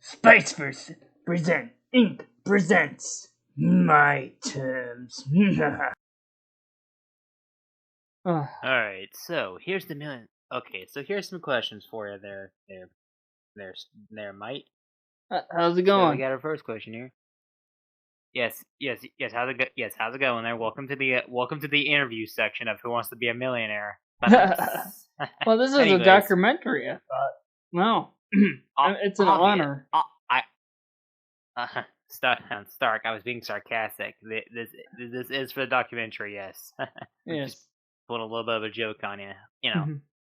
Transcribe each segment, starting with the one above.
Spiceverse presents my terms. Alright, so here's the million. Okay, so here's some questions for you there, mate. How's it So going? we got our first question here. Yes. How's it going there? Welcome to the interview section of Who Wants to Be a Millionaire. Well, this is Anyways. a documentary, I thought. Wow. It's an honor. Stark, I was being sarcastic. This is for the documentary, yes. Yes. Just put a little bit of a joke on you, you know.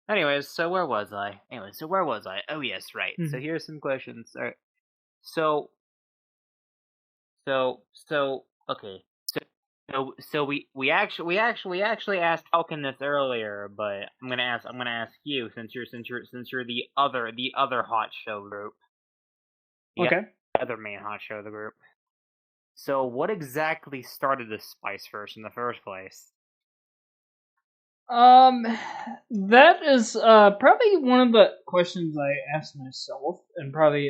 Anyways, so where was I? Oh yes, right. So here's some questions. All right. Okay. So we actually asked Falcon this earlier, but I'm gonna ask you since you're the other hot show group. Okay. Other main hot show of the group. So what exactly started the Spiceverse in the first place? That is probably one of the questions I asked myself, and probably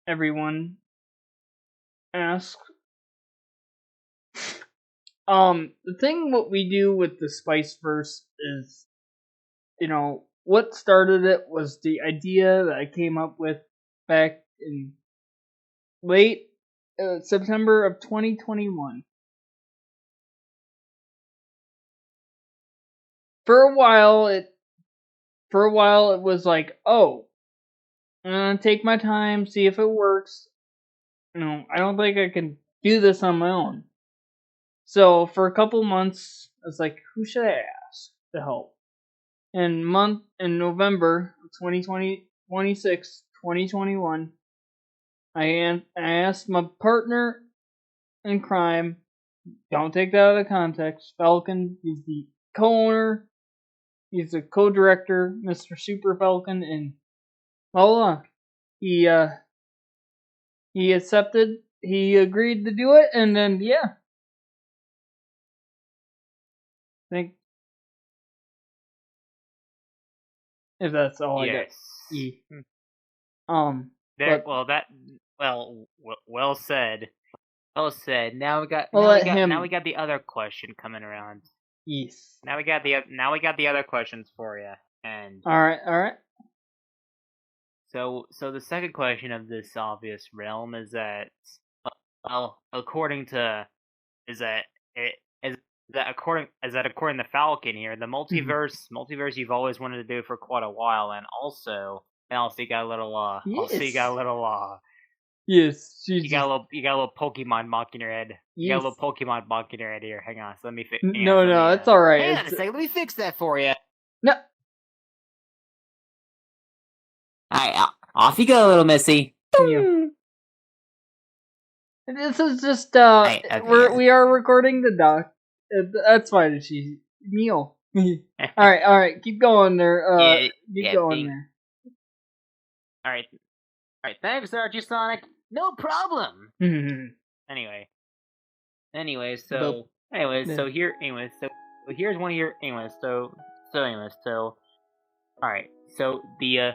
everyone asks. The thing what we do with the Spiceverse is, what started it was the idea that I came up with back in late September of 2021. For a while it was like, oh, I'm gonna take my time, see if it works. I don't think I can do this on my own. So for a couple months, I was like, who should I ask to help? In November of 2021, I asked my partner in crime, don't take that out of context, Falcon. He's the co-owner, he's the co-director, Mr. SuperFalcon, and voila, he accepted, he agreed to do it, and then I think if that's all I got. Well said. Now we got the other question coming around. Yes. Now we got the other questions for you. And all right. So the second question of this obvious realm is that, according to Falcon here, the multiverse you've always wanted to do for quite a while, and also you got a little yes, you got a little Pokemon mock in your head. You got a little Pokemon mock in your head here. Hang on, so let me fix. No, it's all right. Hang on a second, let me fix that for you. No. Alright, off you go, little Missy. This is just we are recording the doc. That's fine. She Neil. All right. Keep going there. Keep going there. All right. Thanks, Archie Sonic. No problem. Anyway, so here's one of your all right. So the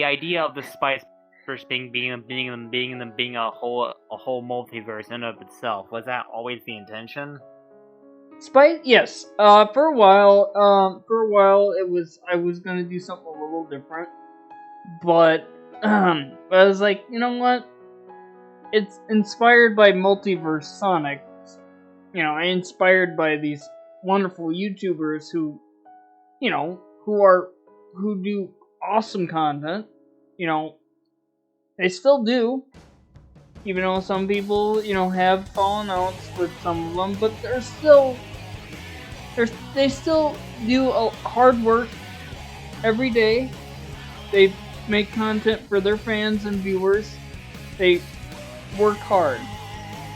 idea of the Spiceverse being a whole multiverse in and of itself, was that always the intention? Yes. For a while it was, I was gonna do something a little different, but I was like, you know what? It's inspired by Multiverse Sonic. I inspired by these wonderful YouTubers who do awesome content. They still do. Even though some people, have fallen outs with some of them, but they still do hard work every day. They make content for their fans and viewers. They work hard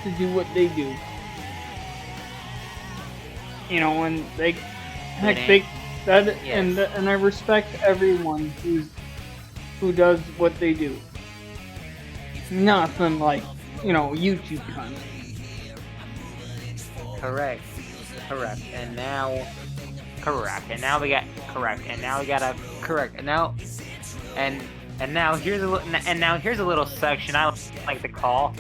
to do what they do. And and I respect everyone who does what they do. Nothing like, YouTube content. Correct. And now correct, and now we got correct, and now we gotta correct, and now here's a little section I like to call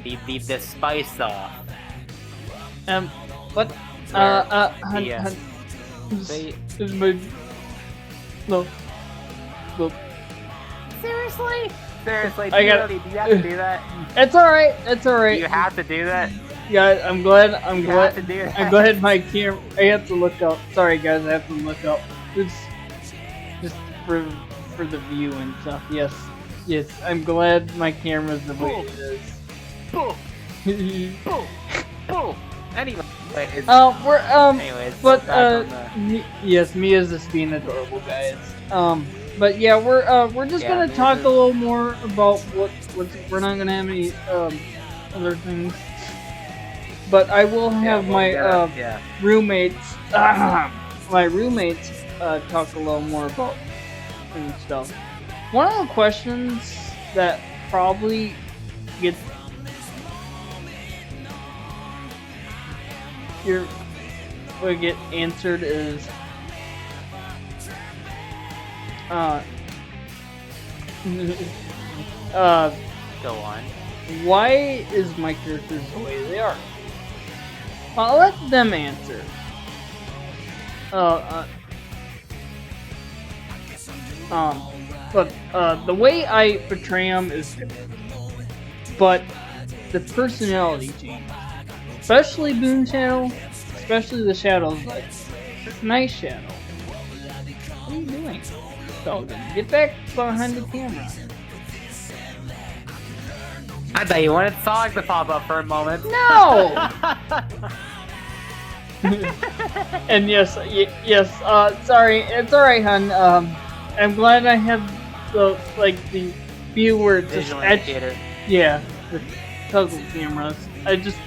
the spice off. What? No. Seriously? Seriously? Do you have to do that? It's alright. It's alright. You have to do that? Yeah, I'm glad. You have to do that. I'm glad my camera. I have to look up. Sorry, guys. I have to look up. It's just for the view and stuff. Yes. Yes. I'm glad my camera's the way it is. Boom. Boom. Boom. Anyway. Anyways, but yes, Mia's just being adorable, guys. But yeah, we're just gonna talk a little more about what's we're not gonna have any other things. But I will have my roommates talk a little more about and stuff. One of the questions that probably gets would get answered is go on. Why is my characters the way they are? I'll let them answer. But the way I portray them is good, but the personality change, especially Boom Shadow, especially the shadows like Night Shadow. What are you doing? Falcon, get back behind the camera. I bet you wanted Sonic to pop up for a moment. No! And yes, sorry, it's alright, hun. I'm glad I have the view where it's just indicator. Yeah, the puzzle cameras. I just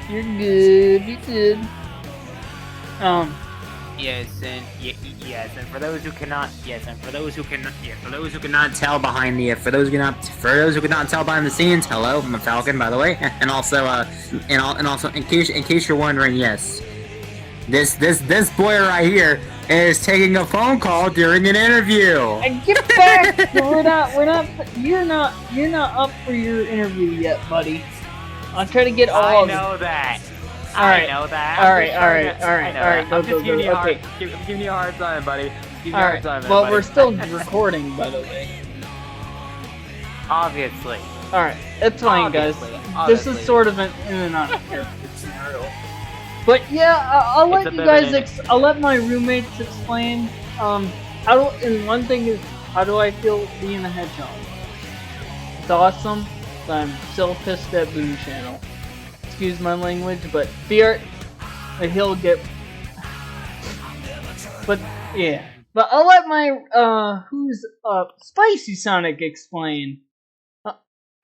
you're good. Yes, and for those who cannot tell behind the for those who cannot tell behind the scenes, hello, I'm a Falcon, by the way, and also in case you're wondering, yes, this boy right here is taking a phone call during an interview. And get back! You're not up for your interview yet, buddy. I'll try to get all of I know that. Alright. I know that. Alright. I'm just giving you a hard time, buddy. Alright. Well, we're still recording, by the way. Obviously. Alright. It's fine, guys. This is sort of an in and out of character scenario. But yeah, I'll let you guys. I'll let my roommates explain. And one thing is, how do I feel being a hedgehog? It's awesome, but I'm still pissed at Boom Channel. Excuse my language, but he'll get. But yeah, but I'll let my Spicy Sonic explain.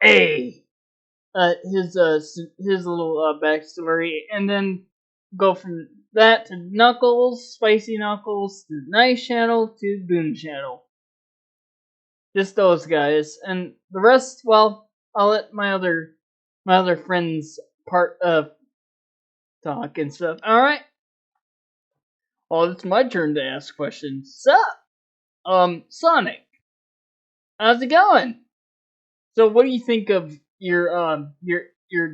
His little backstory, and then go from that to Knuckles, Spicy Knuckles, to Night Shadow, to Boom Shadow. Just those guys, and the rest, well, I'll let my other friends talk and stuff. Alright. Well, it's my turn to ask questions. Sup? Sonic. How's it going? So what do you think of your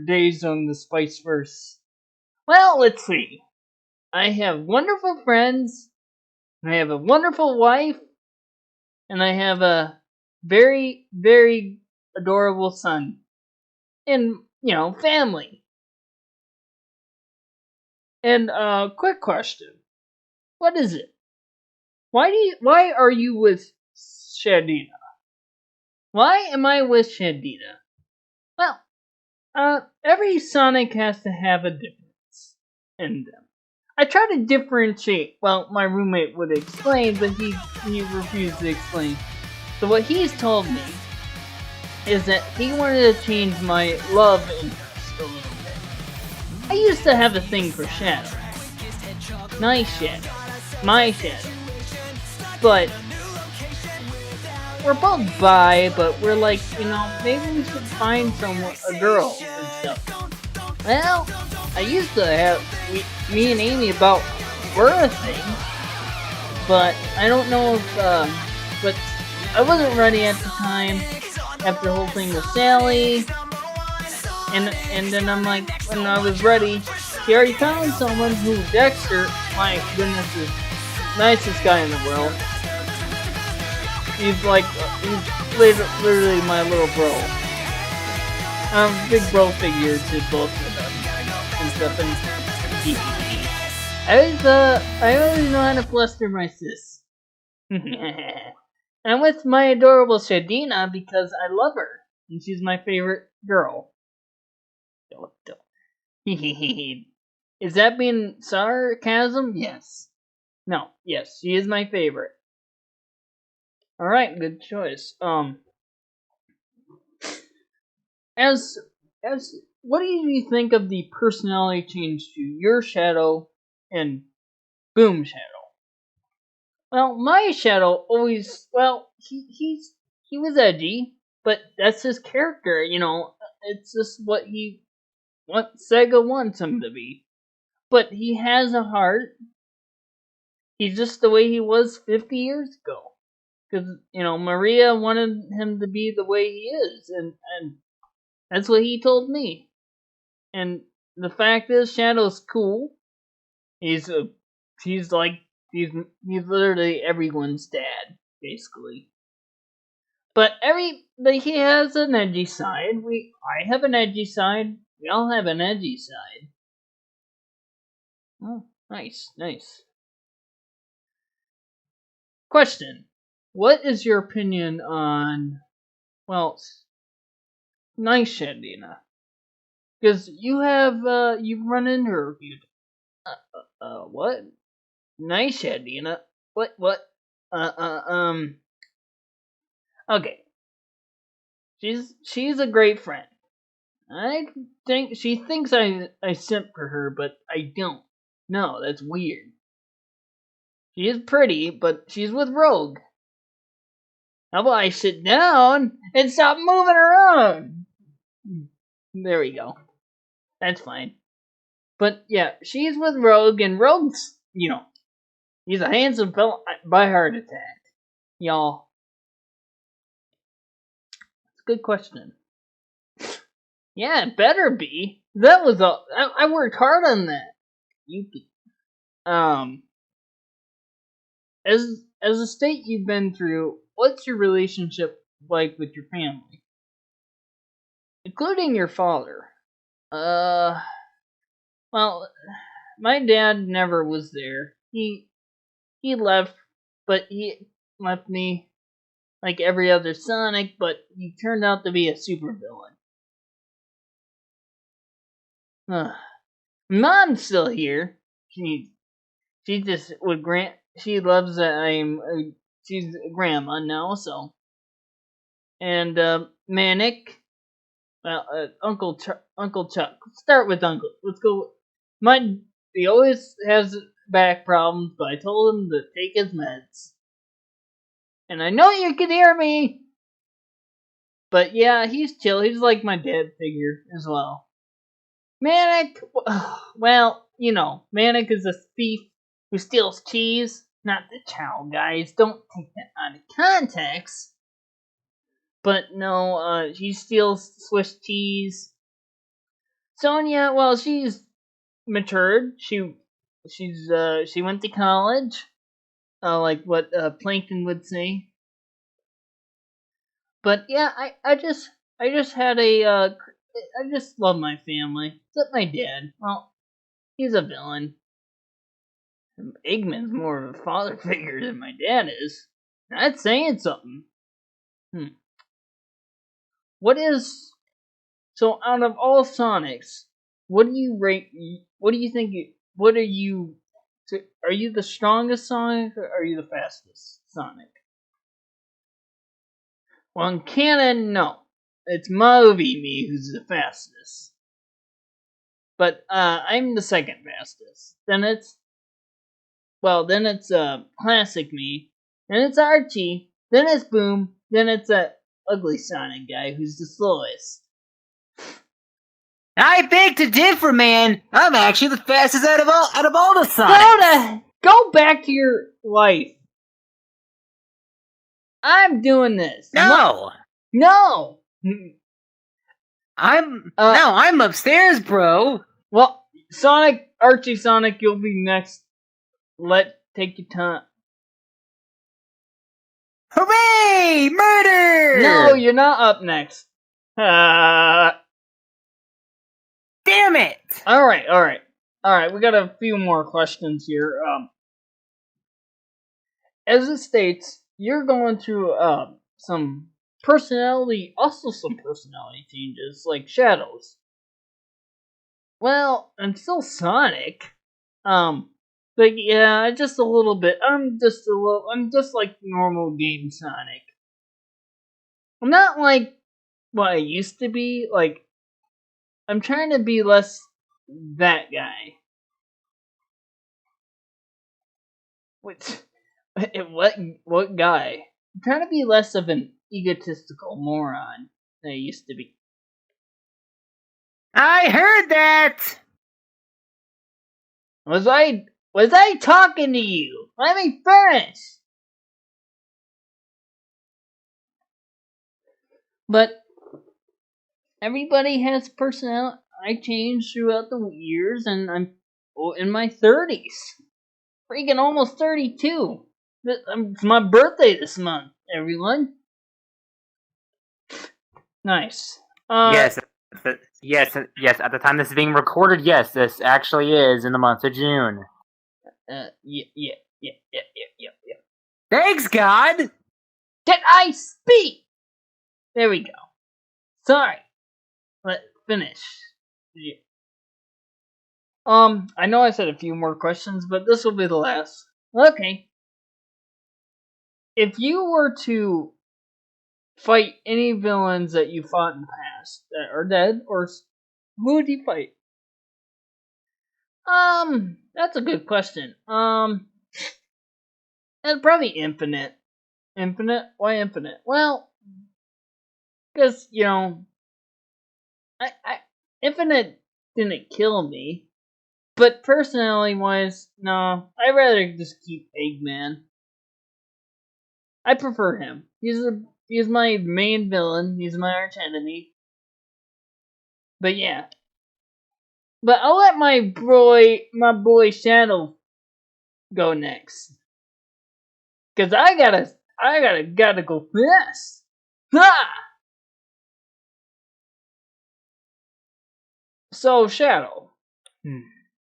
days on the Spiceverse? Well, let's see. I have wonderful friends, I have a wonderful wife, and I have a very, very adorable son. And, family. And, quick question. What is it? Why are you with Shadina? Why am I with Shadina? Well, every Sonic has to have a difference in them. I try to differentiate. Well, my roommate would explain, but he refused to explain. So what he's told me is that he wanted to change my love interest a little bit. I used to have a thing for Shadow. Night Shadow. My Shadow. But we're both bi, but we're like, maybe we should find a girl and stuff. Well, I used to me and Amy about were a thing, but I don't know if, but I wasn't ready at the time after the whole thing with Sally, and then I'm like, when I was ready, he already found someone who, Dexter, my goodness, is the nicest guy in the world. He's like, he's literally my little bro. Big bro figure to both of them and stuff, and I always know how to fluster my sis. I'm with my adorable Shadina because I love her, and she's my favorite girl. Is that being sarcasm? Yes. No. Yes, she is my favorite. Alright, good choice. As what do you think of the personality change to your Shadow and Boom Shadow? Well, my Shadow always, well, he was edgy, but that's his character, you know. It's just what Sega wants him to be. But he has a heart. He's just the way he was 50 years ago. Because, you know, Maria wanted him to be the way he is, and that's what he told me. And the fact is, Shadow's cool. He's literally everyone's dad, basically. But he has an edgy side. I have an edgy side. We all have an edgy side. Oh, nice. Question: what is your opinion on, well, nice Shadina? Because you've run into her a few times. What? Nice Shadina? What? Okay. She's a great friend. I think she thinks I simp for her, but I don't. No, that's weird. She is pretty, but she's with Rogue. How about I sit down and stop moving around? There we go. That's fine. But yeah, she's with Rogue, and Rogue's, you know, he's a handsome fella by heart attack. Y'all. It's a good question. Yeah, it better be. That was I worked hard on that. As a state you've been through, what's your relationship like with your family, including your father? Well, my dad never was there. He left, but he left me like every other Sonic, but he turned out to be a supervillain. Mom's still here. She just would grant. She loves that she's a grandma now, so. And Manic, Uncle Chuck. Let's start with Uncle. Let's go. He always has back problems, but I told him to take his meds. And I know you can hear me, but yeah, he's chill. He's like my dad figure as well. Manic, well, you know, Manic is a thief who steals cheese. Not the chow, guys. Don't take that out of context. But no, he steals Swiss cheese. Sonia, well, she's matured. She went to college. Like what Plankton would say. But yeah, I just had I just love my family. Except my dad. Well, he's a villain. Eggman's more of a father figure than my dad is. That's saying something. What is, so out of all Sonics, what do you rate? What do you think? What are you? Are you the strongest Sonic, or are you the fastest Sonic? Well, in canon, no. It's movie me who's the fastest. But I'm the second fastest. Then it's classic me. Then it's Archie. Then it's Boom. Then it's that ugly Sonic guy who's the slowest. I beg to differ, man. I'm actually the fastest out of all the Sonics. Go back to your life. I'm doing this. No. No. I'm upstairs, bro. Well, Sonic, Archie Sonic, you'll be next. Take your time. Hooray! Murder! No, you're not up next. Damn it! All right. We got a few more questions here. As it states, you're going through some personality changes, like shadows. Well, I'm still Sonic. But yeah, just a little bit. I'm just like normal game Sonic. I'm not like what I used to be. Like, I'm trying to be less that guy. What guy? I'm trying to be less of an egotistical moron than I used to be. I heard that! Was I talking to you? Let me finish! But everybody has personality. I changed throughout the years, and I'm in my 30s. Freaking almost 32. It's my birthday this month, everyone. Nice. Yes. At the time this is being recorded, yes, this actually is in the month of June. Yeah. Thanks, God! Can I speak? There we go. Sorry. Let's finish. Yeah. I know I said a few more questions, but this will be the last. Okay. If you were to fight any villains that you fought in the past that are dead, or who would you fight? That's a good question. And probably Infinite. Infinite? Why Infinite? Well, because, Infinite didn't kill me. But personality wise, no. I'd rather just keep Eggman. I prefer him. He's my main villain. He's my arch enemy. But yeah. But I'll let my boy Shadow go next. Cause I gotta go fast. Ha! So Shadow.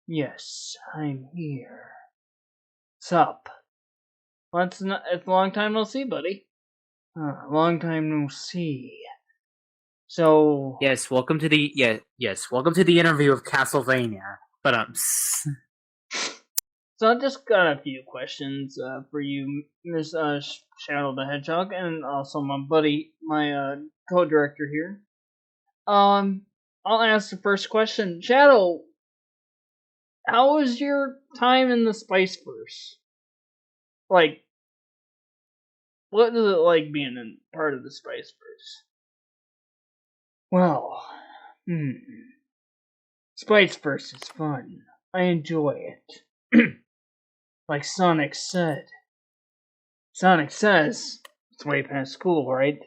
Yes, I'm here. Sup? Well, it's a long time no see, buddy. Long time no see. So Yes, welcome to the interview of Castlevania. But So I just got a few questions for you, Miss Shadow the Hedgehog, and also my buddy, my co-director here. I'll ask the first question. Shadow, how was your time in the Spiceverse? Like, what is it like being in part of the Spiceverse? Well, Spiceverse is fun. I enjoy it. Like Sonic said. Sonic says it's way past school, right?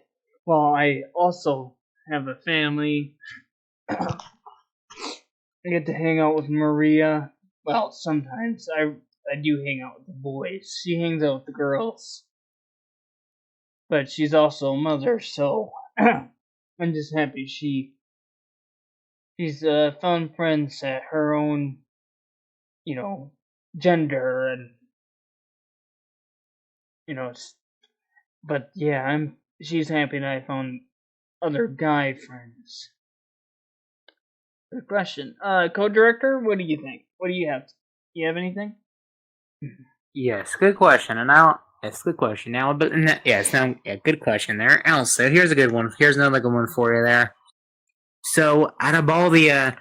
Well, I also have a family. I get to hang out with Maria. Well, sometimes I do hang out with the boys. She hangs out with the girls. But she's also a mother, so I'm just happy she's found friends at her own, gender and but yeah, she's happy that I found other guy friends. Good question. Co-director, what do you think? What do you have? You have anything? yes, good question. And now, yes, good question. Now, but good question there. Also, here's a good one. Here's another good one for you there. So, out of all the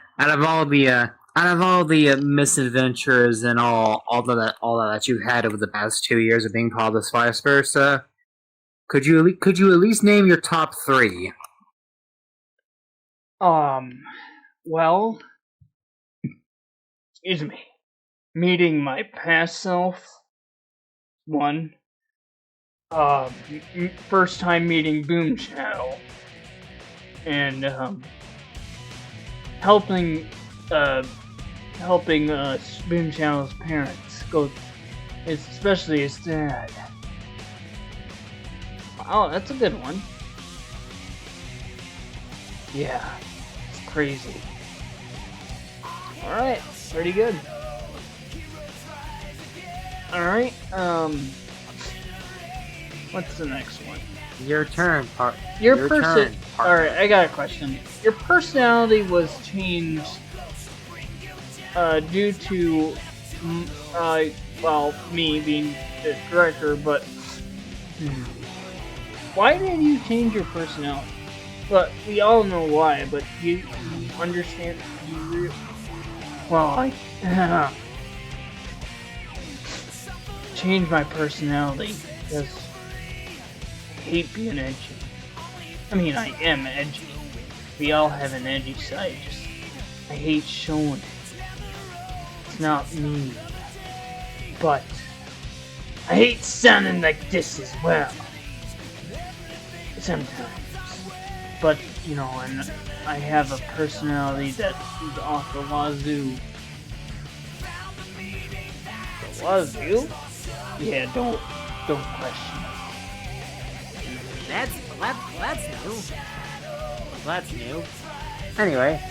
misadventures and all that you've had over the past 2 years of being part of the Spiceverse, could you at least name your top 3? well, excuse me, meeting my past self, one, first time meeting Boom Shadow, and, helping Boom Shadow's parents go, especially his dad. Wow, that's a good one. Yeah, it's crazy. Alright, pretty good. Alright, what's the next one? Your turn, Alright, I got a question. Your personality was changed, due to, well, me being the director, but, why did you change your personality? But we all know why, but you understand, well, I changed my personality because I hate being edgy. I mean, I am edgy. We all have an edgy side, just I hate showing it. It's not me. But I hate sounding like this as well. Sometimes. But, you know, and I have a personality that is off the wazoo. The wazoo? Yeah, don't question it. That's new. That's new. Anyway.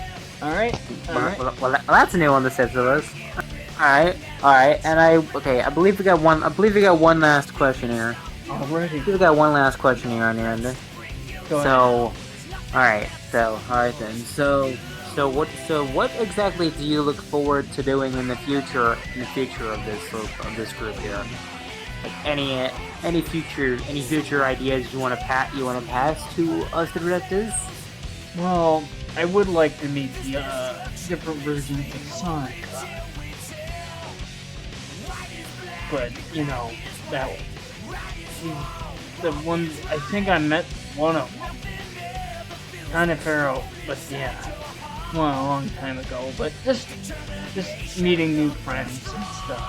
Alright. Well, that's new on the Spiceverse. Alright, and I believe we got one last question here. Already. We got one last question here on your end. Alright then. So what exactly do you look forward to doing in the future of this group here? Like any future ideas you want to pass to us the directors? Well, I would like to meet the different versions of Sonic. But you know, the one I think I met one of them. Kind of Pharaoh, but yeah, well, a long time ago. But just meeting new friends and stuff.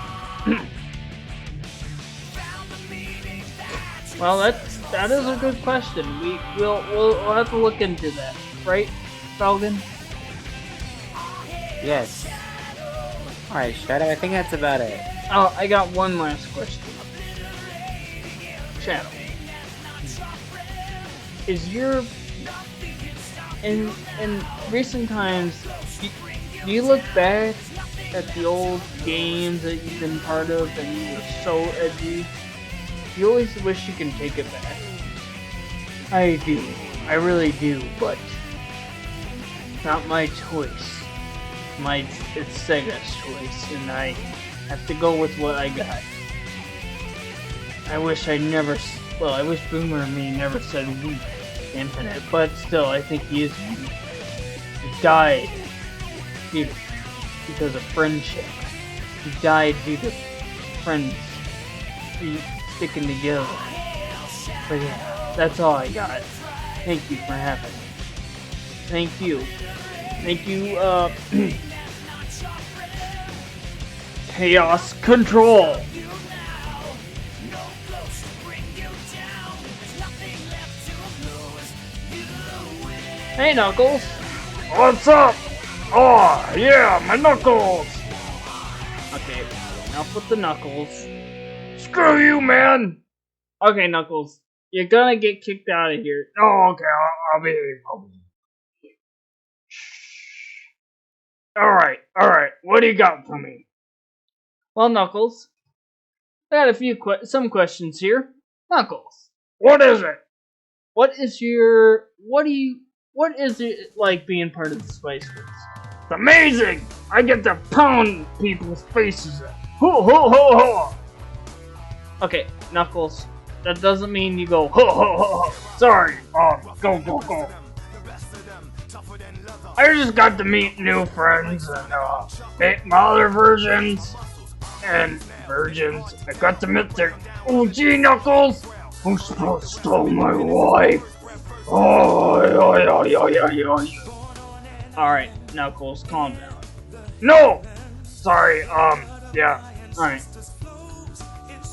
Well, that is a good question. We'll have to look into that, right, Falcon? Yes. All right, Shadow. I think that's about it. Oh, I got one last question. Shadow, is your in recent times, do you look back at the old games that you've been part of and you were so edgy? You always wish you can take it back. I do. I really do, but it's not my choice. It's Sega's choice, and I have to go with what I got. I wish Boomer and me never said we infinite, but still, I think he is weak. He died because of friendship. He died due to friends sticking together. But yeah, that's all I got. Thank you for having me. Thank you. Chaos Control! Hey, Knuckles! What's up? Oh, yeah, my Knuckles! Okay, enough with the Knuckles. Screw you, man! Okay, Knuckles, you're gonna get kicked out of here. Oh, okay, I'll be. Alright, what do you got for me? Well, Knuckles, I got some questions here. Knuckles, What is it? what is it like being part of the Spiceverse? It's amazing! I get to pound people's faces in. Ho ho ho ho! Okay, Knuckles, that doesn't mean you go ho ho ho ho. Sorry, go. I just got to meet new friends and meet my other versions and virgins. I got to meet their OG Knuckles, who stole my wife. Oh. Alright, Knuckles, calm down. No! Sorry, yeah. Alright.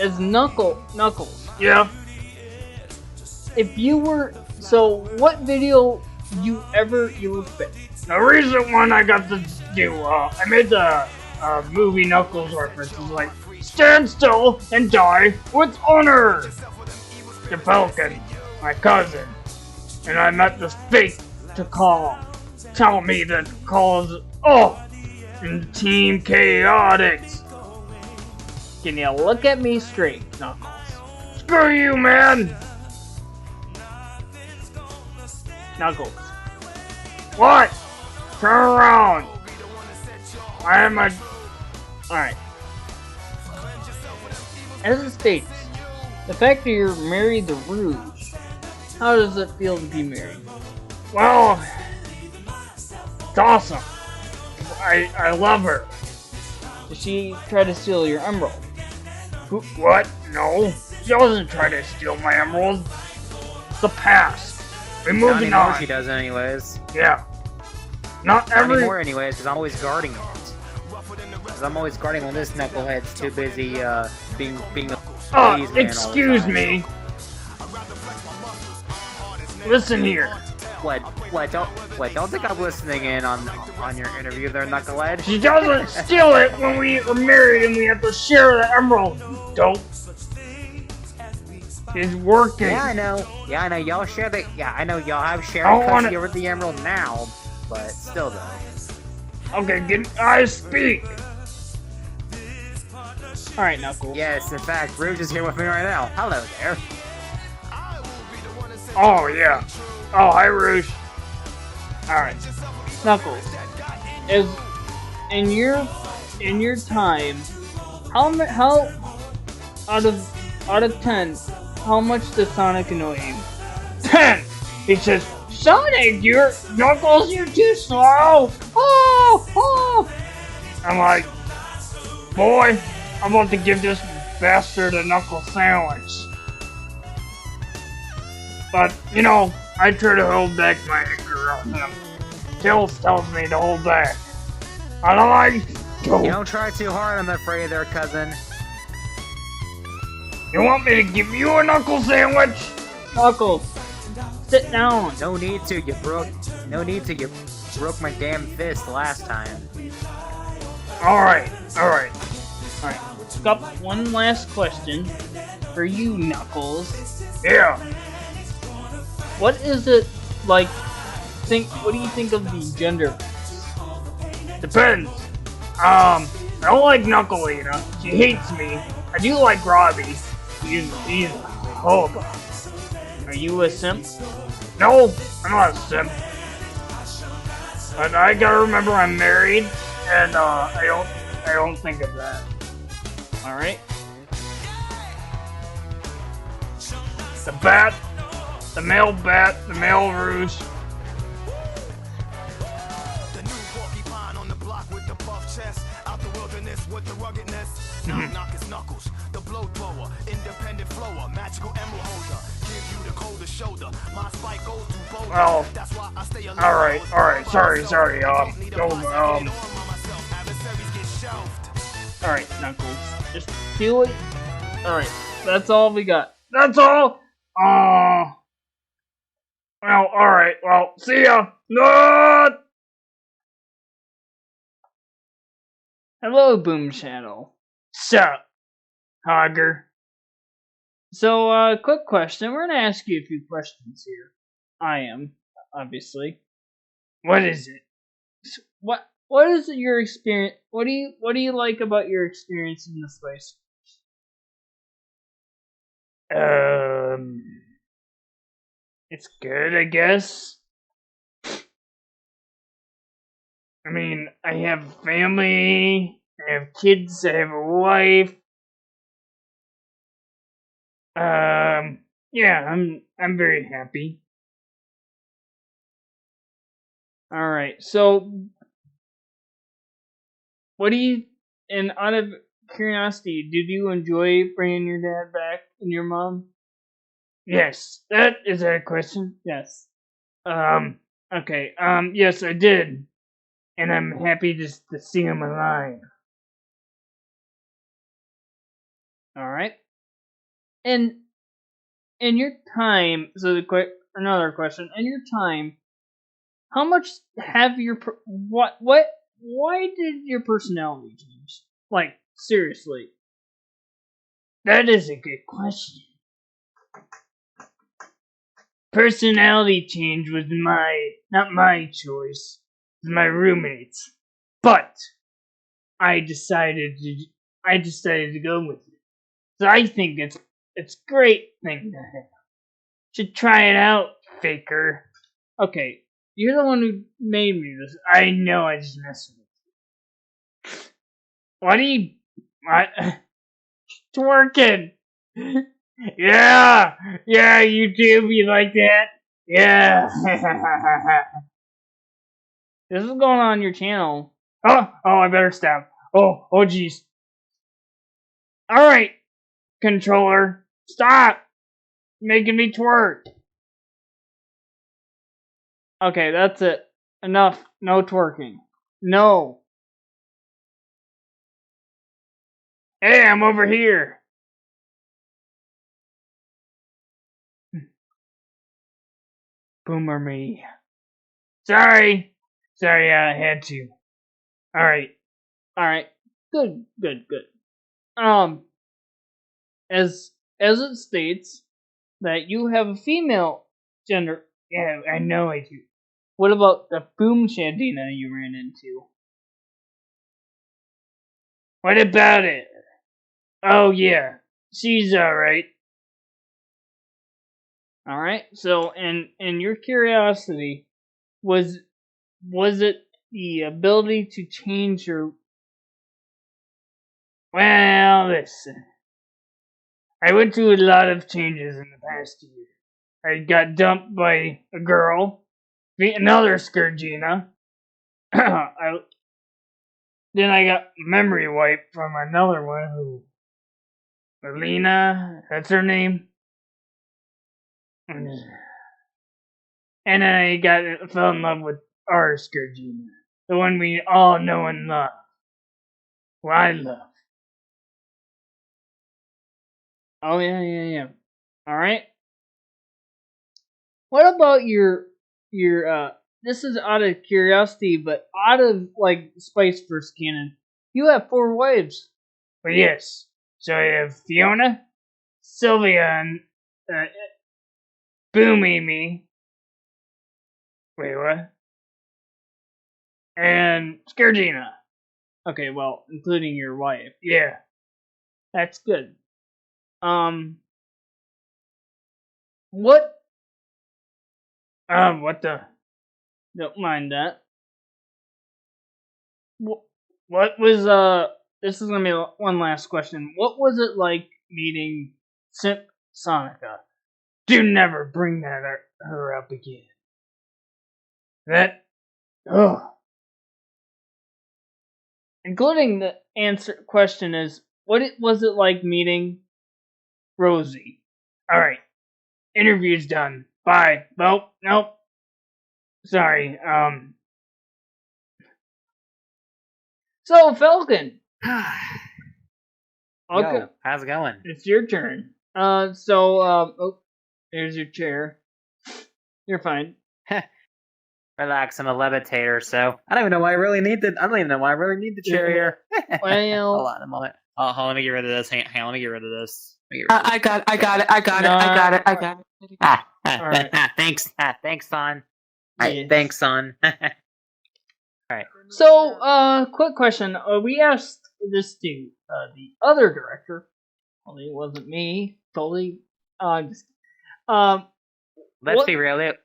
As Knuckles, Yeah? if you were... So, what video you would fit? The recent one I got to do, I made the movie Knuckles reference. It's like, stand still and die with honor! The Falcon, my cousin, and I met this fake to tell me that calls, and Team Chaotix. Can you look at me straight, Knuckles? Screw you, man! Knuckles. What? Turn around! I am a... Alright. As it states, the fact that you're married to Rouge, how does it feel to be married? Well, it's awesome. I love her. Did she try to steal your emerald? What? No. She doesn't try to steal my emerald. It's the past. We're moving on. She does anyways. Yeah. Not Not every... anymore anyways, because I'm always guarding it. Because I'm always guarding when this knucklehead's too busy, being a please man excuse all the time. me. Listen here. What, don't think I'm listening in on your interview there, knucklehead. She doesn't steal it when we are married and we have to share the emerald. Dope. It's working. Yeah, I know. Y'all share the. Yeah, I know y'all have shared I don't custody wanna- over the emerald now, but still though. Okay, I speak. Alright, Knuckles. Yes, in fact, Rouge is here with me right now. Hello there. Oh yeah. Oh, hi Rouge. Alright. Knuckles. Is in your time, how out of 10, how much does Sonic annoy you? 10. He says, Sonic, Knuckles, you're too slow. Oh. I'm like, boy, I'm about to give this bastard a knuckle sandwich. But, I try to hold back my anger on him. Tails tells me to hold back. And I go. You don't try too hard, I'm afraid there, cousin. You want me to give you a knuckle sandwich? Knuckles, sit down. No need to, you broke my damn fist last time. Alright. Alright. Got one last question for you, Knuckles. Yeah. What is it like? What do you think of the gender? Depends. I don't like Knuckleina. She hates me. I do like Robbie. He's a hobo. Are you a simp? No, I'm not a simp. But I gotta remember I'm married, and I don't think of that. All right. The bat, the male Rouge. Well, alright, sorry, Alright, Knuckles. Just do it. Alright, that's all we got. that's all? Well, alright, see ya! No! Hello, Boom Shadow. Sup, Hogger? So, quick question. We're gonna ask you a few questions here. I am, obviously. What is it? What is your experience? What do you like about your experience in the Spiceverse? It's good, I guess. I mean, I have family, I have kids, I have a wife. Yeah, I'm very happy. Alright, so what do you, and out of curiosity, did you enjoy bringing your dad back and your mom? Yes, that is a question. Yes. Okay, yes, I did. and I'm happy just to see him alive. All right. And in your time, so another question. In your time, how much have your why did your personality change? Like seriously. That is a good question. Personality change was not my choice. It was my roommate's. But I decided to go with it. So I think it's a great thing to have. Should try it out, faker. Okay, you're the one who made me this. I know, I just messed with you. What are you... What? Twerking! Yeah! Yeah, YouTube, you like that? Yeah! This is going on your channel. Oh, I better stop. Oh, jeez. Alright, controller. Stop! Making me twerk. Okay, that's it. Enough. No twerking. No. Hey, I'm over here. Boomer me. Sorry, I had to. Alright. Good. As it states that you have a female gender. Yeah, I know I do. What about the boom Shadina you ran into? What about it? Oh yeah, she's alright. Alright, so in your curiosity, was it the ability to change your... Well, listen. I went through a lot of changes in the past year. I got dumped by a girl, another Scourgina. Then I got memory wiped from another one who... Alina, that's her name. And then I fell in love with our Scourgina. The one we all know and love. Who I love. Oh, yeah. Alright. What about your, this is out of curiosity, but out of, like, Spiceverse canon, you have 4 wives. Well, yes. So I have Fiona, Sylvia, and, Boom Amy. Wait, what? And Scourgina. Okay, well, including your wife. Yeah. That's good. What the? Don't mind that. What was, this is gonna be one last question. What was it like meeting Sonica? Do never bring her up again. Ugh. Including the question is, was it like meeting Rosie? Alright. Interview's done. Bye. Nope. Sorry, So, Falcon. Okay. Yo, how's it going? It's your turn. There's your chair. You're fine. Relax, I'm a levitator, so I don't even know why I really need the chair here. Well, hold on a moment. Oh, let me get rid of this. Hang on, let me get rid of this. I got it. Right. Thanks, son. Yes. Thanks, son. Alright. So, quick question. We asked this to the other director. Only it wasn't me. Totally. Let's be real. It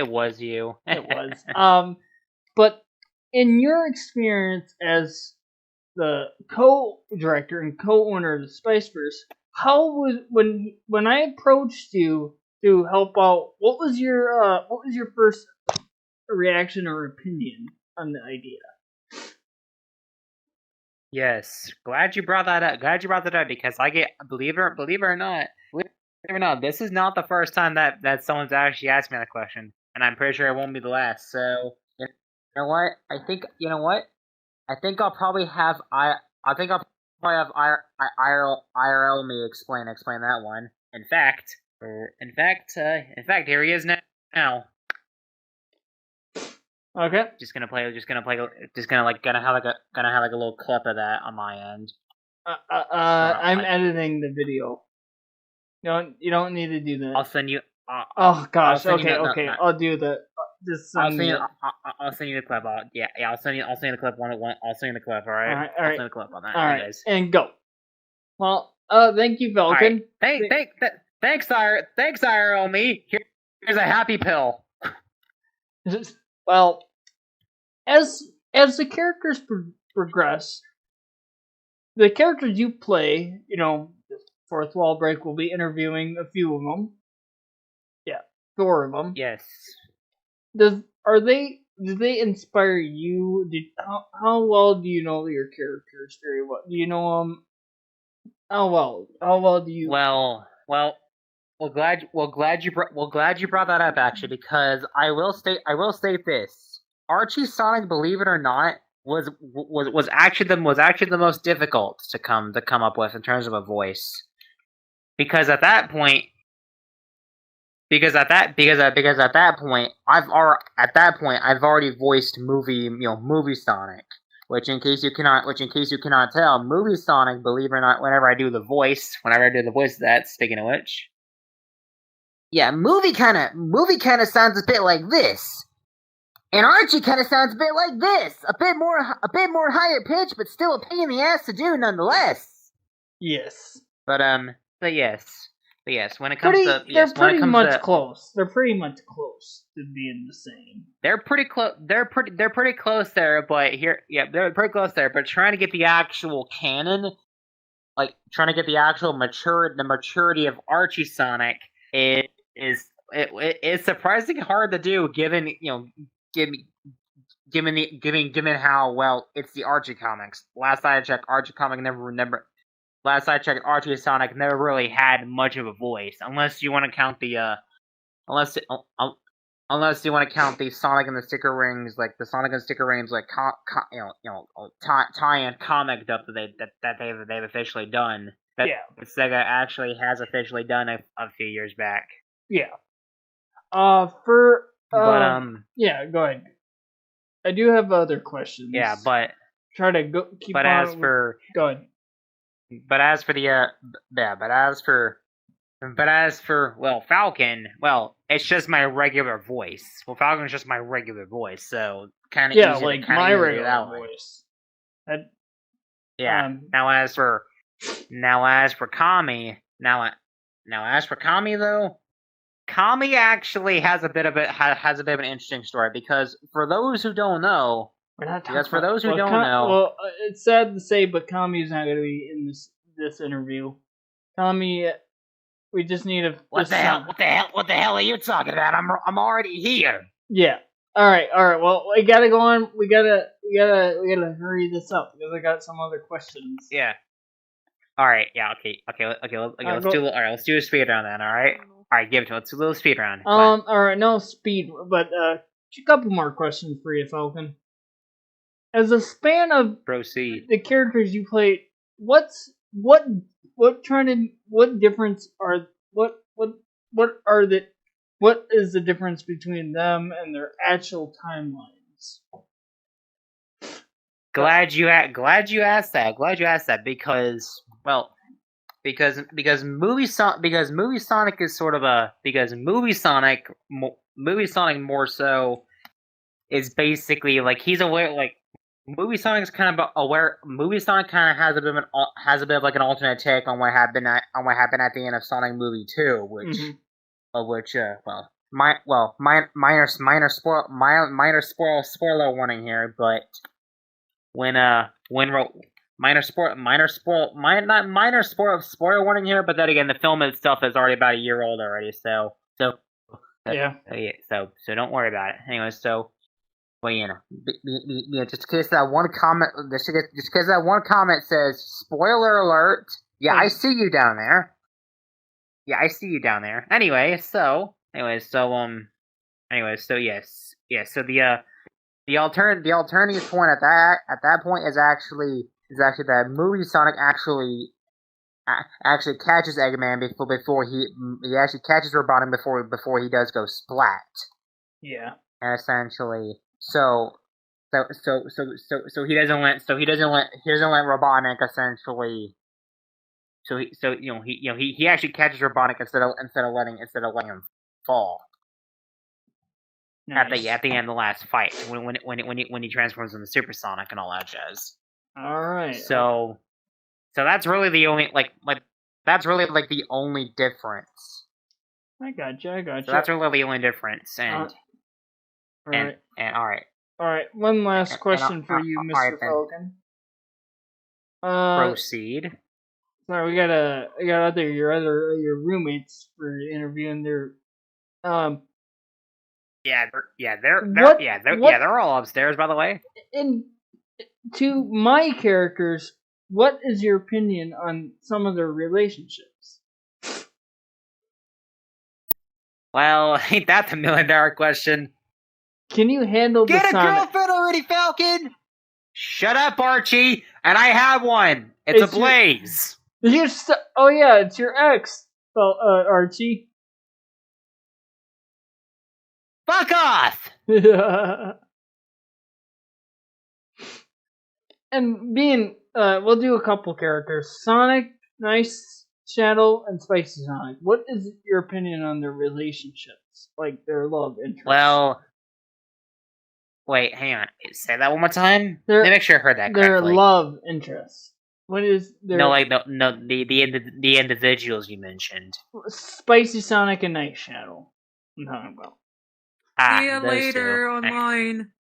was you. It was. But in your experience as the co-director and co-owner of the Spiceverse, how was when I approached you to help out? What was your first reaction or opinion on the idea? Yes, glad you brought that up. Because believe it or not, this is not the first time that someone's actually asked me that question, and I'm pretty sure it won't be the last. So know what? I think I'll probably have IRL me explain that one. In fact, here he is now. Okay. Gonna have like a little clip of that on my end. I'm editing the video. You don't need to do that. I'll send you. Oh gosh. I'll send Okay. you, Okay. no. I'll do that. Just I'll send send me you. it. I'll send you the clip. Yeah. I'll send you the clip. I'll send you the clip. All right. All right. I'll send the clip on that. All right. Anyways. And go. Well. Thank you, Falcon. Right. Thanks, IRL me. Here's a happy pill. Well, as the characters progress, the characters you play, Fourth Wall Break will be interviewing a few of them. Yeah, 4 of them. Yes. Do they inspire you? How well do you know your characters very well? Do you know them? How well do you? Well, glad you brought that up actually, because I will state this: Archie Sonic, believe it or not, was actually the most difficult to come up with in terms of a voice, because at that point I've already voiced movie Sonic. Which, in case you cannot tell, movie Sonic, believe it or not, whenever I do the voice of that, speaking of which, yeah, movie kind of sounds a bit like this, and Archie kind of sounds a bit like this, a bit more higher pitch, but still a pain in the ass to do nonetheless. Yes. But yes, when it comes they're pretty much close. They're pretty much close to being the same. They're pretty close. They're pretty close there. But they're pretty close there. But trying to get the actual canon, like trying to get the actual maturity of Archie Sonic is surprisingly hard to do, given how well it's the Archie comics. Last I checked, Archie Sonic never really had much of a voice, unless you want to count the Sonic and the Sticker Rings, like the Sonic and Sticker Rings, like tie-in comic stuff that they've officially done. That Sega actually has officially done a few years back. Yeah. Yeah, go ahead. I do have other questions. Yeah, but try to keep. But on. Go ahead. But as for Falcon, it's just my regular voice. Well, Falcon's just my regular voice, so kind of easy. Like my regular voice. Now as for Kami, though, Kami actually has a bit of an interesting story, because for those who don't know. Well, it's sad to say, but Kami's not going to be in this interview. Kami, we just need a. What the hell are you talking about? I'm already here. Yeah. All right. Well, we gotta go on. We gotta hurry this up because I got some other questions. Yeah. All right. Yeah. Okay. Let's do a speed round then. All right. Give it to us. Let's do a little speed round. All right. No speed, but a couple more questions for you, Falcon. As a span of proceed the characters you play, what is the difference between them and their actual timelines? Glad you asked that, because movie Sonic is sort of movie Sonic more so is basically like he's aware, like Movie Sonic's kind of aware. Movie Sonic kind of has a bit of like an alternate take on what happened at the end of Sonic Movie 2, which minor spoiler warning here, but spoiler warning here, but then again, the film itself is already about a year old already, so don't worry about it. Anyway, so. Well, just in case that one comment says "spoiler alert." Yeah, I see you down there. Anyway, so yes, so the the alternative point at that point is actually that movie Sonic actually catches Eggman before he actually catches Robotnik before he does go splat. Yeah. And essentially, so he doesn't let Robotnik essentially. He actually catches Robotnik instead of letting him fall. Nice. At the end of the last fight when he transforms into Super Sonic and all that jazz. All right. So that's really the only that's really like the only difference. I gotcha. So that's really the only difference. And all right. All right. One last question for you, Mr. Falcon. Proceed. Sorry, we got your roommates for interviewing their they're all upstairs, by the way. And to my characters, what is your opinion on some of their relationships? Well, ain't that the $1 million question? Can you handle Get the a Sonic? girlfriend already, Falcon? Shut up, Archie. And I have one. It's a Blaze. Oh yeah, it's your ex, Archie. Fuck off! And we'll do a couple characters. Sonic, Nice, Shadow, and Spicy Sonic. What is your opinion on their relationships? Like their love interest? Well, wait, hang on. Say that one more time? Let me make sure I heard that correctly. Their love interest. What is their... the individuals you mentioned. Spicy Sonic and Night Shadow. I'm talking about. See you later online.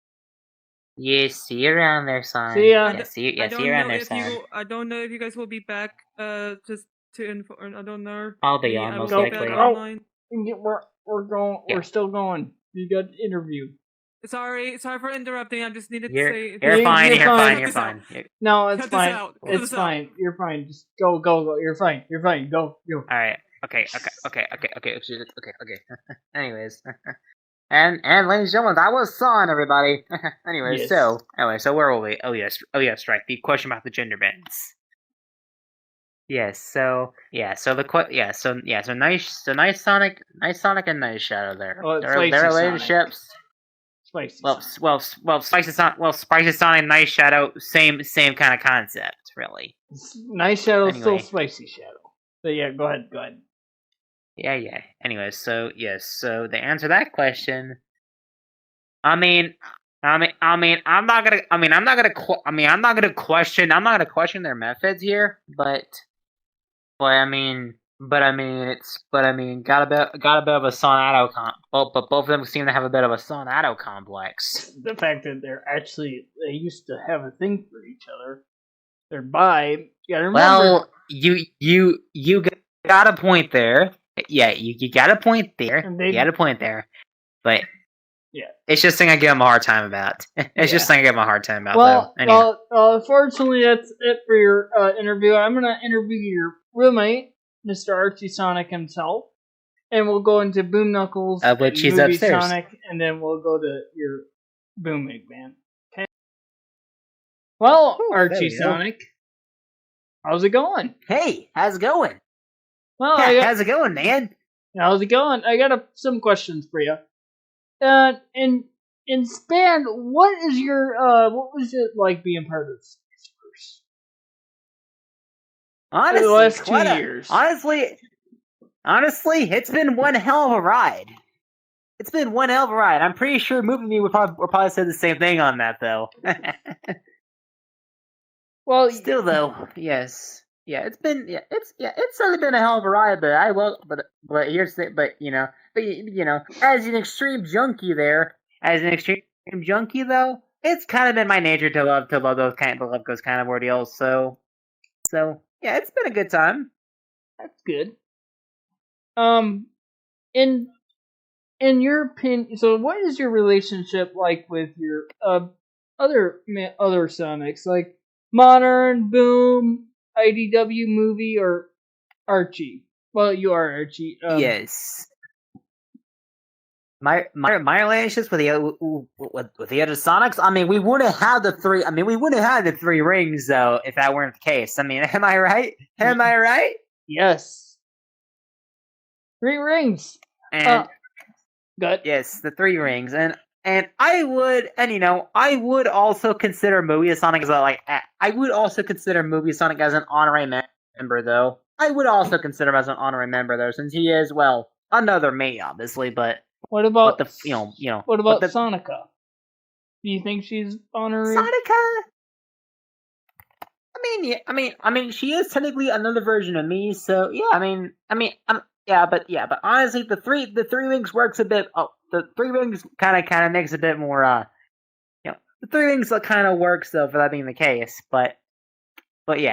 Yeah, see you around there, Sonic. See ya. See you around there, Sonic. I don't know if you guys will be back. Just to info. I don't know. I'll be on most likely. We're still going. You got the interview. Sorry for interrupting. I just needed to say. You're fine. No, it's fine. It's fine. You're fine. Just go. You're fine. Go. All right. Okay. Anyways. And ladies and gentlemen, that was Son, everybody. Anyways, yes. so where were we? Oh yes, right. The question about the gender bends. Yes. So Nice Sonic, and Nice Shadow. Their relationships. Spicy. Spicy Sonic, and Nice Shadow, same kind of concept, really. Nice Shadow, still Spicy Shadow. But yeah, go ahead. Yeah. Anyways, so to answer that question, I'm not gonna question their methods here, but got a bit of a Sonado but both of them seem to have a bit of a Sonado complex. The fact that they used to have a thing for each other. They're bi. You gotta remember. Well, you got a point there. Yeah, you got a point there. But yeah, it's just something I give them a hard time about. Well, unfortunately, that's it for your interview. I'm gonna interview your roommate, Mr. Archie Sonic himself, and we'll go into Boom Knuckles, which he's upstairs. Sonic, and then we'll go to your Boom Eggman. Okay. Well, Archie Sonic, how's it going? Hey, how's it going? Well, how's it going, man? How's it going? I got some questions for you. In Span, what was it like being part of Spiceverse? Honestly, the last 2 years. Honestly, it's been one hell of a ride. I'm pretty sure Movie Me would probably say the same thing on that, though. Well, still though, yes. Yeah, it's certainly been a hell of a ride, but as an extreme junkie though, it's kind of been my nature to love those kind of ordeals. So yeah, it's been a good time. That's good. In your opinion, so what is your relationship like with your other Sonics, like Modern, Boom, IDW Movie, or Archie? Well, you are Archie. Yes. my relationships with the other Sonics. I mean, we wouldn't have the three. I mean, we wouldn't have the 3 rings though if that weren't the case. I mean, am I right? Am I right? Yes. 3 rings. And good. Yes, the 3 rings, and I would also consider Movie Sonic as I would also consider Movie Sonic as an honorary member though. I would also consider him as an honorary member though, since he is another me, obviously, but. What about What What about Sonica? Do you think she's honorary? Sonica? I mean, she is technically another version of me, so yeah. But honestly, the three rings works a bit. Oh, the 3 rings kind of makes a bit more. The 3 rings kind of works though for that being the case, but we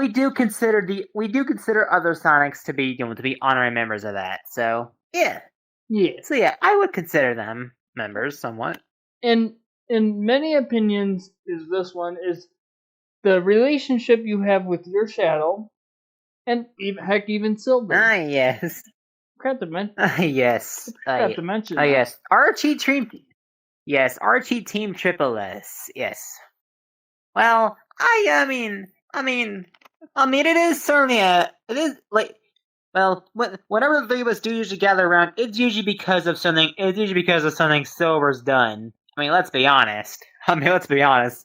do consider other Sonics to be honorary members of that. So yeah. So yeah, I would consider them members somewhat. And in many opinions, this one is the relationship you have with your shadow, and even Sibling. Yes. Forgot to mention. Yes. Forgot to mention. Yes. Archie Team. Yes, Archie Team Triple S. Yes. Well, I mean, it is certainly well, whenever the 3 of us do usually gather around, it's usually because of something. It's usually because of something Silver's done. I mean, let's be honest. The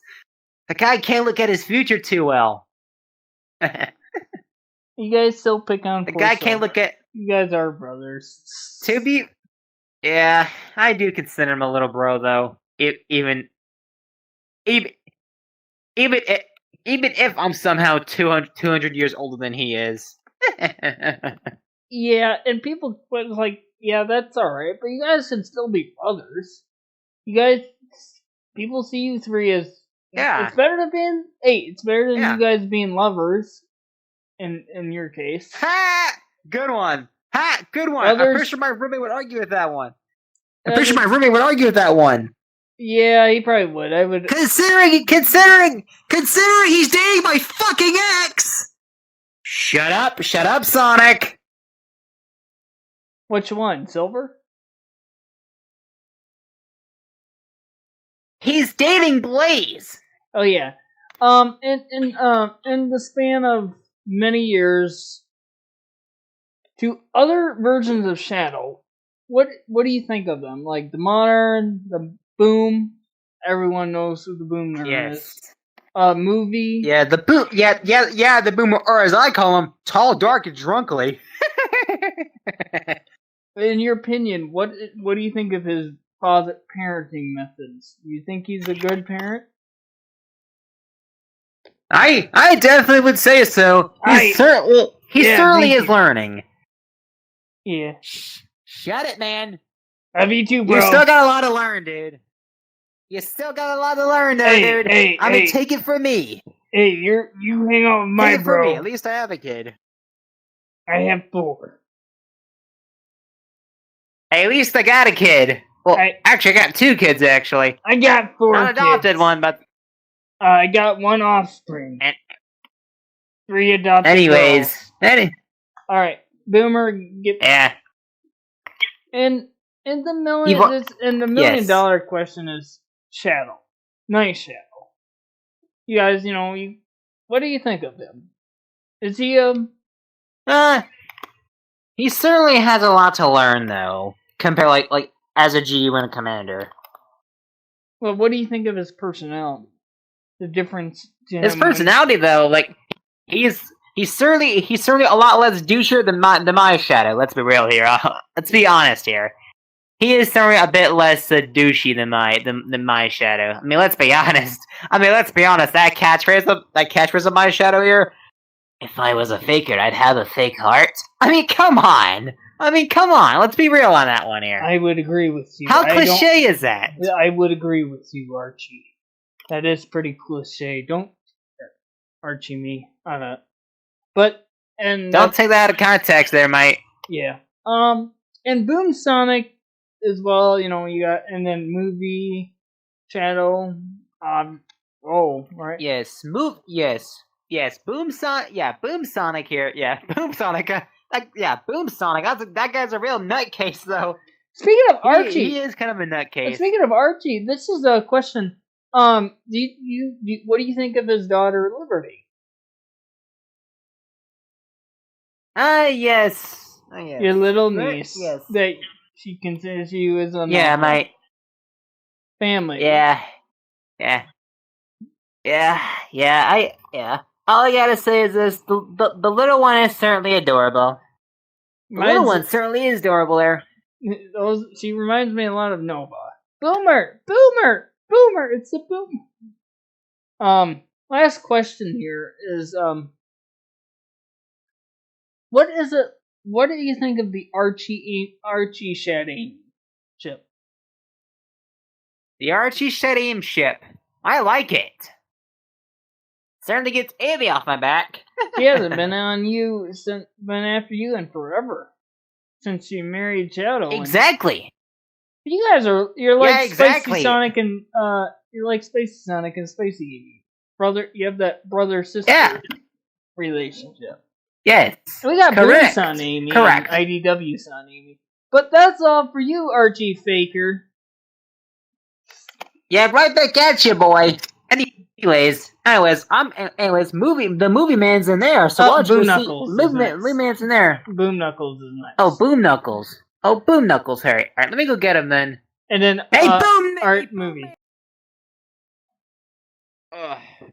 guy can't look at his future too well. You guys still pick on. The guy can't look at. You guys are brothers. Yeah, I do consider him a little bro though. Even if I'm somehow 200 years older than he is. Yeah, and people was like, yeah, that's alright, but you guys can still be brothers. People see you 3 as it's better than being 8. It's better than you guys being lovers. In your case, ha, good one. Good one. Brothers, I'm pretty sure my roommate would argue with that one. Yeah, he probably would. I would. Considering he's dating my fucking ex. Shut up, Sonic. Which one, Silver? He's dating Blaze. Oh yeah. In the span of many years, to other versions of Shadow, what do you think of them? Like the Modern, the Boom. Everyone knows who the Boom is. Movie. Yeah, the Boom. Yeah, the Boom, or as I call him, tall, dark, and drunkly. In your opinion, what do you think of his closet parenting methods? Do you think he's a good parent? I definitely would say so. He certainly is learning. Yeah. Shut it, man. Love you too, bro. You still got a lot to learn, dude. You still got a lot to learn, though, dude. I mean, take it from me. Hey, you hang out with my bro. Take it from me. At least I have a kid. I have 4. Hey, at least I got a kid. Well, actually, I got 2 kids, actually. I got 4 Not adopted one, but... I got 1 offspring. And 3 adopted Anyways. Alright, Boomer, Yeah. And the $1 million question is Shadow. Nice Shadow. You guys, what do you think of him? Is he he certainly has a lot to learn though. Compare like as a GU and a commander. Well, what do you think of his personality? The difference to his personality though, like he's certainly a lot less douchier than my Shadow. Let's be real here. Let's be honest here. He is certainly a bit less douchey than my Shadow. I mean, let's be honest. That catchphrase of my Shadow here. If I was a faker, I'd have a fake heart. I mean, come on. Let's be real on that one here. I would agree with you. How cliche is that? I would agree with you, Archie. That is pretty cliche. Don't Archie me on a. But don't take that out of context, there, mate. Yeah. And Boom Sonic as well. You got and then Movie Shadow. Right. Yes. Yes. Boom Sonic. Yeah. Boom Sonic here. Yeah. Boom Sonic. Boom Sonic. That guy's a real nutcase, though. Speaking of Archie, he is kind of a nutcase. Speaking of Archie, this is a question. What do you think of his daughter Liberty? Yes. Your little niece. Yes. That she considers you as a my family. Yeah. All I gotta say is this: the little one is certainly adorable. The little one certainly is adorable. There. She reminds me a lot of Nova. Boomer. It's the Boomer. Last question here is what do you think of the Archie Shadina ship? The Archie Shadina ship. I like it. Certainly gets Amy off my back. She hasn't been after you in forever. Since you married Shadow. Exactly. You're like exactly. Spacey Sonic and Spacey Sonic and Spacey Amy. You have that brother-sister relationship. Yes. And we got Correct. Boom Son Amy Correct. and IDW Son Amy. But that's all for you, Archie Faker. Yeah, right back at you, boy. Anyways, the movie man's in there. So Boom Knuckles. Movie man's in there. Boom Knuckles is next. Oh, Boom Knuckles. Harry. All right, let me go get him then. And then Boom art movie.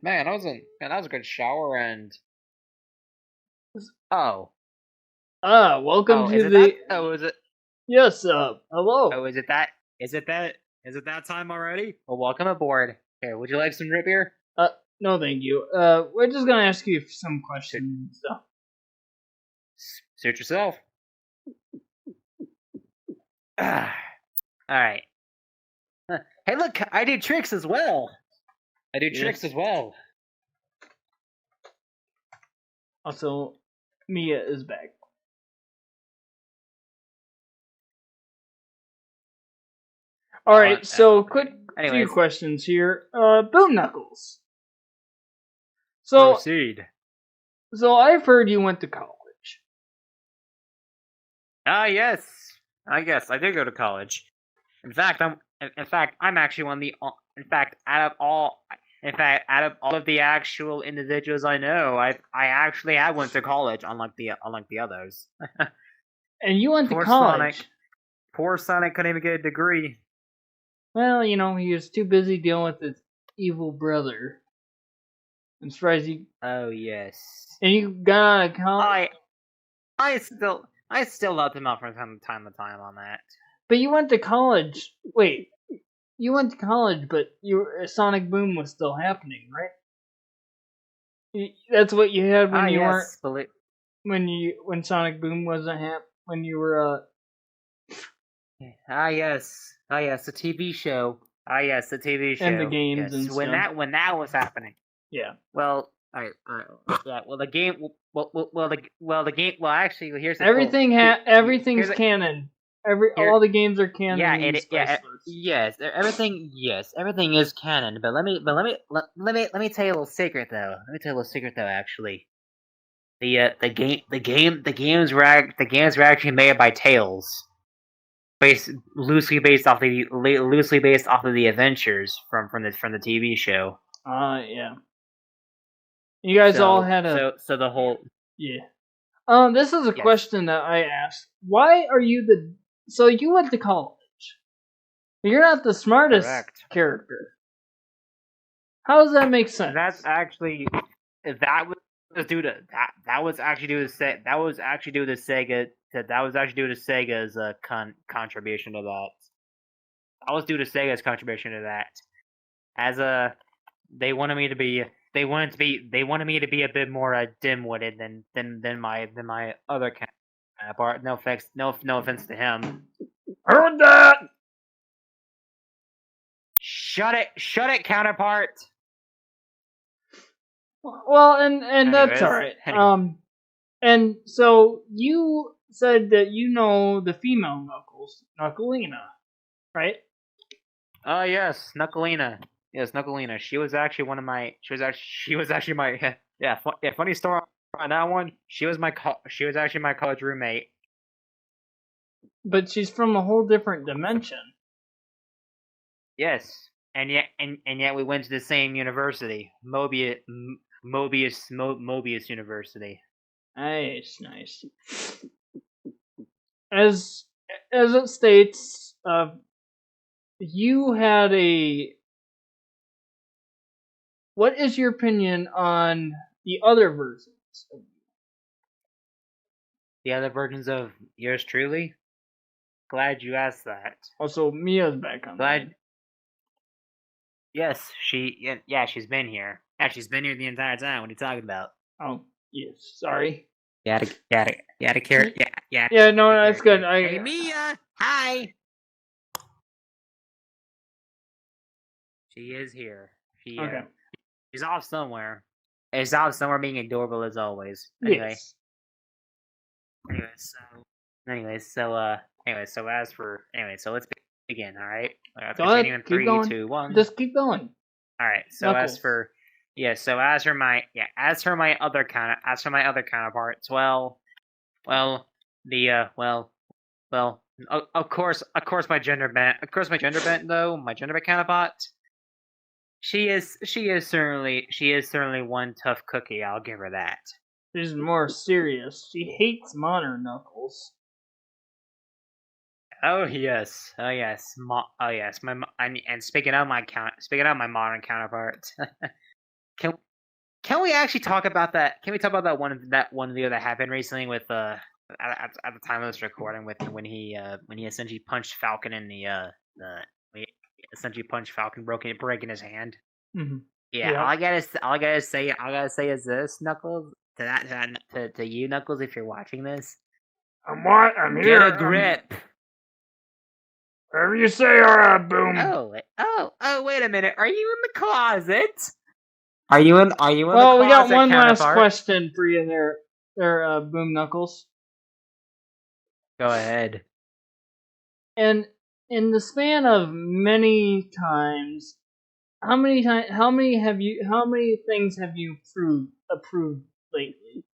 Man, that was a good shower and. Welcome to is it? Yes, hello. Oh, is it that time already? Well, welcome aboard. Here, would you like some root beer? No, thank you. We're just gonna ask you some questions and stuff. Suit yourself. Alright. Hey, look, I do tricks as well. Also, Mia is back. Alright, so quick few questions here. Boom Knuckles. So, proceed. So I've heard you went to college. Yes. I guess I did go to college. In fact, I'm actually one of the. Out of all of the actual individuals I know, I actually have went to college, unlike the others. And you went to college. Poor Sonic couldn't even get a degree. Well, he was too busy dealing with his evil brother. I'm surprised you. Oh yes. And you got out of college. I still love him out from time to time on that. But you went to college. Wait, you went to college, but Sonic Boom was still happening, right? That's what you had when you weren't. When Sonic Boom wasn't when you were yes, the TV show. Yes, the TV show. And the games and stuff. When that was happening. Yeah. Well, alright. Yeah. Well, the game. The game. Well, actually, here's the everything's canon. All the games are canon. Yes, everything is canon. But let me tell you a little secret though. Actually, the games were actually made by Tails, loosely based off of the adventures from the TV show. Yeah. You guys all had so the whole This is a question that I asked. Why are you So you went to college. You're not the smartest character. How does that make sense? That was due to Sega's contribution to that. That was due to Sega's contribution to that. As they wanted me to be a bit more dim-witted than my other counterpart. No offense to him. Heard that. Shut it, counterpart. Well, and that's all right. And so you said that you know the female Knuckles, Knucklina, right? Yes, Knucklina. Yes, Knucklina. She was actually my funny story on that one, she was actually my college roommate. But she's from a whole different dimension. Yes, and yet we went to the same university, Mobius University. Nice. As it states, you had a. What is your opinion on the other versions? The other versions of yours truly? Glad you asked that. Also, Mia's back on. Glad. Yes, she's been here. Yeah, she's been here the entire time. What are you talking about? Oh, yes. Sorry. You had a carrot. Yeah. Yeah, no, that's good. Hey, Mia! Hi! She is here. Okay. She's off somewhere. She's off somewhere being adorable as always. Anyway. Yes. So let's begin, alright? Go ahead, Continuing keep 3, going. 2, 1. Just keep going. Alright, so Knuckles. as for my other counterparts, of course my gender bent counterpart. She is certainly one tough cookie, I'll give her that. She's more serious. She hates modern Knuckles. Oh yes. And speaking of my modern counterpart, can we actually talk about that? Can we talk about that one video that happened recently with at the time of this recording with when he essentially punched Falcon in breaking his hand. Mm-hmm. Yeah, Yeah. all I gotta say is this, Knuckles, to you, Knuckles, if you're watching this. I'm what? I'm here. Get a grip. Whatever you say, alright, Boom. Oh, wait a minute. Are you in the closet? Are you in the closet, Well, we got one last counterpart? question for you there, Boom Knuckles. Go ahead. And in the span of many times, how many things have you approved lately?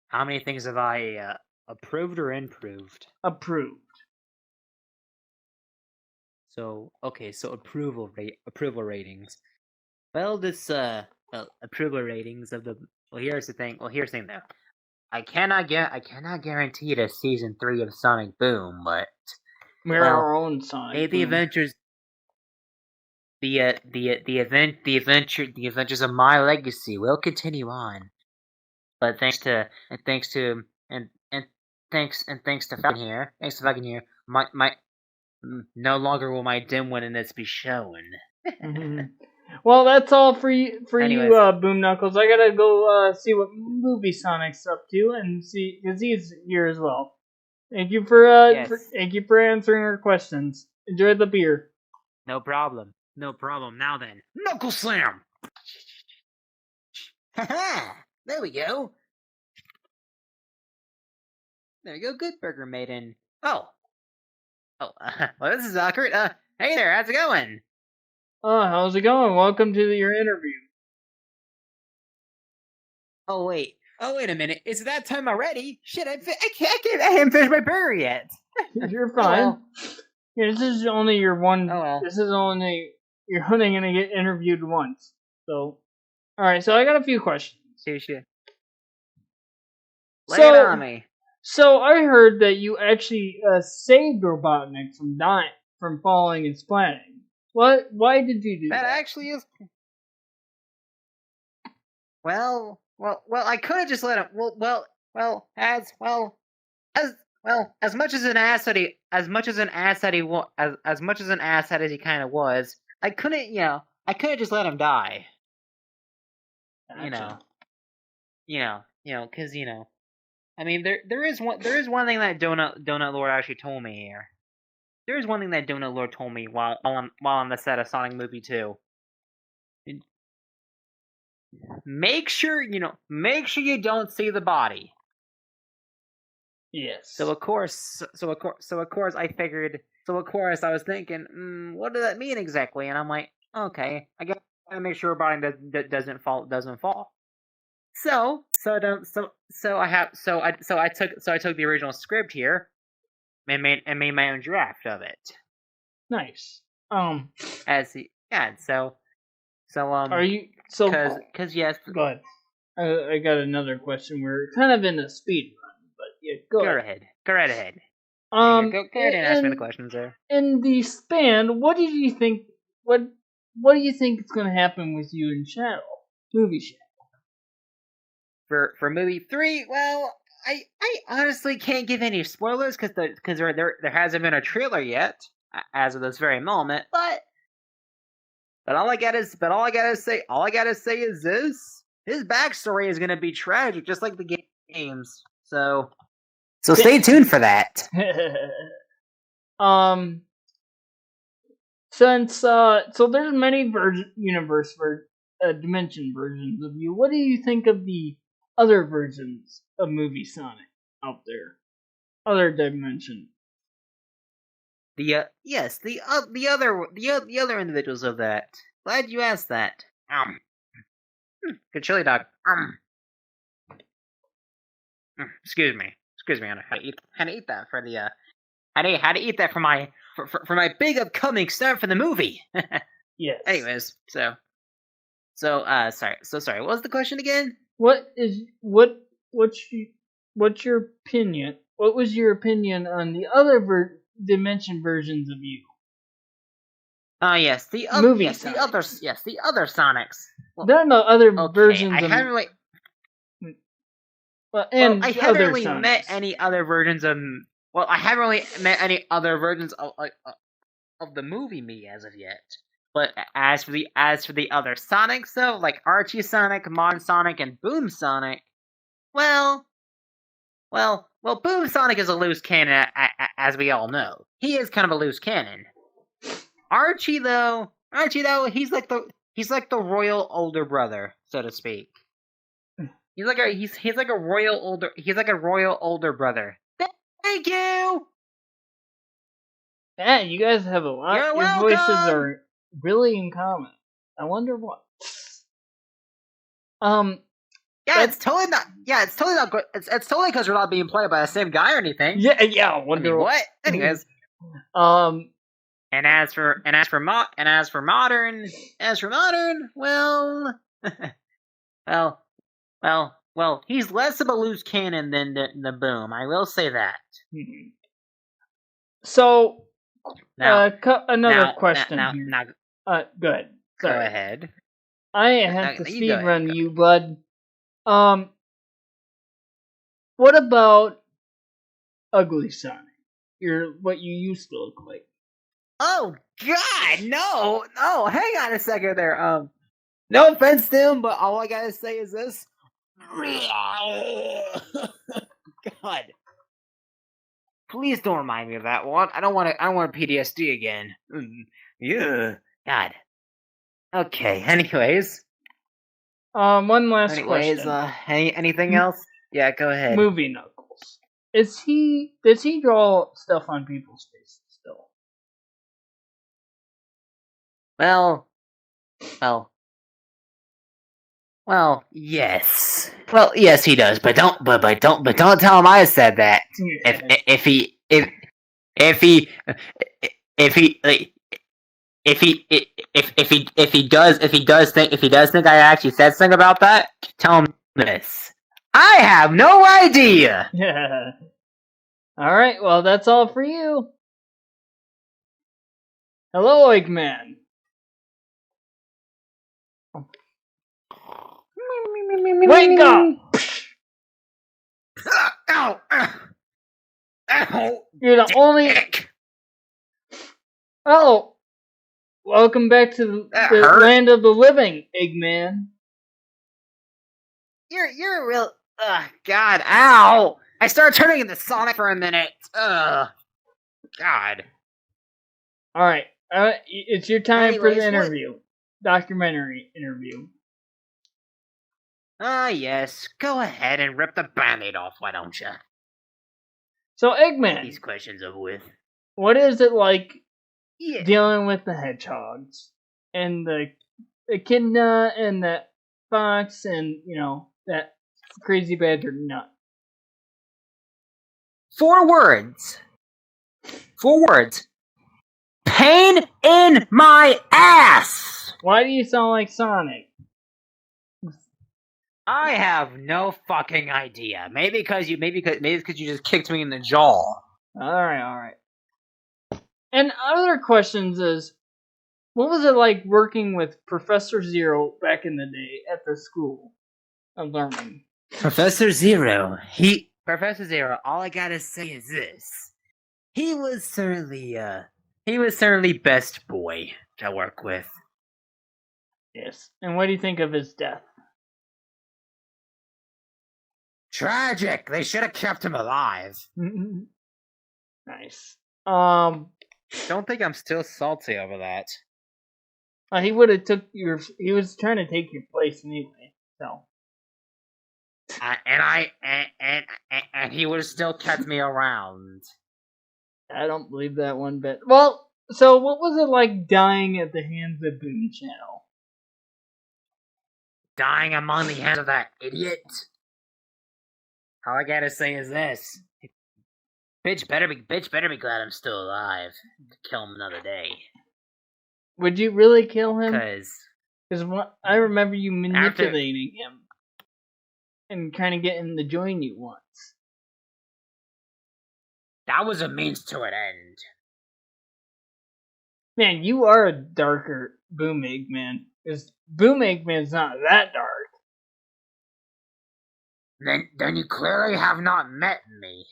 How many things have I approved or improved? Approved. So approval ratings. Well, approval ratings of the. Well, here's the thing though. I cannot guarantee it as season 3 of Sonic Boom, but We're our own Sonic. the adventures. The adventures of my legacy will continue on, but thanks to Falcon here, my no longer will my dim-wittedness be shown. Mm-hmm. Well, that's all for you, Boom Knuckles. I gotta go see what movie Sonic's up to and see because he's here as well. Thank you for answering our questions. Enjoy the beer. No problem. Now then, Knuckle Slam. There we go. Good Burger Maiden. Well, this is awkward. Hey there, how's it going? How's it going? Welcome to your interview. Oh wait a minute. Is it that time already? Shit, I haven't finished my burger yet. You're fine. Oh, well. Yeah, this is only your one. Oh well. You're only gonna get interviewed once. So, all right. So I got a few questions. Lay it on me. So I heard that you actually saved Robotnik from falling and splatting. What? Why did you do that? That actually is. Well, I could have just let him. As much as an ass that he kind of was, I couldn't just let him die. Gotcha. Because I mean, there is one thing that Donut Lord actually told me here. There is one thing that Donut Lord told me while on the set of Sonic Movie 2. Make sure you don't see the body. Yes. So of course I was thinking, what does that mean exactly? And I'm like, okay, I guess I make sure bottom doesn't fall. So I took the original script here and made my own draft of it. Nice. Are you so? Because yes. Go ahead. I got another question. We're kind of in a speed run, but yeah, go ahead. Go right ahead. Go ahead and ask me the questions there. In the span, what did you think? What do you think is going to happen with you in Shadow? Movie Shadow. For movie 3, well, I honestly can't give any spoilers because there hasn't been a trailer yet as of this very moment. But all I gotta say is this: his backstory is gonna be tragic, just like the games. So stay tuned for that. Since so there's many dimension versions of you. What do you think of the other versions of movie Sonic out there? Other dimension. The other individuals of that. Glad you asked that. Good chili dog. Excuse me. I had to eat that for the had to eat that for my big upcoming start for the movie. Yes. Anyways, sorry. What was the question again? What's your opinion? What was your opinion on the other dimension versions of you? Yes, the other Sonics. Well, there are no other versions. I haven't really. I haven't really met any other versions of. Well, I haven't really met any other versions of the movie me as of yet. But as for the other Sonics, though, like Archie Sonic, Mon Sonic, and Boom Sonic, well, Boom Sonic is a loose cannon, as we all know. He is kind of a loose cannon. Archie though, he's like the royal older brother, so to speak. He's like a royal older brother. Thank you. Yeah, you guys have a lot. Your voices are really in common. I wonder what. It's totally not. Yeah, it's totally not good. It's totally because we're not being played by the same guy or anything. Yeah. I wonder what. Anyways. And as for modern, well, he's less of a loose cannon than the Boom. I will say that. So, another question. Go ahead. Go ahead. I have to speedrun you, bud. What about Ugly Sonic? What you used to look like. Oh God, no! Hang on a second there. No offense to him, but all I gotta say is this. God, please don't remind me of that one. I don't want PTSD again. Yeah, God. Okay. Anyways. One last question. Anything else? Yeah, go ahead. Movie Knuckles. Does he draw stuff on people's faces still? Well, yes. Well, yes, he does. But don't tell him I said that. If he does think I actually said something about that, tell him this. I have no idea. Yeah. All right. Well, that's all for you. Hello, Eggman. Wake up! Ow! Ow! You're the only. Oh, welcome back to the land of the living, Eggman. You're a real. God! Ow! I started turning into Sonic for a minute. God. All right, it's your time for the interview, documentary interview. Yes. Go ahead and rip the Band-Aid off, why don't you? So, Eggman. These questions over with. What is it like dealing with the hedgehogs and the Echidna and that fox and, that crazy badger nut. 4 words. 4 words. Pain in my ass! Why do you sound like Sonic? I have no fucking idea. Maybe because you just kicked me in the jaw. Alright. And other questions is, what was it like working with Professor Zero back in the day at the school of learning? Professor Zero, all I gotta say is this. He was certainly best boy to work with. Yes. And what do you think of his death? Tragic! They should have kept him alive. Nice. Don't think I'm still salty over that. He would have he was trying to take your place anyway, so. And he would have still kept me around. I don't believe that one bit. Well, so what was it like dying at the hands of Boom Channel? Dying among the hands of that idiot? All I gotta say is this. Bitch better be glad I'm still alive. Kill him another day. Would you really kill him? Because I remember you manipulating him and kind of getting him to join you once. That was a means to an end. Man, you are a darker Boom Eggman. Because Boom Eggman's not that dark. Then you clearly have not met me.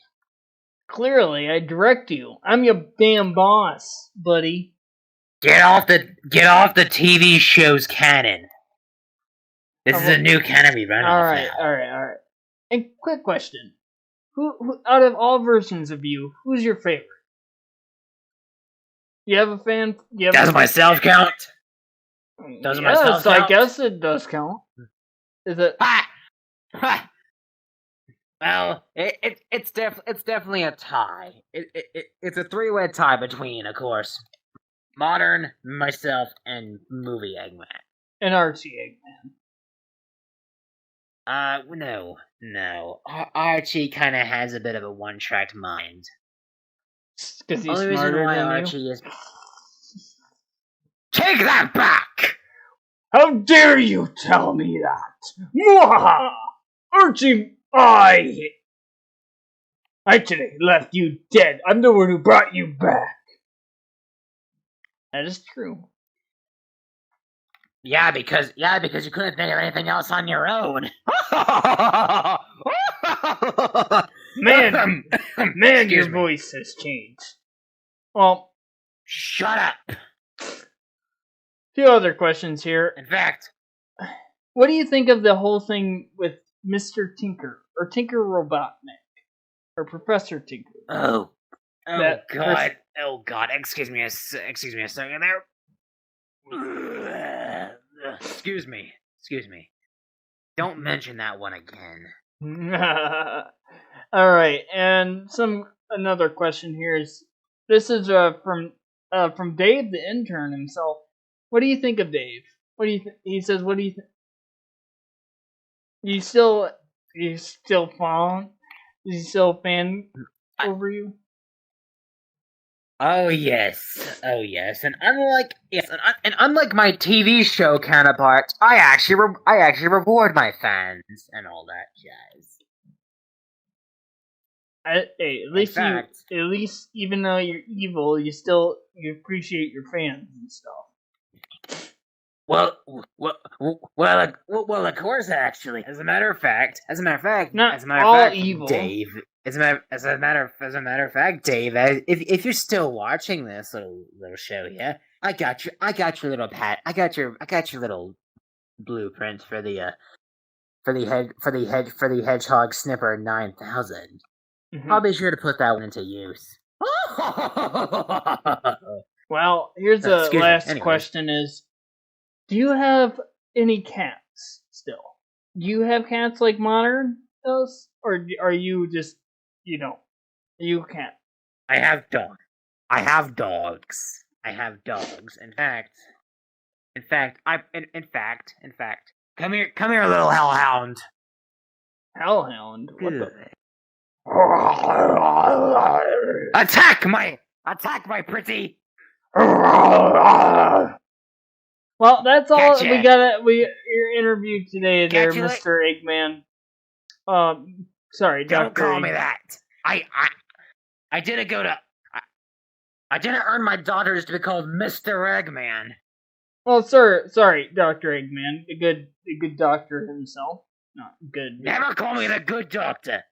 Clearly, I direct you. I'm your damn boss, buddy. Get off the TV show's canon. This is a new canon we run off now. Alright. And quick question. Who out of all versions of you, who's your favorite? You have a fan? Does myself count? Does myself count? I guess it does count. Is it? Well, it's definitely a tie. It's a 3-way tie between, of course, modern, myself, and movie Eggman. And Archie Eggman. No. Archie kind of has a bit of a one-track mind. Because he's smarter than Archie you. Is... Take that back! How dare you tell me that? Mwahaha! Archie, I today left you dead. I'm the one who brought you back. That is true. Yeah, because you couldn't think of anything else on your own. Man, your voice has changed. Well, shut up. Few other questions here. In fact, what do you think of the whole thing with Mr. Tinker or Tinker Robotnik or Professor Tinker? Oh God! Excuse me a second there. Excuse me. Don't mention that one again. All right, and another question here is from Dave the intern himself. What do you think of Dave? He says, what do you think? You still following? Is he still a fan over you? Oh yes, and unlike my TV show counterparts, I actually reward my fans and all that jazz. At least even though you're evil, you appreciate your fans and stuff. Well, of course, actually. As a matter of fact, evil. Dave. As a matter of fact, Dave. If you're still watching this little show here, I got your little pat. I got your little blueprint for the Hedgehog Snipper 9000. Mm-hmm. I'll be sure to put that one into use. Well, here's the last question: is do you have any cats still? Do you have cats like Modern does, or are you just are you a cat? I have dogs. In fact, In fact, come here, little hellhound. Hellhound? What the? Attack my pretty. Well, that's all Gotcha. we got. Your interview today, there, Gotcha. Mr. Eggman. Sorry, Don't Dr. call me Eggman. that. I didn't go to. I didn't earn my daughters to be called Mr. Eggman. Well, sorry, Dr. Eggman, the good doctor himself. Not good. Never call me the good doctor.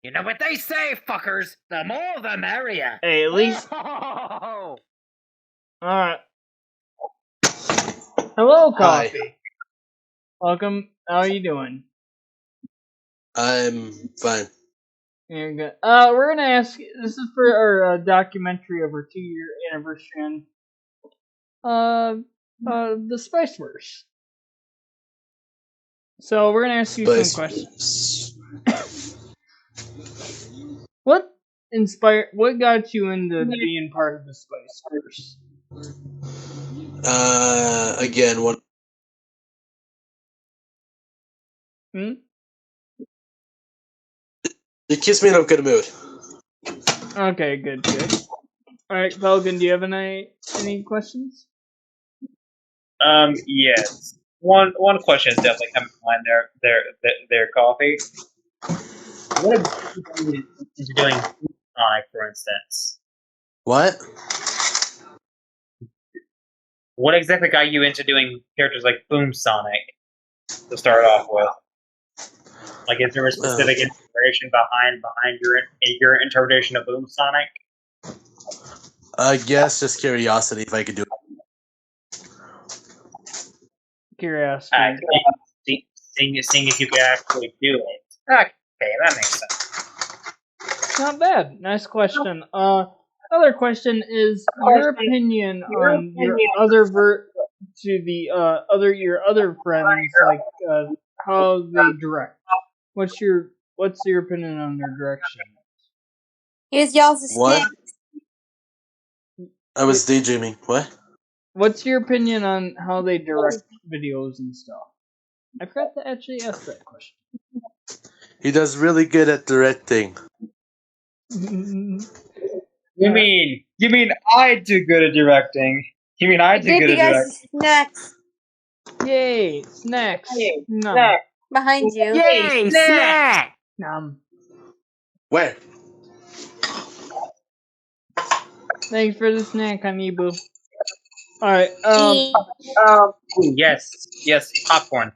You know what they say, fuckers? The more the merrier. Hey, at least. Oh. Alright. Hello, Hi. Coffee. Welcome. How are you doing? I'm fine. You're good. We're gonna ask. This is for our documentary of our 2-year anniversary on the Spiceverse. So we're gonna ask you some questions. What got you into being part of the Spiceverse? Again, what? It keeps me in a good mood. Okay, good. Alright, Falcon, do you have any questions? Yes. One question is definitely coming to mind there, Coffee. What exactly got you into doing Sonic, for instance? What? What exactly got you into doing characters like Boom Sonic to start off with? Like, is there a specific inspiration behind your interpretation of Boom Sonic? I guess just curiosity if I could do it. Curiosity. Seeing if you could actually do it. Okay, that makes sense. Not bad. Nice question. Other question is your opinion on your other your other friends, like how they direct. What's your opinion on their direction? Here's y'all's What? snack. I was daydreaming. What? What's your opinion on how they direct videos and stuff? I forgot to actually ask that question. He does really good at directing. You mean I do good at directing? You mean I do good at directing? Snacks Yay, snacks. No. behind you. Yay, snack! Where? Thanks for the snack, honey boo. Alright, Ooh, yes, popcorn.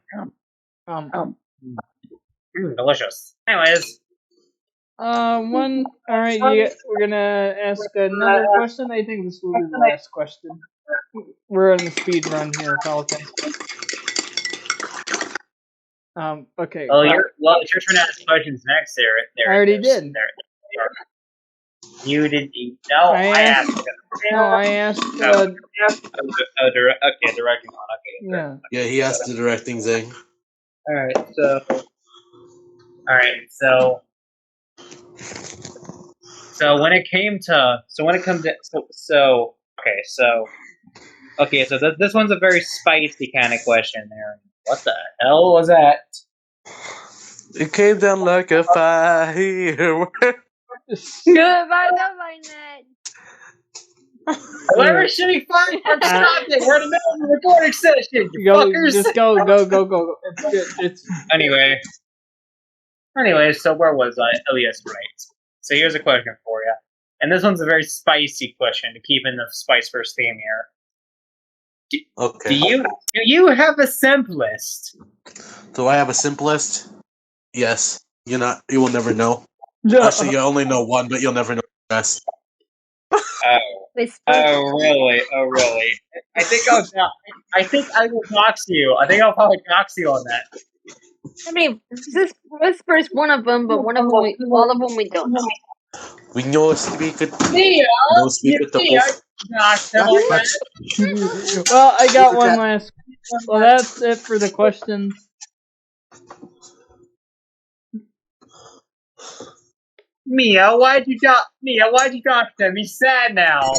Delicious. Anyways. Alright, we're gonna ask another question. I think this will be the last question. We're on the speed run here, Falcon. Okay. Well, it's your turn to ask questions next. There. I already did. You didn't. No, I asked. No, I asked. Okay, directing on. Okay. Yeah. Yeah, he asked the directing thing. All right. So when it this one's a very spicy kind of question there. What the hell was that? It came down like a fire. Goodbye, net. Whatever shitty fun. Stop it. We're in the middle of the recording session. You fuckers. Just go. It's good. Anyway, so where was I? Oh, yes, right. So here's a question for you. And this one's a very spicy question to keep in the Spiceverse theme here. Okay. Do you have a simplest? Do I have a simplest? Yes. You will never know. No. Actually, you only know one, but you'll never know the rest. Oh, really? I think I will dox you. I think I'll probably dox you on that. I mean, this first one of them, but all of them we don't know. We know speak it. Mia, No speak it. Well, I got one last. Well, that's it for the questions. Mia, why'd you dox him? He's sad now.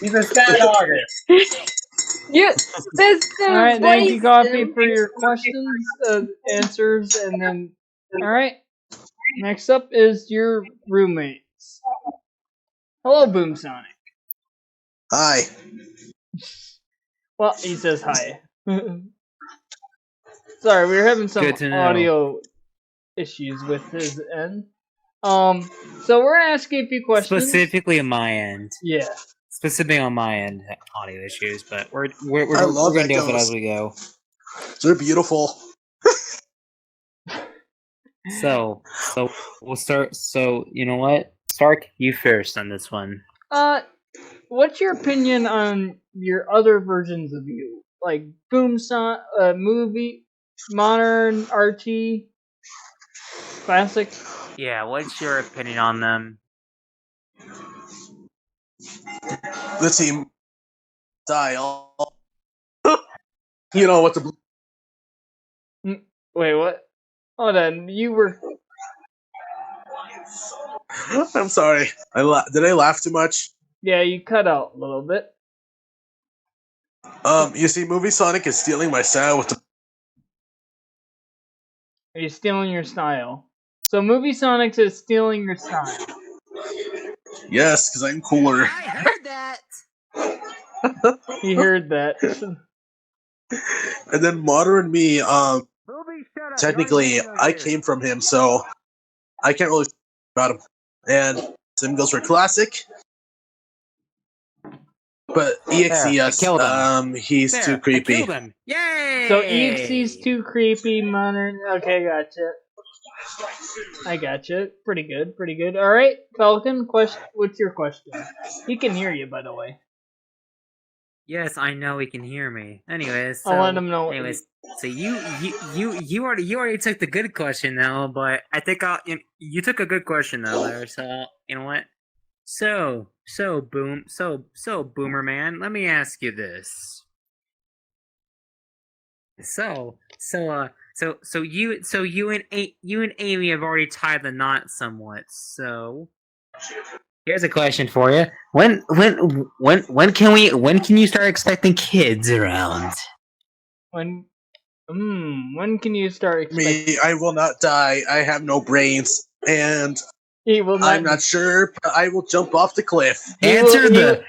He's a sad artist. You, there's All no right, thank you, waste Coffee, them. for your questions, answers, and then. All right. Next up is your roommates. Hello, Boom Sonic. Hi. Well, he says hi. Sorry, we were having some Good to know. audio issues with his end. So we're gonna ask you a few questions. Specifically on my end. Yeah. Specifically on my end, audio issues, but we're I love gonna deal with it echoes. as we go. They're beautiful. So we'll start. So you know what, Stark, you first on this one. What's your opinion on your other versions of you, like Boom Sonic, movie, modern, Archie, classic? Yeah, what's your opinion on them? Let's see. Dial. You know what the. Wait, what? Hold on, you were. I'm sorry. Did I laugh too much? Yeah, you cut out a little bit. You see, Movie Sonic is stealing my style with the. Are you stealing your style? So Movie Sonic is stealing your style. Yes, because I'm cooler. I heard that. He heard that. And then modern me, Movie, shut up. technically, I came from him, so I can't really about him. And same goes for classic. But EXE, There, I yes, killed him. he's There, too creepy. I killed him. Yay! So EXE's too creepy, modern. Okay, gotcha. I gotcha. Pretty good, pretty good. Alright, Falcon, what's your question? He can hear you, by the way. Yes, I know he can hear me. Anyways, I'll let him know. Anyways, so you already took the good question though, but I think you took a good question though there. So you know what? So Boomer Man, let me ask you this. So you and Amy have already tied the knot somewhat. So here's a question for you. When can you start expecting kids around? When can you start expecting? Me, I will not die. I have no brains, and He will not. I'm not sure, but I will jump off the cliff. Answer the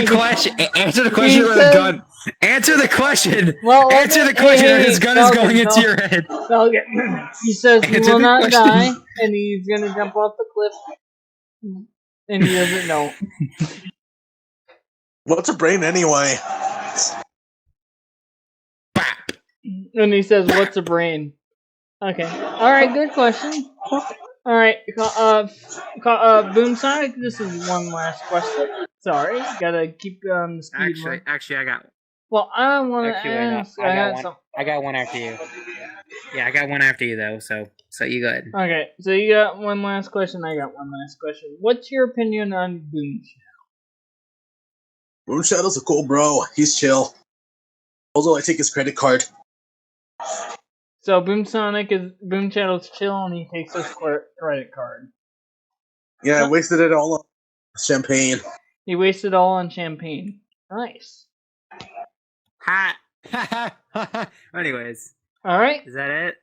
question. Answer the question with a gun. Answer the question. Well, Answer the question, or his gun is Falcon, going into your head. Falcon. He says he Answer will the not question. die, and he's gonna jump off the cliff, and he doesn't know. What's a brain anyway? And he says, "What's a brain?" Okay. All right. Good question. All right. Boom Sonic. This is one last question. Sorry, gotta keep the speed. Actually, I got. Well, I want to Actually, ask. I got one after you. Yeah, I got one after you though. So you go ahead. Okay, so you got one last question. I got one last question. What's your opinion on Boom Shadow? Moon Shadow's a cool bro. He's chill. Although I take his credit card. So Boom Shadow's chill, and he takes his credit card. Yeah, I wasted it all on champagne. He wasted all on champagne. Nice. Ha. Anyways. All right. Is that it?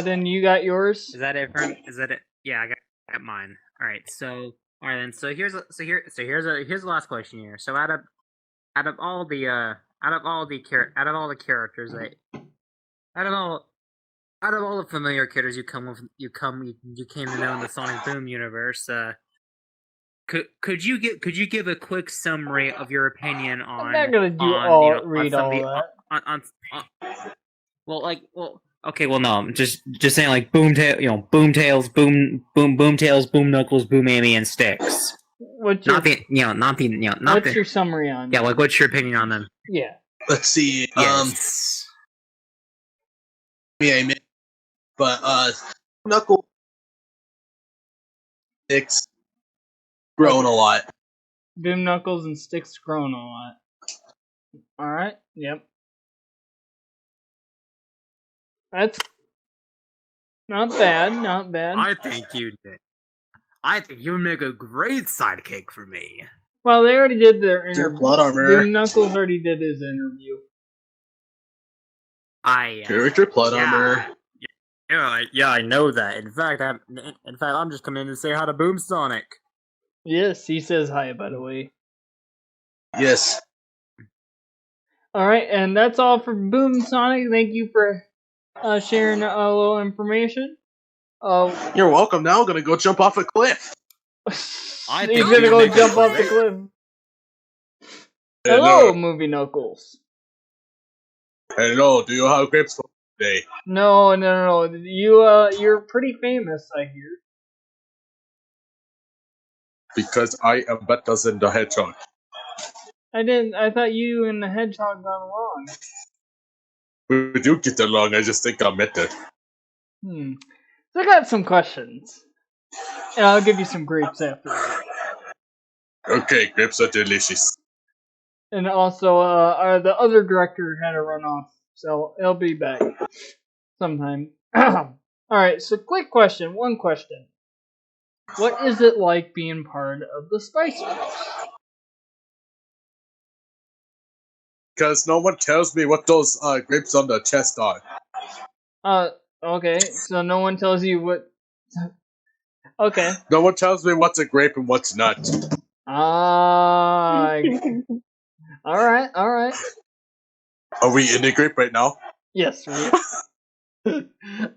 Then you got yours. Is that it? Is that it? Yeah, I got mine. All right. So then. So here's the last question here. So out of all the characters, out of all the familiar characters you came to know in the Sonic Boom universe, could you give a quick summary of your opinion on? I'm not gonna read all that. Okay, well, no, I'm just saying, like, Boomtails, Boom Knuckles, Boom Amy, and Sticks. What's your summary on? Yeah, like, what's your opinion on them? Yeah. Let's see. Yes. Yeah, but Knuckles, Sticks, grown a lot. Boom Knuckles and Sticks grown a lot. All right. Yep. That's not bad. Not bad. I think you did. I think you would make a great sidekick for me. Well, they already did their Your interview. plot armor. Boom Knuckles already did his interview. Character plot armor. Yeah, I know that. In fact, I'm just coming in to say hi to Boom Sonic. Yes, he says hi, by the way. Yes. Alright, and that's all for Boom Sonic. Thank you for sharing a little information. You're welcome. Now I'm gonna go jump off a cliff. He's gonna go jump off the cliff. Hello, Movie Knuckles. Hello, do you have grapes for today? No. You're pretty famous, I hear. Because I am better than the hedgehog. I thought you and the hedgehog got along. We do get along, I just think I'm better. So I got some questions. And I'll give you some grapes after that. Okay, grapes are delicious. And also, the other director had to run off, so he'll be back sometime. Alright, so one question. What is it like being part of the Spiceverse? Because no one tells me what those grapes on the chest are. Okay, so no one tells you what... Okay. No one tells me what's a grape and what's not. Alright. Are we in a grape right now? Yes,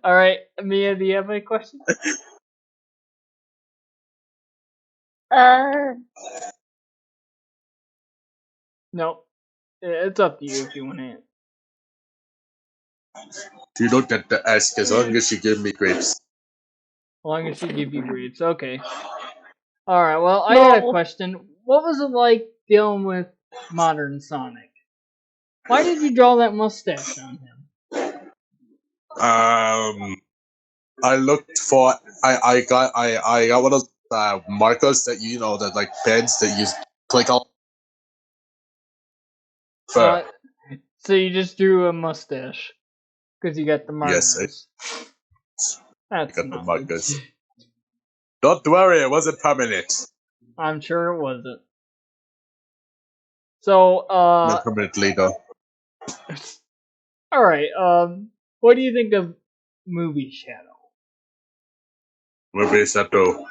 Alright, Mia, do you have any questions? No. It's up to you if you want to. You don't get to ask as long as you give me grapes. As long as she give you grapes, okay. Alright, well, I got a question. What was it like dealing with modern Sonic? Why did you draw that mustache on him? I looked for... I got one of those markers that, that like pens that you click on. So you just drew a mustache. Because you got the markers. Yes, That's got the not markers. Don't worry, it wasn't permanent. I'm sure it wasn't. So, Not permanently, though. Alright, what do you think of Movie Shadow? Movie Shadow.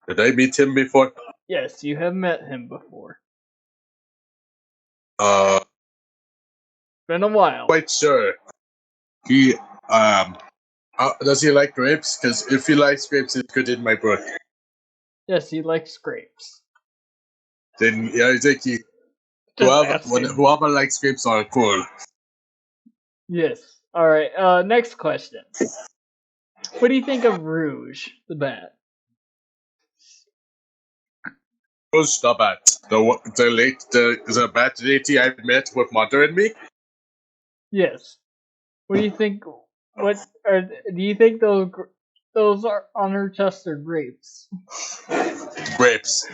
Did I meet him before? Yes, you have met him before. Been a while. Quite sure. He, does he like grapes? Because if he likes grapes, it's good in my book. Yes, he likes grapes. Then, yeah, I think whoever likes grapes are cool. Yes. Alright, next question. What do you think of Rouge, the bat? Rouge the bat. The bat lady I met with Mother and me? Yes. What do you think? Do you think those are on her chest are grapes? Grapes.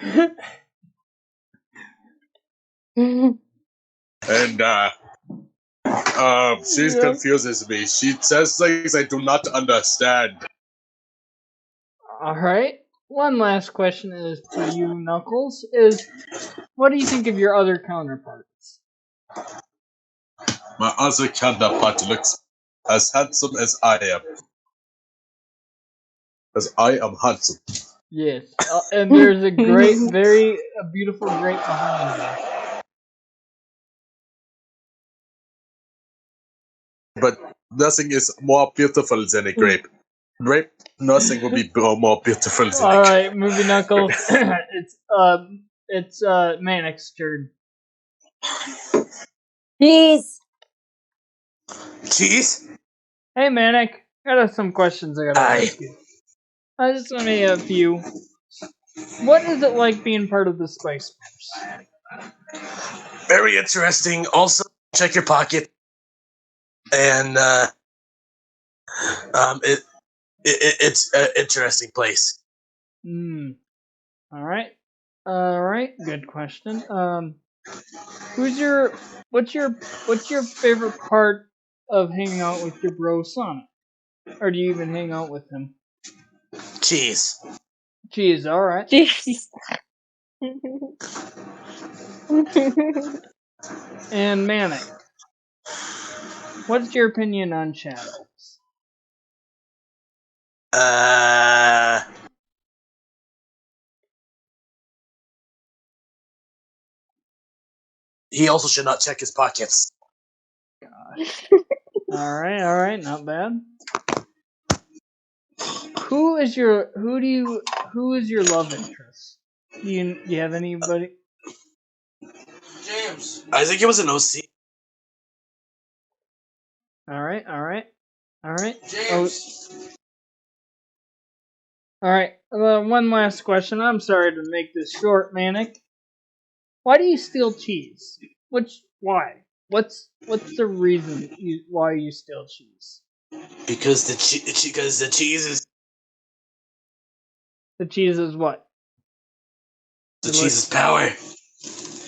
And she confuses me. She says things I do not understand. Alright. One last question is to you, Knuckles, what do you think of your other counterparts? My other counterpart looks as handsome as I am. Because I am handsome. Yes. And there's a beautiful grape behind you. But nothing is more beautiful than a grape. Nothing will be more beautiful than a grape. Alright, Movie Knuckles. It's Manic's turn. Cheese? Hey Manic, I got some questions I gotta ask you. I just want to a few. What is it like being part of the Spiceverse? Very interesting. Also, check your pocket. And it's an interesting place. Alright, good question. What's your favorite part of hanging out with your bro Sonic? Or do you even hang out with him? Cheese. Cheese, alright. And Manic, what's your opinion on Shadows? He also should not check his pockets. Alright, not bad. Who is your love interest? Do you have anybody? James. I think it was an OC. Alright. James. Alright, one last question. I'm sorry to make this short, Manic. Why do you steal cheese? Why? What's the reason why you steal cheese? Because the cheese is The cheese is what? the cheese is power.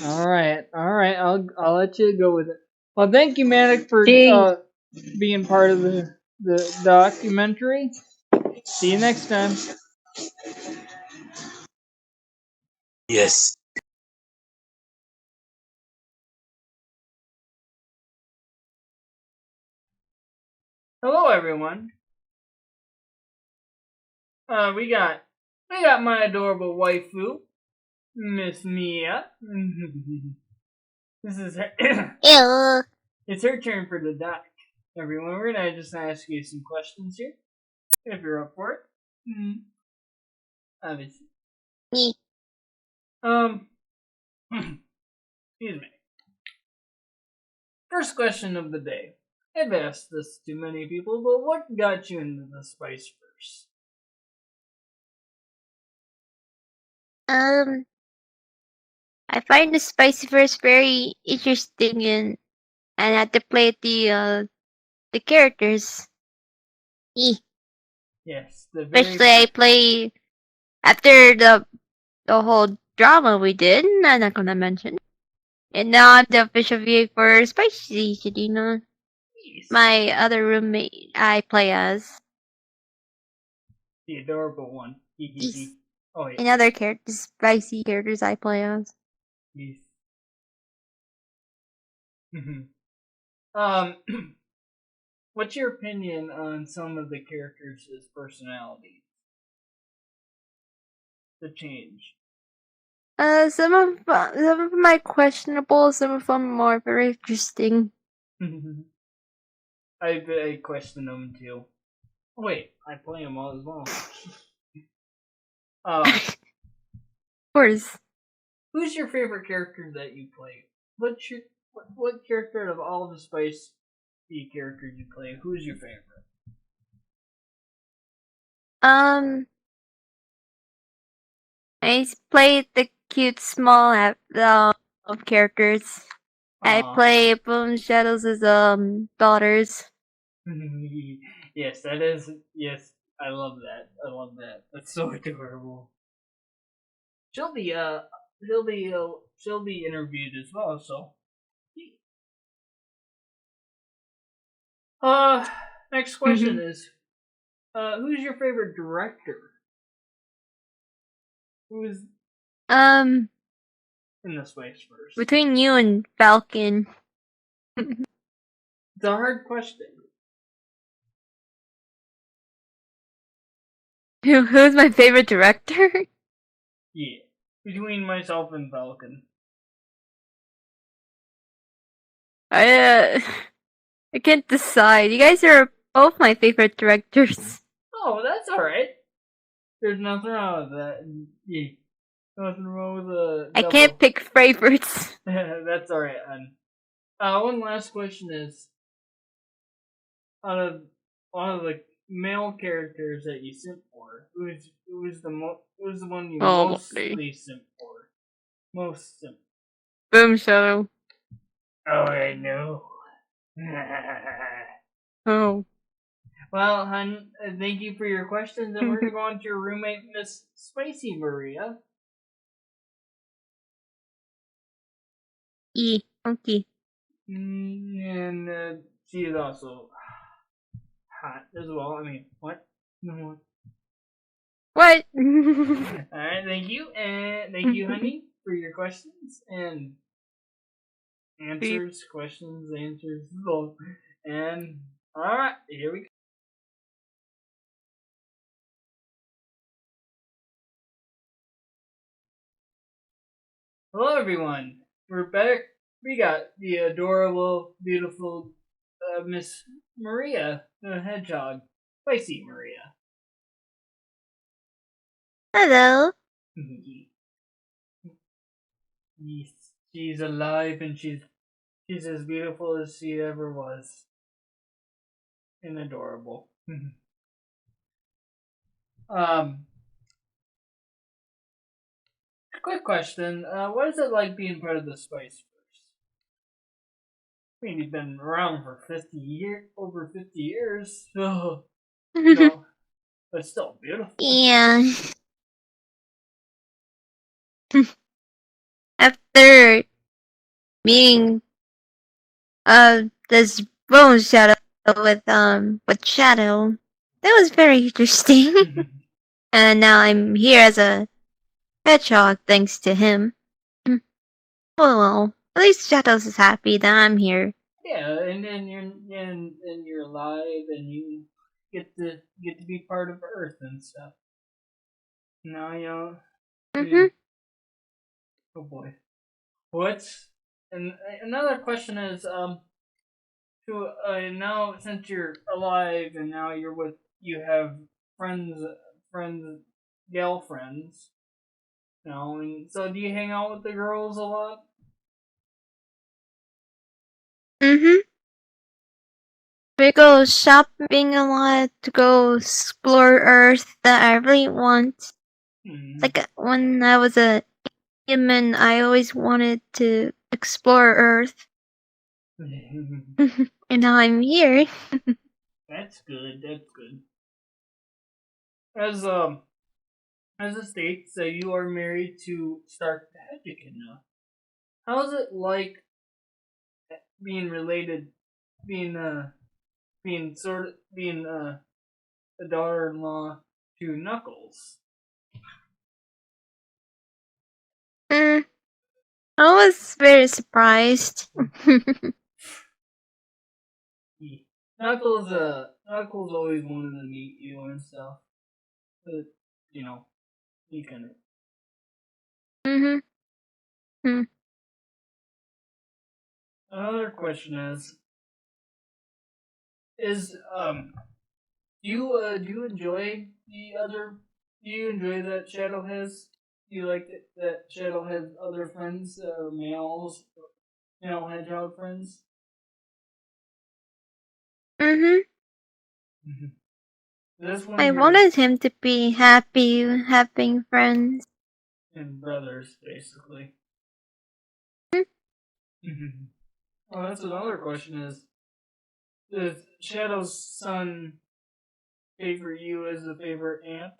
Alright, I'll let you go with it. Well, thank you, Manic, for being part of the documentary. See you next time. Yes. Hello, everyone. We got my adorable waifu, Miss Mia. This is her. It's her turn for the doc. Everyone, we're gonna just ask you some questions here, if you're up for it. Obviously. Me. Excuse me. First question of the day. I've asked this to many people, but what got you into the Spiceverse? I find the Spiceverse very interesting and I had to play the characters. Yes, Especially I play after the whole drama we did. I'm not gonna mention. And now I'm the official VA for Spicy Shadina. My other roommate I play as. The adorable one. Yes. Oh, yeah. And other characters, spicy characters I play as. Yes. What's your opinion on some of the characters' personalities? The change. Some of them are questionable. Some of them are very interesting. I question them too. Wait, I play them all as well. Of course. Who's your favorite character that you play? What character out of all the Spice characters you play? Who's your favorite? I played the cute small of characters. I play Boom Shadows as daughters. Yes, that is. Yes, I love that. That's so adorable. She'll be interviewed as well. So, next question is, who's your favorite director? Who's in the Spiceverse? Between you and Falcon. It's a hard question. Who's my favorite director? Yeah, between myself and Falcon. I can't decide. You guys are both my favorite directors. Oh, that's alright. There's nothing wrong with that. Yeah. Nothing wrong with the I can't pick favorites. That's alright, hon. One last question is, out of the male characters that you simp for, who's the one you mostly simp for? Most simp. Boom Shadow. Oh, I know. Oh. Well, hon, thank you for your questions, and we're gonna go on to your roommate, Miss Spicy Maria. Okay. And she is also hot as well. I mean, what? No. What? Alright, thank you, and thank you, honey. for your questions and answers. Questions, answers, both. And alright, here we go. Hello everyone, we're back. We got the adorable, beautiful Miss Maria, the hedgehog, Spicy Maria. Hello. Yes, she's alive and she's as beautiful as she ever was. And adorable. Quick question. What is it like being part of the Spiceverse? I mean, you've been around for over 50 years, so, but still beautiful. Yeah. After meeting this bone shadow with Shadow, that was very interesting. And now I'm here as a hedgehog thanks to him. Well, at least Shadows is happy that I'm here. Yeah, and then you're alive and you get to be part of Earth and stuff. Now oh boy. And another question is now since you're alive and now you have friends, girlfriends, and so do you hang out with the girls a lot? We go shopping a lot to go explore Earth that I really want. Like when I was a human, I always wanted to explore Earth. And now I'm here. That's good. As it states that you are married to Starkanador now. How is it like being related, being a daughter-in-law to Knuckles? I was very surprised. Knuckles always wanted to meet you and stuff, but he couldn't. Another question is do you enjoy do you enjoy that Shadow has? Do you like that Shadow has other friends, males, hedgehog friends? I wanted him to be happy having friends. And brothers, basically. Well, that's another question does Shadow's son favor you as a favorite aunt?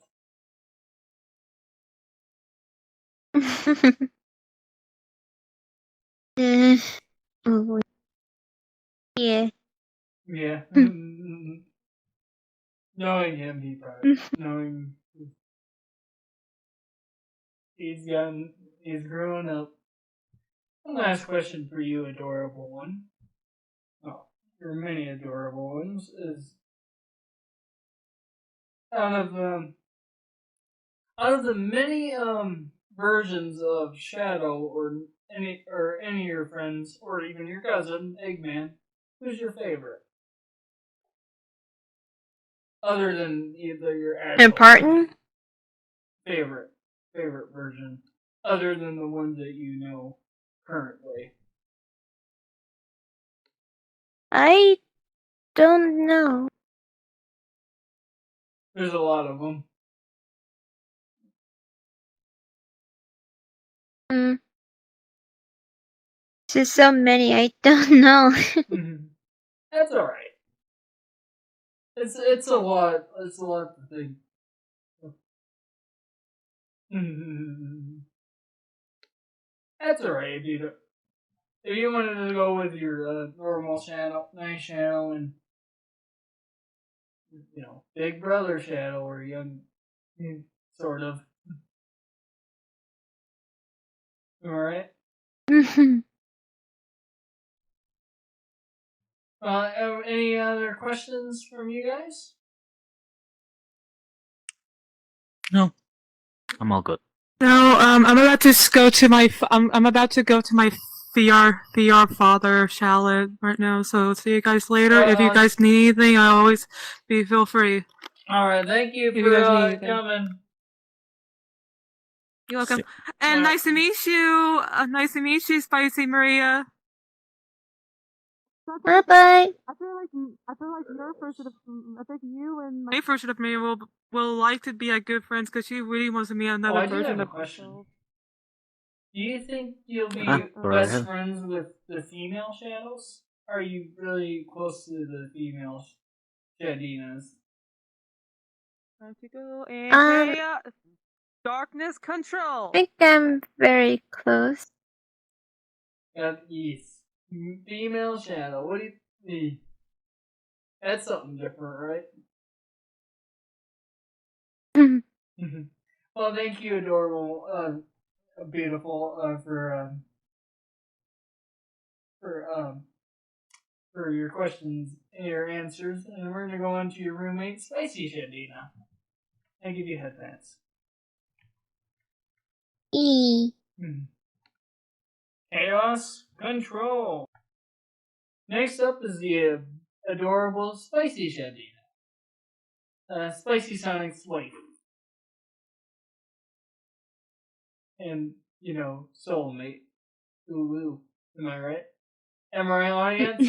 Yeah. Yeah. Knowing him, knowing he's grown up. One last question for you, adorable one. Oh, there are many adorable ones. Is out of the many versions of Shadow or any of your friends or even your cousin Eggman, who's your favorite? Other than either your actual Important? favorite version, other than the ones that you know currently. I don't know. There's a lot of them. There's so many, I don't know. That's all right. It's a lot. It's a lot to think. That's all right. If you wanted to go with your normal channel, nice channel, and Big Brother shadow or young, sort of. Alright. Any other questions from you guys? No, I'm all good. No, I'm about to go to my. I'm about to go to my VR father chalet right now. So see you guys later. If you guys need anything, I always feel free. Alright, thank you If you guys need for anything. coming. You're welcome. And nice to meet you. Nice to meet you, Spicy Maria. Bye bye. I feel like your version of I think you and my version of me will like to be good friends because she really wants to meet another I do version have a of question. herself. Do you think you'll be Go right best ahead. friends with the female shadows? Are you really close to the female Shadinas? Time to go and darkness control. I think I'm very close. Yes. Female shadow. What do you think? That's something different, right? Well, thank you, adorable, beautiful, for your questions and your answers. And we're gonna go on to your roommate, Spicy Shadina. I give you headpats. Chaos control. Next up is the adorable Spicy Shadina. Spicy Sonic's wife. And, soulmate. Ooh, am I right? Am I right, audience?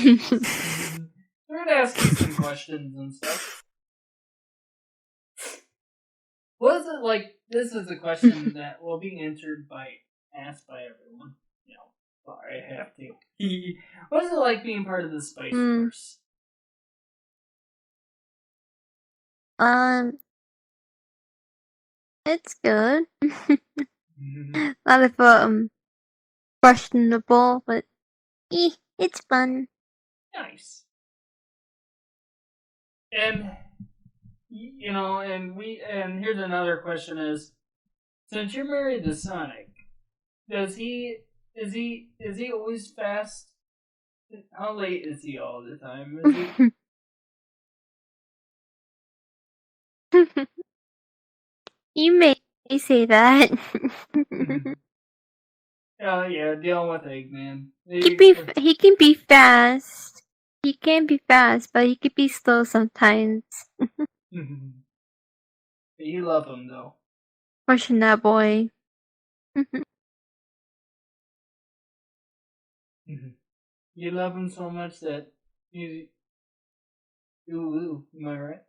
We're gonna ask you some questions and stuff. What is it like? This is a question that will be asked by everyone. Sorry, I have to. What is it like being part of the Spiceverse? It's good. A lot of questionable, but it's fun. Nice. And and here's another question: is since you're married to Sonic, is he always fast? How late is he all the time? Is he? You may say that. Oh yeah, dealing with Eggman. He can be fast. He can be fast, but he can be slow sometimes. You love him though. Question that boy. You love him so much that you. Ooh, am I right?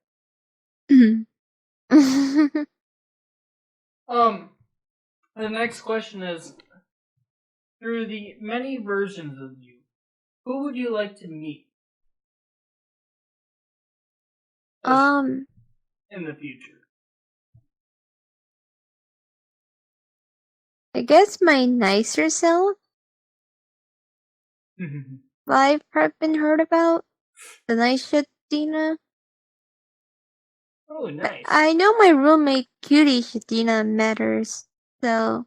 The next question is: through the many versions of you, who would you like to meet? In the future. I guess my nicer self. I've been heard about the nice Shadina. Oh, nice. I know my roommate Cutie Shadina matters, so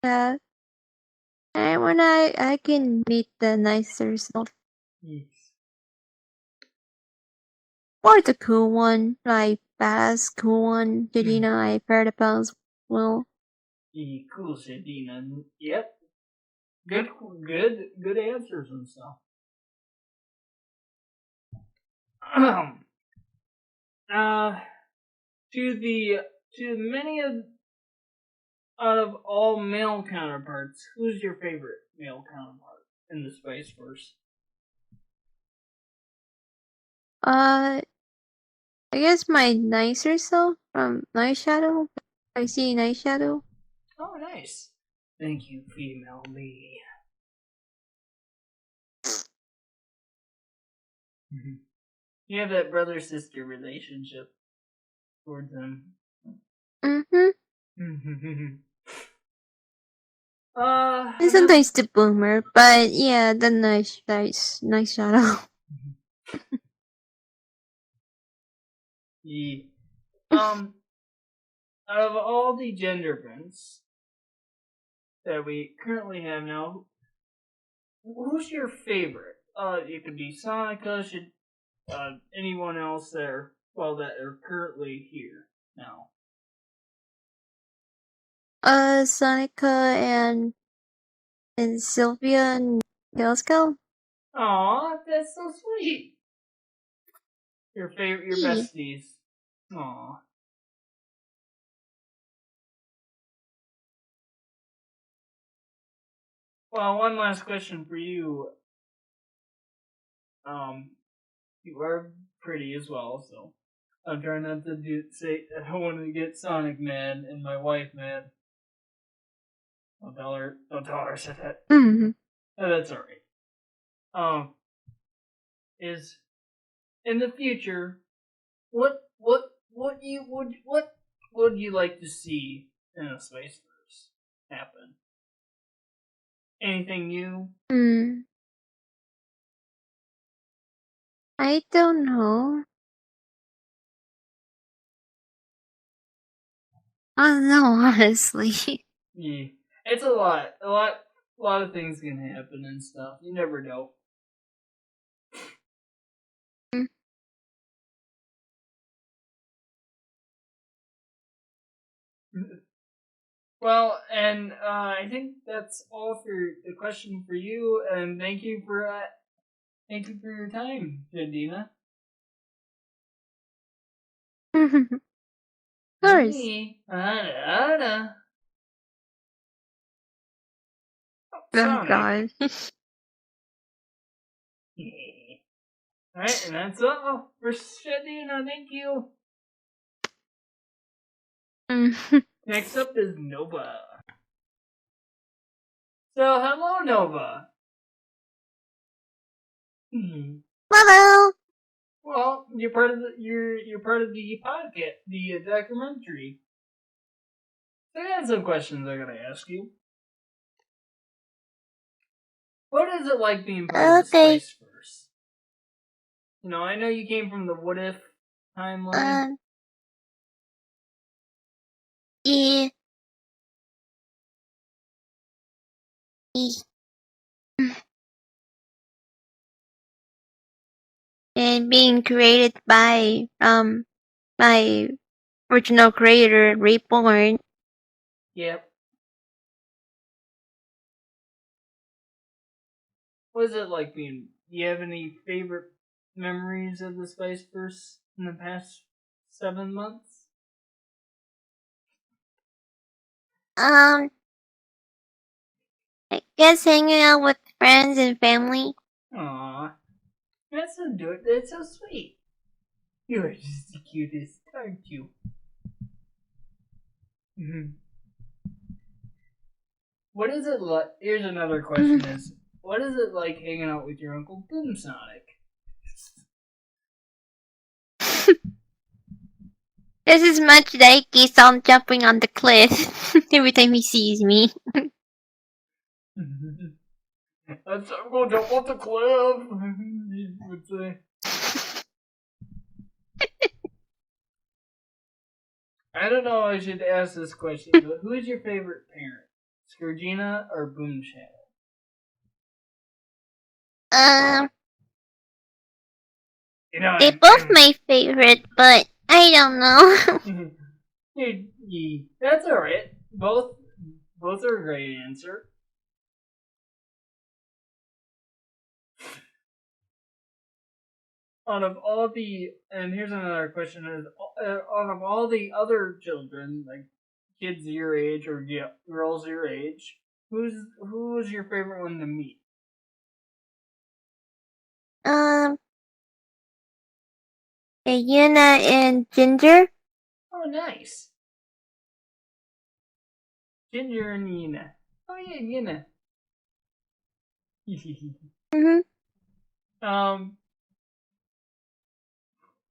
and when I can meet the nicer self. Yes. Or the cool one, like badass cool one, Shadina I've heard about as well. Yeah, cool Shadina. Yep. Good answers and stuff. To many out of all male counterparts, who's your favorite male counterpart in the Spiceverse? I guess my nicer self from Night Shadow. I see Night Shadow. Oh, nice. Thank you, female lady. You have that brother-sister relationship towards them. And sometimes the boomer, but yeah, the nice Shadow. Yeah. out of all the gender bends that we currently have now, who's your favorite? It could be Sonica, anyone else there, that are currently here now. Sonica and Sylvia and Kelsco. Aw, that's so sweet. Your besties. Aw. Well, one last question for you. You are pretty as well, so I'm trying not to say I don't want to get Sonic mad and my wife mad. Don't tell her I said that. Mm-hmm. That's alright. Is in the future, what would you like to see in a Spiceverse happen? Anything new? I don't know. I don't know, honestly. Yeah, it's a lot of things can happen and stuff. You never know. Well, and I think that's all for the question for you. And thank you for your time, Shadina. Of course. Oh god. Alright, and that's all for Shadina. Thank you. Next up is Nova. So, hello, Nova. Hello. Well, you're part of the podcast, the documentary. So I got some questions I gotta ask you. What is it like being part of the Spiceverse? I know you came from the What If timeline. Yeah. And being created by my original creator, Reborn. Yep. What is it like being? Do you have any favorite memories of the Spiceverse in the past 7 months? I guess hanging out with friends and family. Aww. That's so sweet. You're just the cutest, aren't you? What is it like? Here's another question: what is it like hanging out with your Uncle Boom Sonic? This is much like he sound jumping on the cliff every time he sees me. I'm going to jump off the cliff. He would say. I don't know. I should ask this question, but who is your favorite parent, Scourgina or Boom Shadow? They're both my favorite, but I don't know. That's alright. Both are a great answer. Out of all the, and here's another question: out of all the other children, like kids your age or girls your age, who's your favorite one to meet? Yuna and Ginger. Oh, nice. Ginger and Yuna. Oh yeah, Yuna.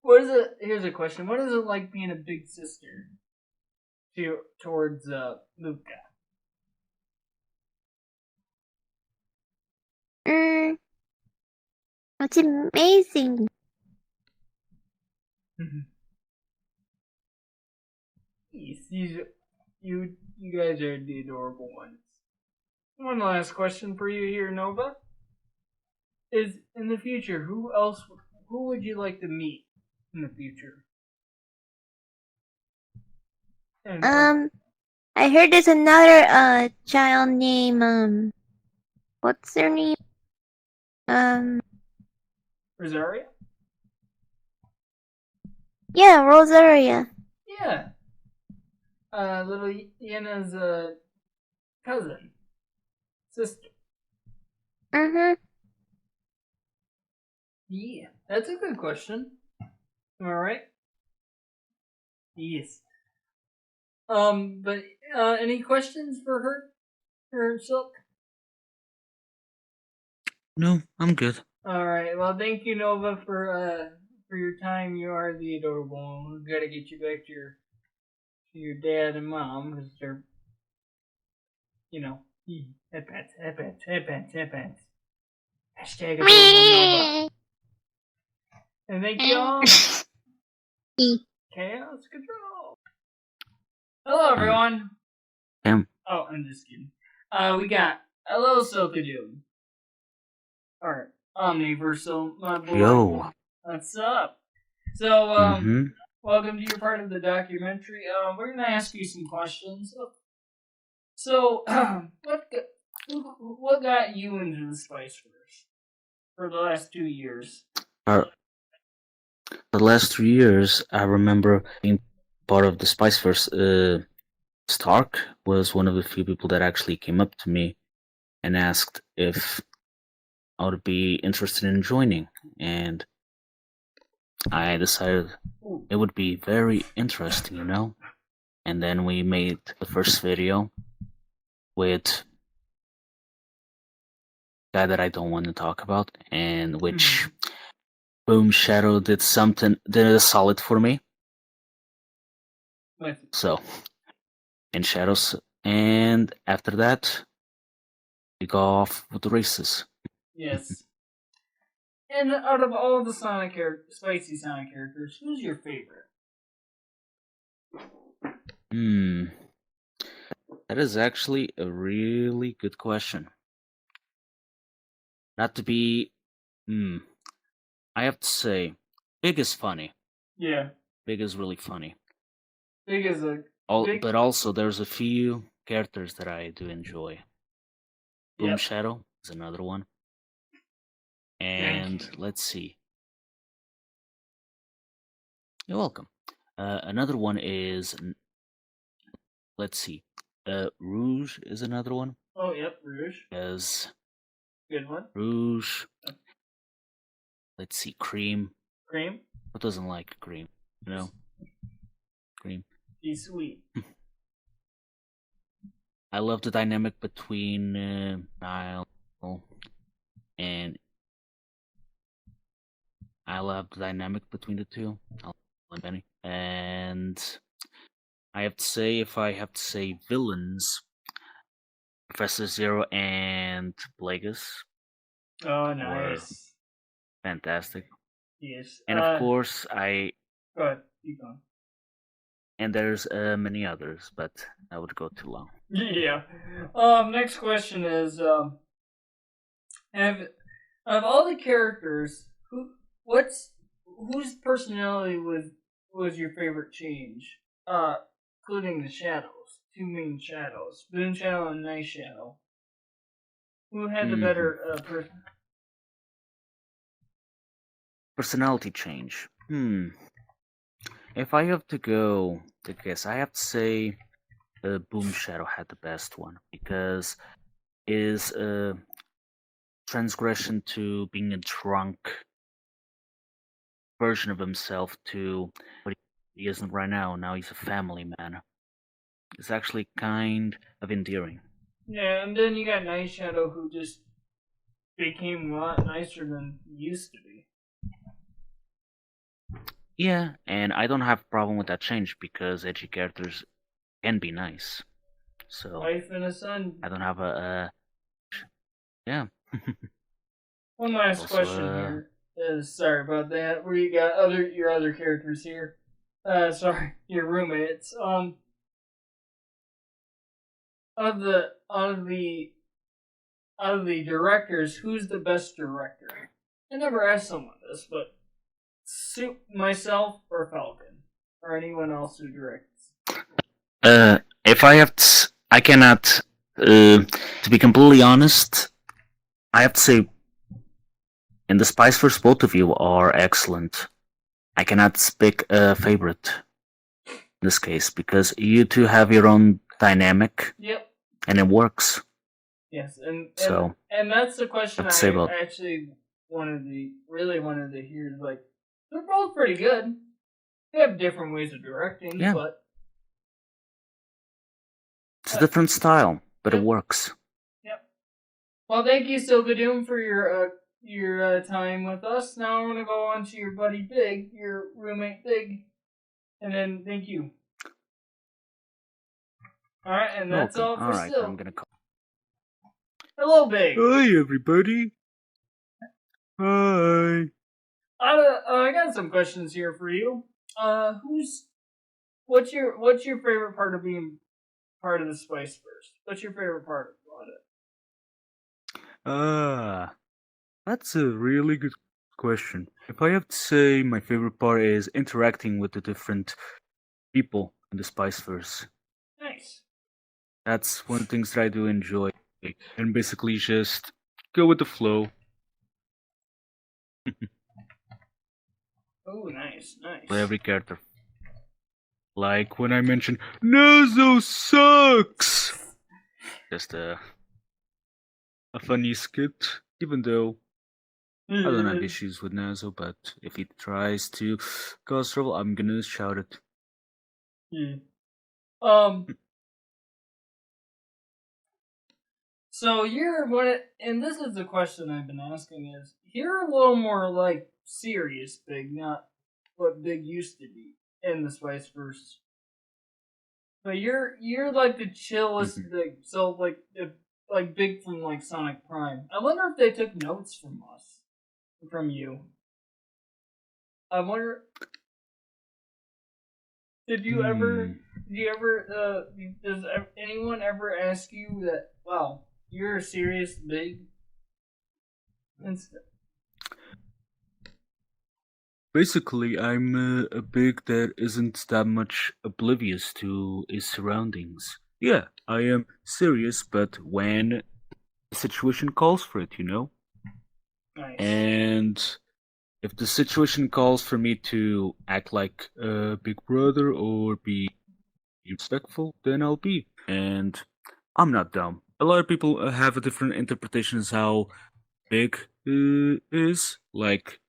What is it? Here's a question. What is it like being a big sister towards Luca? It's amazing. You guys are the adorable ones. One last question for you here, Nova. Is in the future, who would you like to meet in the future? And, I heard there's another child named what's their name? Rosaria? Yeah, Rosaria. Yeah. Little Yenna's cousin. Sister. Mm-hmm. Yeah, that's a good question. Am I right? Yes. But any questions for her? For herself? No, I'm good. Alright, well thank you Nova for your time. You are the adorable one. We gotta get you back to your dad and mom because they're headpants. Hashtag adorable Nova. And thank you all. Chaos Control. Hello everyone. Oh, I'm just kidding. We got hello Silkadoon. Alright, Omniversal, my boy. Yo. What's up? So, welcome to your part of the documentary. We're gonna ask you some questions. So, what got you into the Spiceverse for the last 2 years? The last 3 years, I remember being part of the Spiceverse. Stark was one of the few people that actually came up to me and asked if I would be interested in joining, and I decided it would be very interesting, you know? And then we made the first video with a guy that I don't want to talk about, and which Boom Shadow did a solid for me. So, in Shadows, and after that, we go off with the races. Yes. And out of all the spicy Sonic characters, who's your favorite? That is actually a really good question. Not to be, I have to say, Big is funny. Yeah. Big is really funny. Big is But also, there's a few characters that I do enjoy. Boom Shadow is another one. And let's see. You're welcome. Another one is, let's see. Rouge is another one. Oh, yep, Rouge. Good one. Rouge. Let's see, Cream. Cream? Who doesn't like Cream? You know? Cream. He's sweet. I love the dynamic between Lyle and I love the dynamic between the two. I love Benny. And I have to say, if I have to say villains, Professor Zero and Plagueis. Oh, nice. Fantastic. Yes. And of course, Go ahead, keep going. And there's many others, but that would go too long. Yeah. Next question is, of all the characters, whose personality was your favorite change? Including the shadows, two main shadows, Boom Shadow and Night Shadow. Who had the better personality change? If I have to go to guess, I have to say Boom Shadow had the best one, because his transgression to being a drunk version of himself to what he isn't right now. Now he's a family man. It's actually kind of endearing. Yeah, and then you got Night Shadow, who just became a lot nicer than he used to be. Yeah, and I don't have a problem with that change, because edgy characters can be nice. So Wife and a son. I don't have a yeah. One last question here. Sorry about that. Where you got your other characters here. Sorry, your roommates. Out of the directors, who's the best director? I never asked someone this, but myself or Falcon or anyone else who directs. If I have I cannot. To be completely honest, I have to say, in the Spiceverse, both of you are excellent. I cannot pick a favorite in this case because you two have your own dynamic. Yep. And it works. Yes, and that's the question I actually really wanted to hear. Like, they're both pretty good. They have different ways of directing, but it's a different style, but it works. Yep. Well, thank you, Silgadoom, for your time with us. Now I'm gonna go on to your buddy Big, your roommate Big, and then thank you. All right, and that's all for Sil. I'm gonna call. Hello, Big. Hi, everybody. Hi. I got some questions here for you. What's your favorite part of being part of the Spiceverse? What's your favorite part about it? That's a really good question. If I have to say, my favorite part is interacting with the different people in the Spiceverse. Nice. That's one of the things that I do enjoy, and basically just go with the flow. Oh, nice. Play every character. Like when I mentioned Nazo sucks. Just a funny skit, even though I don't have issues with Nazo, but if he tries to cause trouble, I'm gonna shout it. So and this is the question I've been asking is, you're a little more like serious Big, not what Big used to be in the Spiceverse. But you're like the chillest Big. So like Big from like Sonic Prime. I wonder if they took notes from you. I wonder. Does anyone ever ask you that? Wow, you're a serious Big. Basically, I'm a Big that isn't that much oblivious to his surroundings. Yeah, I am serious, but when the situation calls for it, you know? Nice. And if the situation calls for me to act like a big brother or be respectful, then I'll be. And I'm not dumb. A lot of people have a different interpretation as how Big is. Like,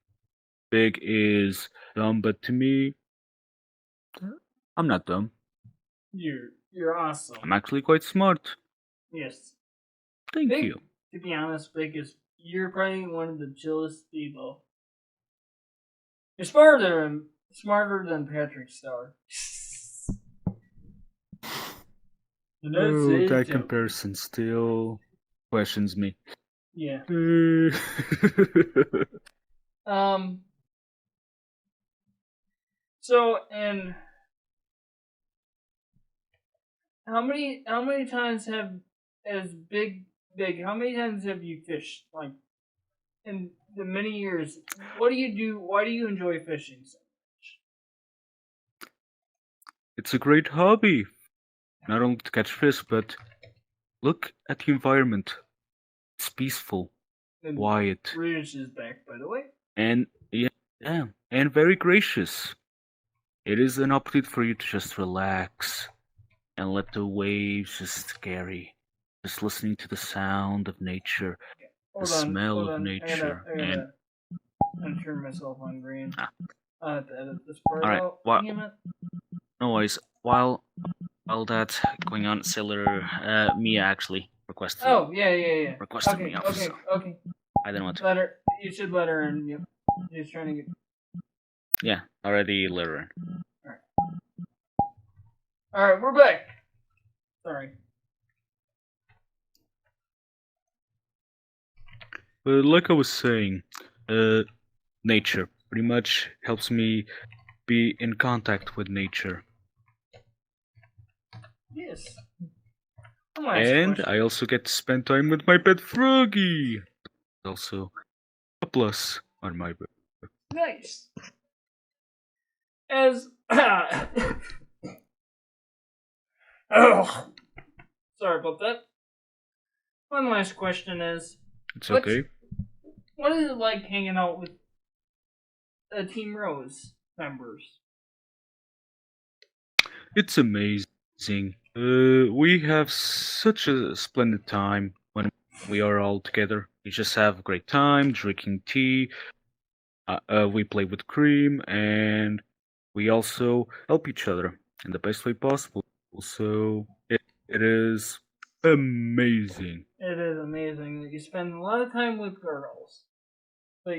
Big is dumb, but to me, I'm not dumb. You're awesome. I'm actually quite smart. Yes. Thank you. To be honest, you're probably one of the chillest people. You're smarter than Patrick Star. Oh, that comparison still questions me. Yeah. So, and how many times how many times have you fished? Like, in the many years, what do you do? Why do you enjoy fishing so much? It's a great hobby. Not only to catch fish, but look at the environment. It's peaceful, quiet. Rouge is back, by the way. And and very gracious. It is an opportunity for you to just relax and let the waves just carry. Just listening to the sound of nature, the smell of nature, and I'm turning myself on green. I have to edit this part out. No worries. While that's going on, Sailor Mia actually requested. Oh yeah. Requested me off. Okay. I didn't want to. Let her. You should let her in. Yep. She's trying to get. Yeah, already let her in. All right, we're back. Sorry. Like I was saying, nature pretty much helps me be in contact with nature. Yes. One last And question. I also get to spend time with my pet Froggy. Also, a plus on my book. Nice. As oh, sorry about that. One last question is, It's okay. what is it like hanging out with Team Rose members? It's amazing. We have such a splendid time when we are all together. We just have a great time drinking tea. We play with cream, and we also help each other in the best way possible. So it is amazing. It is amazing that you spend a lot of time with girls, but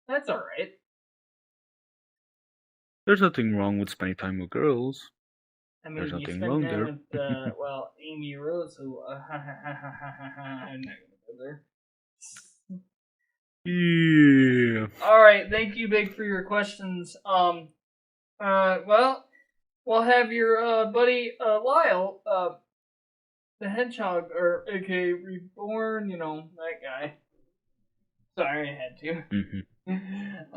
that's all right. There's nothing wrong with spending time with girls. I There's mean, you nothing spend wrong time there. with Amy Rose, who I'm not gonna go there. Yeah. All right, thank you, Big, for your questions. Well, we'll have your buddy Lyle, the Hedgehog, or aka Reborn, that guy. Sorry, I had to. Mm-hmm.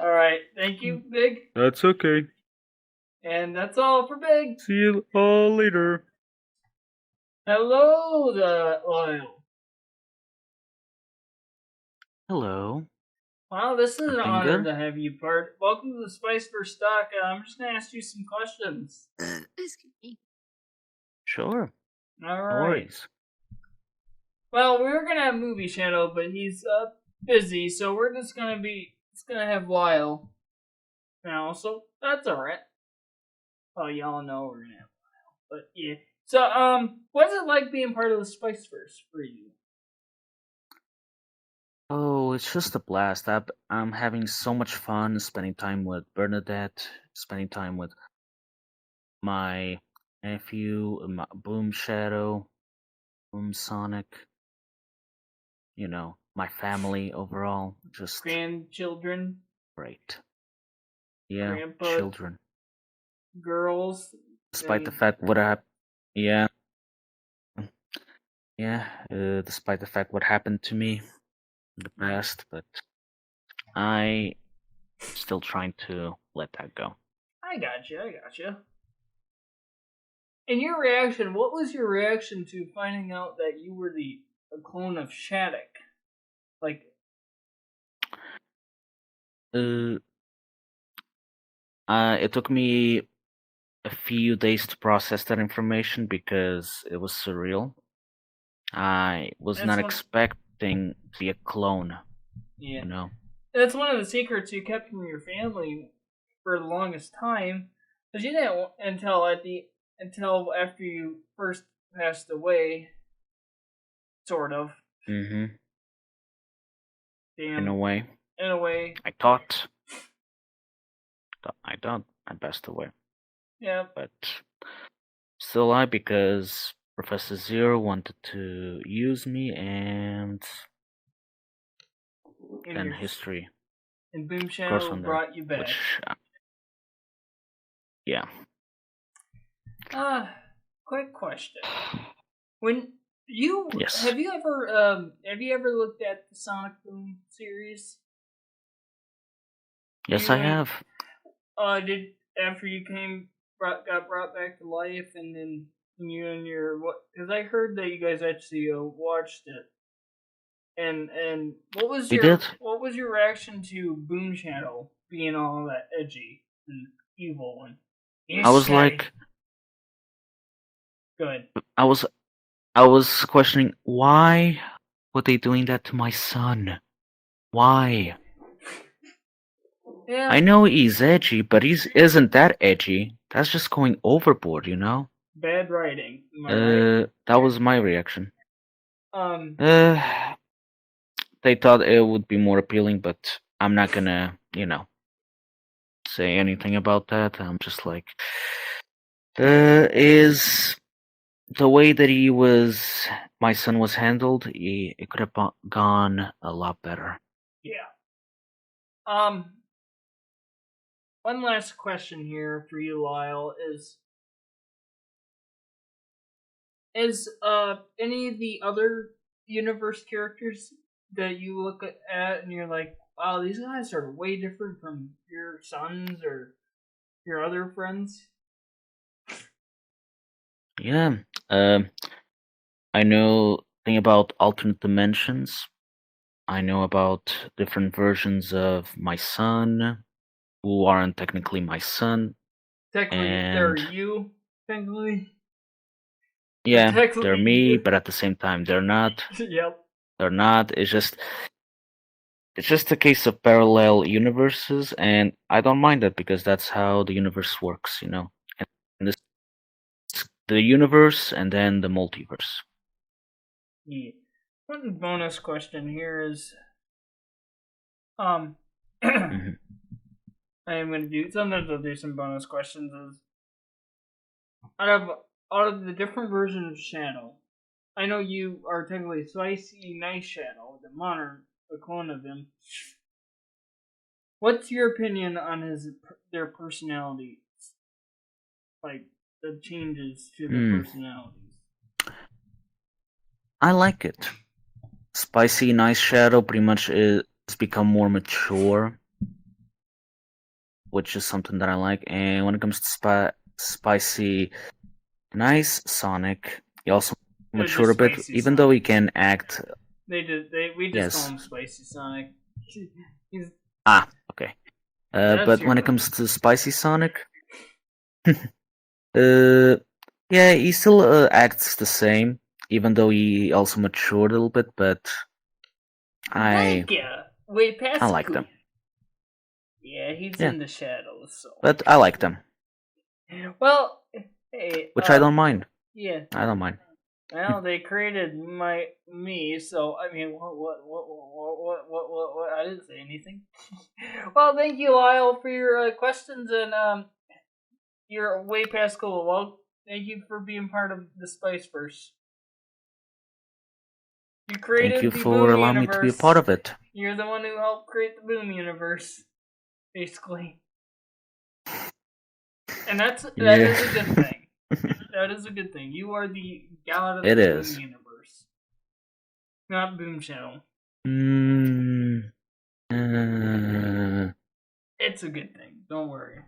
All right, thank you, Big, That's okay. and that's all for Big. See you all later. Hello, Lyle. Hello. Wow, this is an Everything honor good? to have you part. Welcome to the Spiceverse stock. I'm just gonna ask you some questions. Excuse me. Sure. All No right. worries. Well, we were gonna have Movie Shadow, but he's busy, so we're just gonna have Lyle now. So that's all right. Oh, y'all know we're gonna have Lyle, but yeah. So what's it like being part of the Spiceverse for you? Oh, it's just a blast. I'm having so much fun spending time with Bernadette, spending time with my nephew, Boom Shadow, Boom Sonic, my family overall. Just Grandchildren, great. Yeah, grandpa, children. girls. Despite the and fact yeah, despite the fact what happened to me in the past, but I still trying to let that go. I gotcha. And your reaction, what was your reaction to finding out that you were a clone of Shattuck? Like, It took me a few days to process that information because it was surreal. I was That's not one- expecting to be a clone, yeah. you know. That's one of the secrets you kept from your family for the longest time. Because you didn't until after you first passed away, sort of. Mm-hmm. Damn. In a way. I thought I passed away. Yeah. But still alive because Professor Zero wanted to use me and then history. And Boom Of course Shadow from brought there, you back. Yeah. Quick question. When Yes. have you ever looked at the Sonic Boom series? Yes, I have. Did after you got brought back to life, and then you and your Because I heard that you guys actually watched it. And what was your reaction to Boom Shadow being all that edgy and evil and? I was like, Good. I was questioning why were they doing that to my son? Why? Yeah. I know he's edgy, but he isn't that edgy. That's just going overboard, you know? Bad writing. Am I right? That was my reaction. They thought it would be more appealing, but I'm not gonna, say anything about that. I'm just like, is the way that my son was handled, it could have gone a lot better. Yeah. One last question here for you, Lyle, is Is any of the other universe characters that you look at and you're like, wow, these guys are way different from your sons or your other friends? Yeah. I know thing about alternate dimensions. I know about different versions of my son, who aren't technically my son. Technically, they're And you. Technically, yeah, technically they're me, you. but at the same time, they're not. Yep. They're not. It's just a case of parallel universes, and I don't mind that because that's how the universe works, you know. And this, the universe, and then the multiverse. Yeah. One bonus question here is, Mhm. I am going to do. Sometimes I'll do some bonus questions. Is out of the different versions of Shadow, I know you are technically Spicy Nice Shadow, the modern, the clone of him. What's your opinion on their personalities? Like the changes to the personalities. I like it. Spicy Nice Shadow pretty much is become more mature, which is something that I like. And when it comes to Spicy Nice Sonic, he also matured a bit, even though he can act. We just call him Spicy Sonic. He's Okay. But when it comes to Spicy Sonic, yeah, he still acts the same, even though he also matured a little bit. But I like them. Yeah, he's in the shadows. So. But I like them. Well, hey, which I don't mind. Yeah, I don't mind. Well, they created me, so I mean, what? I didn't say anything. Well, thank you, Lyle, for your questions, and you're way past school. Well, thank you for being part of the Spiceverse. You created Thank you the for Boom allowing universe. me to be a part of it. You're the one who helped create the Boom universe, basically, and that is a good thing. That is a good thing. You are the god of the Boom universe, not Boom Shadow. It's a good thing. Don't worry.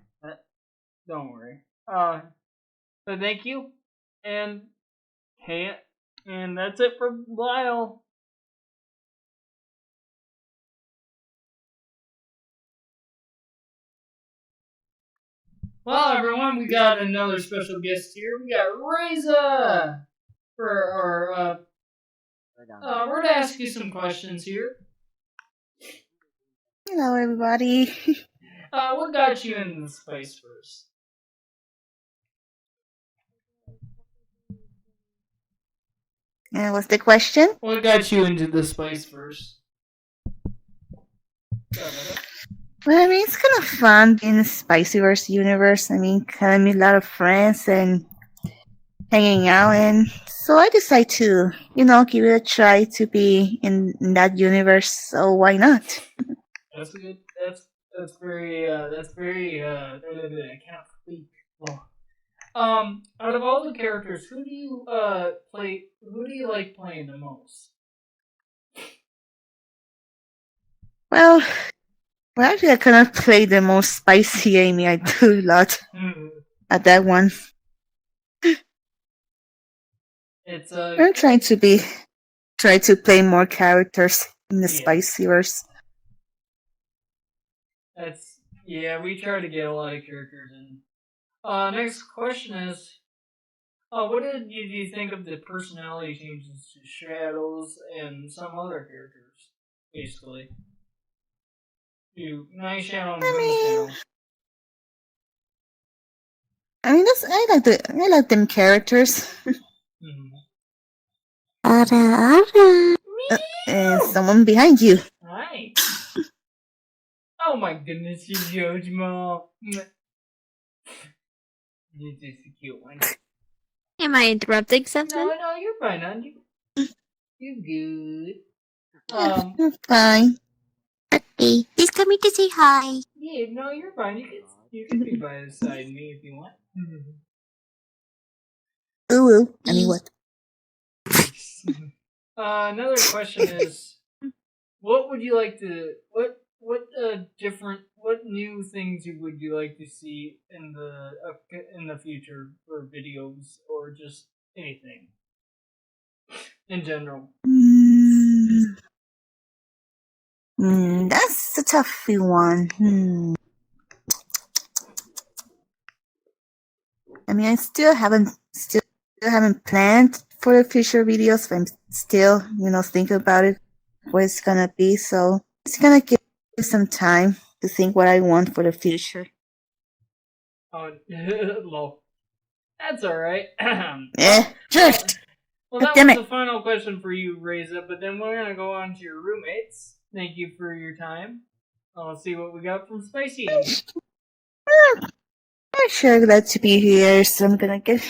Don't worry. So thank you, and hey, and that's it for Lyle. Well, everyone, we got another special guest here. We got Reza for our. We're gonna ask you some questions here. Hello, everybody. What got you into the Spiceverse? What's the question? What got you into the Spiceverse? Well, I mean, it's kind of fun being in the Spiceverse universe. I mean, kind of meet a lot of friends and hanging out, and so I decided to, give it a try to be in that universe. So why not? That's good. That's very. I can't speak. Out of all the characters, who do you play? Who do you like playing the most? Well, actually, I kind of play the most spicy Amy. I do a lot at that one. I'm trying to play more characters in the Spiceverse. We try to get a lot of characters in. Next question is, what did you think of the personality changes to Shadows and some other characters, basically? Nice Shadow and Boom Shadow. I mean, I like them characters. Someone behind you. Hi. Oh my goodness, you Jojo. You're just a cute one. Am I interrupting something? No, you're fine, honey. You're good. You're fine. Okay, he's coming to say hi. Yeah, no, you're fine. You can be by the side of me if you want. Ooh, I mean what? Another question is, what would you like to what new things would you like to see in the future for videos or just anything in general? That's a tough one. I mean, I still haven't planned for the future videos, but I'm still, thinking about it, what it's gonna be. So it's gonna give some time to think what I want for the future. Oh, lol. That's all right. Drift. Well, that was the final question for you, Reza. But then we're gonna go on to your roommates. Thank you for your time. Let's see what we got from Spicy. I'm sure glad to be here, so I'm gonna get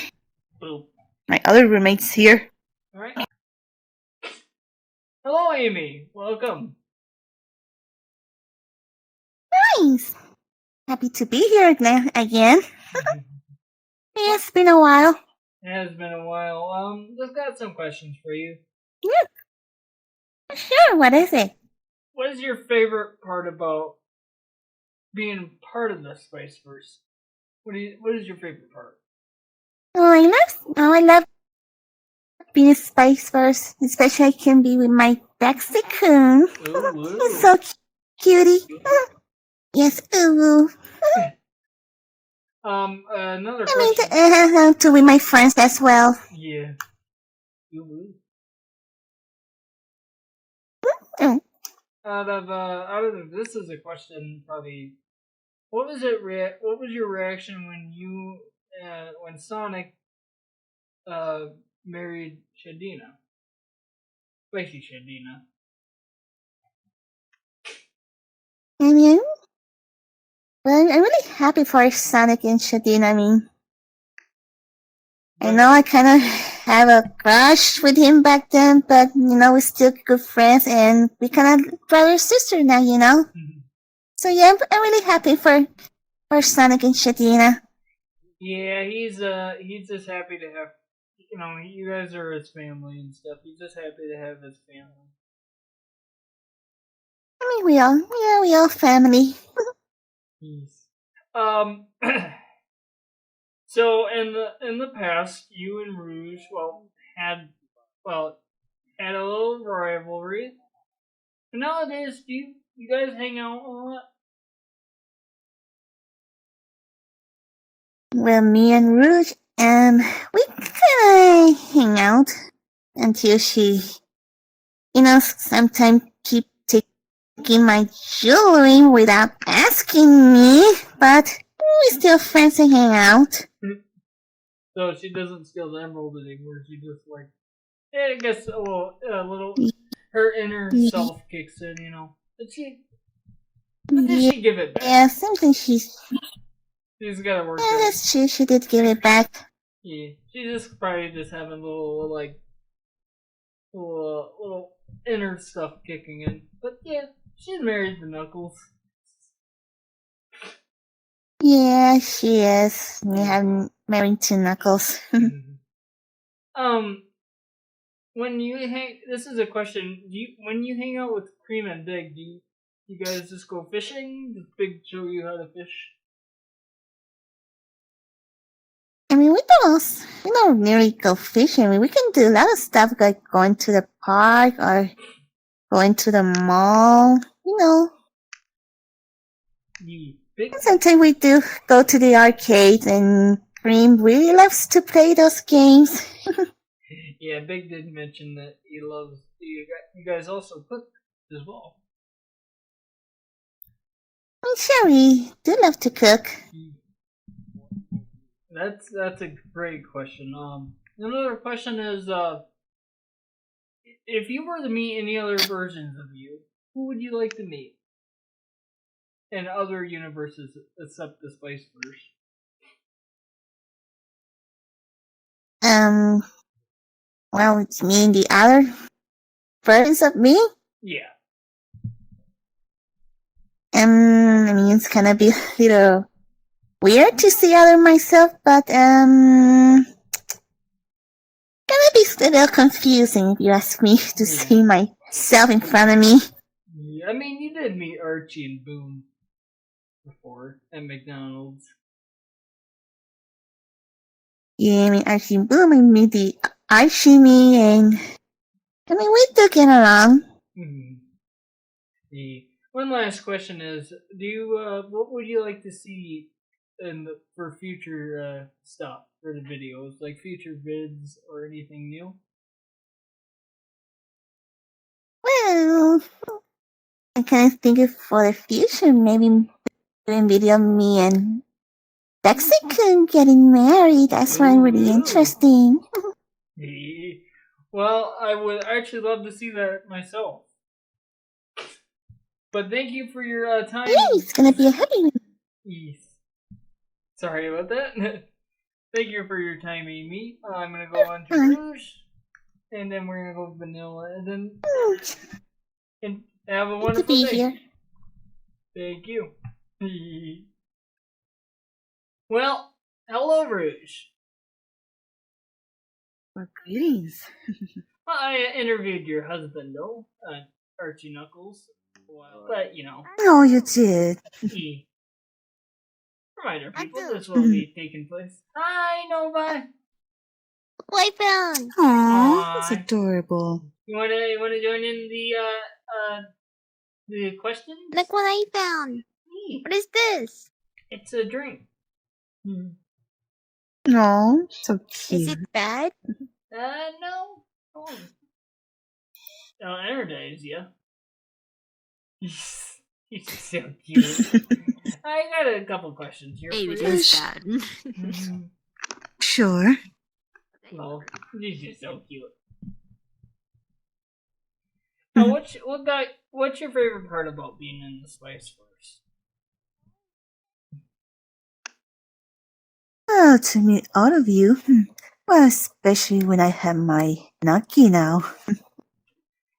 my other roommates here. All right. Hello, Amy. Welcome. Nice. Happy to be here again. Yeah, it's been a while. It has been a while. Just got some questions for you. Yeah. Sure. What is it? What is your favorite part about being part of the Spiceverse? What is your favorite part? I love being a Spiceverse, especially I can be with my Baxter-kun. He's so cutie. Yes, ooh. Another question. I mean, to with my friends as well. Yeah. Out of this is a question probably. What was your reaction when Sonic married Shadina? Spicy Shadina. I mean, well, I'm really happy for Sonic and Shadina. I mean, I know I kind of have a crush with him back then, but we're still good friends, and we kind of brother sister now. Mm-hmm. So yeah, I'm really happy for Sonic and Shadina. Yeah, he's just happy to have, you guys are his family and stuff. He's just happy to have his family. I mean, we all family. Yes. So in the past, you and Rouge had a little rivalry. But nowadays, do you guys hang out a lot? Well, me and Rouge, we kind of hang out until she, sometimes keep taking my jewelry without asking me, but we're still friends and hang out. So she doesn't steal the emerald anymore. She just I guess a little, her inner self kicks in, But did she give it back? Yeah, something she's gotta work. Yeah, that's true. She did give it back. Yeah, she's just probably just having a little little inner stuff kicking in. But yeah, she's married to Knuckles. Yeah, she is. We have married to Knuckles. When you this is a question. When you hang out with Cream and Big, do you guys just go fishing? Does Big show you how to fish? I mean, we don't really go fishing. I mean, we can do a lot of stuff like going to the park or going to the mall. Sometimes we do go to the arcade, and Cream really loves to play those games. Yeah, Big did mention that he loves. You guys also cook as well. I'm sure we do love to cook. That's a great question. Another question is, if you were to meet any other versions of you, who would you like to meet? In other universes except the Spiceverse. Well, it's me and the other versions of me. Yeah. I mean, it's gonna be a little weird to see other myself, but gonna be always a little confusing if you ask me to see myself in front of me. Yeah, I mean, you did meet Archie and Boone before at McDonald's. Yeah, I mean, Archie and Boom and me, the Archie me, and I mean, we do get along. The one last question is: do you what would you like to see for future stuff for the videos, like future vids or anything new? Well, I kind of think of for the future, maybe doing video of me and Mexican getting married. That's one really interesting. Well, I would actually love to see that myself. But thank you for your time. Yeah, it's gonna be a happy. Yes. Sorry about that. Thank you for your time, Amy. I'm gonna go on to Rouge, and then we're gonna go Vanilla, and then and have a wonderful be day. Here. Thank you. Well, hello, Rouge. Well, greetings. I interviewed your husband, though, Archie Knuckles. Well, but you know. Oh, you did. Reminder, people, this will be taking place. Hi, Nova. What I found? Aww, that's adorable. You wanna join in the questions? Look what I found. What is this? It's a drink. No, so cute. Is it bad? No. Oh. I'll energize you. He's so cute. I got a couple questions here. Maybe for you. it's bad. Sure. Well, he's just so cute. Now, what's your favorite part about being in the Spiceverse? Oh, to meet all of you. Well, especially when I have my Nucky now.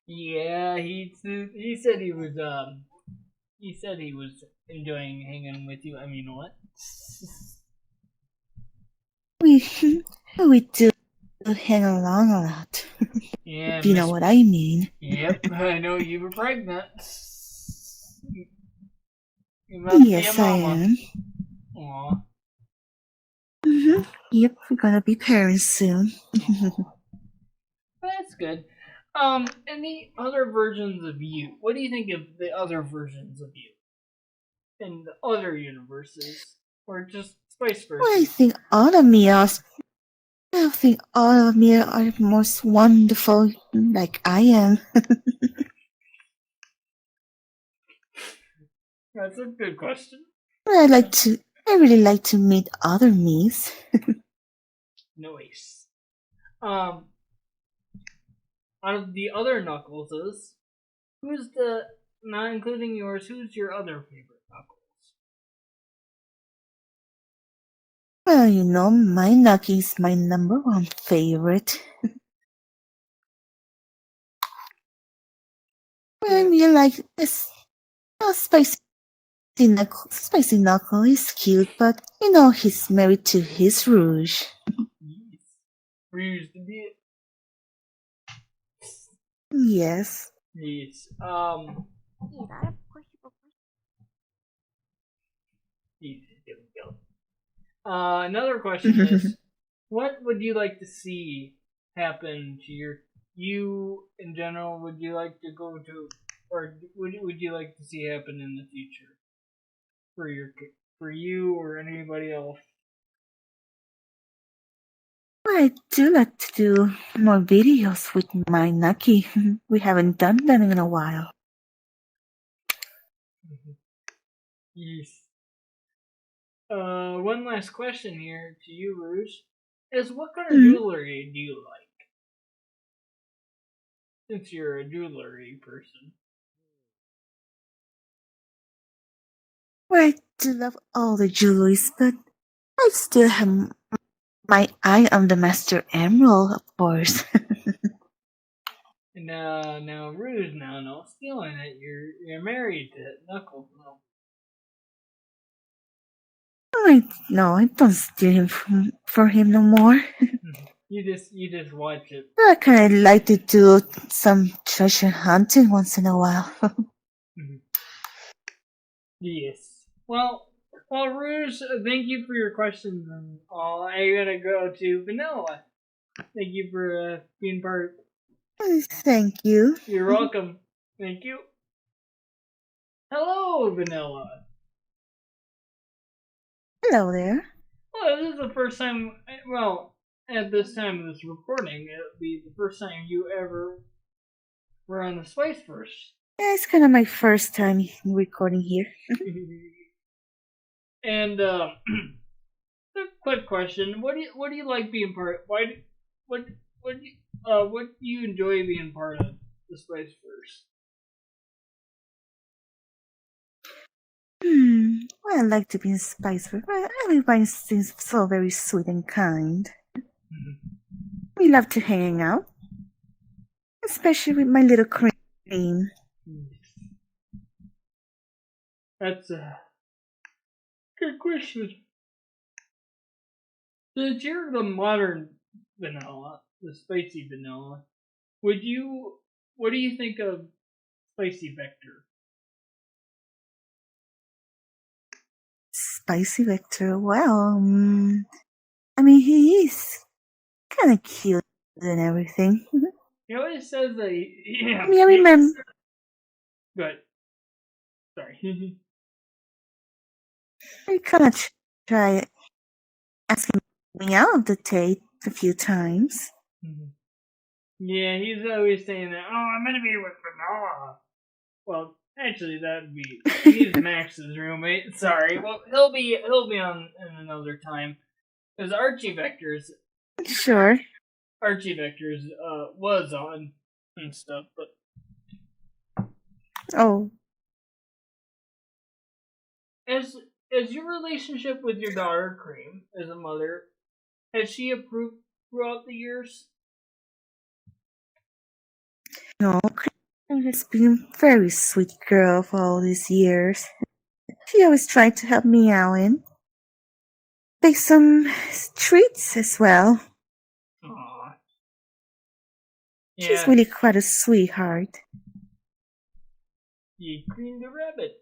Yeah, he said he was enjoying hanging with you. I mean, what? We do hang along a lot. Yeah, if you know what I mean. Yep, I know you were pregnant. You must Yes, be a I mama. am. Aw. Yep, we're gonna be parents soon. That's good. Any other versions of you? What do you think of the other versions of you in the other universes, or just Spiceverse? Well, I think all of me are most wonderful, like I am. That's a good question. I really like to meet other me's. Nice. Out of the other Knuckleses, not including yours, who's your other favorite Knuckles? Well, you know, my Nucky's my number one favorite. Well, you like this spicy Knuckle. Spicy Knuckle is cute, but you know he's married to his Rouge. Yes. Rouge the bit. Yes. Yes. Another question is, what would you like to see happen to you in general? Would you like to go to, or would you like to see happen in the future for you or anybody else? I do like to do more videos with my Nucky. We haven't done that in a while. Yes. One last question here to you, Rouge, is what kind of jewelry do you like? Since you're a jewelry person. Well, I do love all the jewelries, but I still have my eye on the Master Emerald, of course. Now, Rouge, no stealing it. You're married to Knuckles, no. No, I don't steal him for him no more. You just watch it. I kind of like to do some treasure hunting once in a while. Yes. Well, Rouge, thank you for your questions and all. I gotta go to Vanilla. Thank you for being part. Thank you. You're welcome. Thank you. Hello, Vanilla. Hello there. Well, this is the first time. Well, at this time of this recording, it'll be the first time you ever were on the Spiceverse. Yeah, it's kind of my first time recording here. And a quick question: What do you like being part? What do you enjoy being part of the Spiceverse? Well, I like to be in Spiceverse. Everybody seems so very sweet and kind. We love to hang out, especially with my little cream. That's a good question. Since you're the modern vanilla, the spicy vanilla, what do you think of Spicy Vector? Spicy Vector, well, I mean, he is kind of cute and everything. He always says that yeah. I mean, I remember. Good. Sorry. I kind of tried asking me out of the date a few times. Yeah, he's always saying that. Oh, I'm gonna be with Vanilla. Well, actually, that'd be he's Max's roommate. Sorry. Well, he'll be on in another time. Because Archie Vectors. Sure. Archie Vectors was on and stuff, but oh. As your relationship with your daughter Cream as a mother, has she improved throughout the years? No, Cream has been a very sweet girl for all these years. She always tried to help me out and bake some treats as well. Aww. She's really quite a sweetheart. You cleaned the rabbit.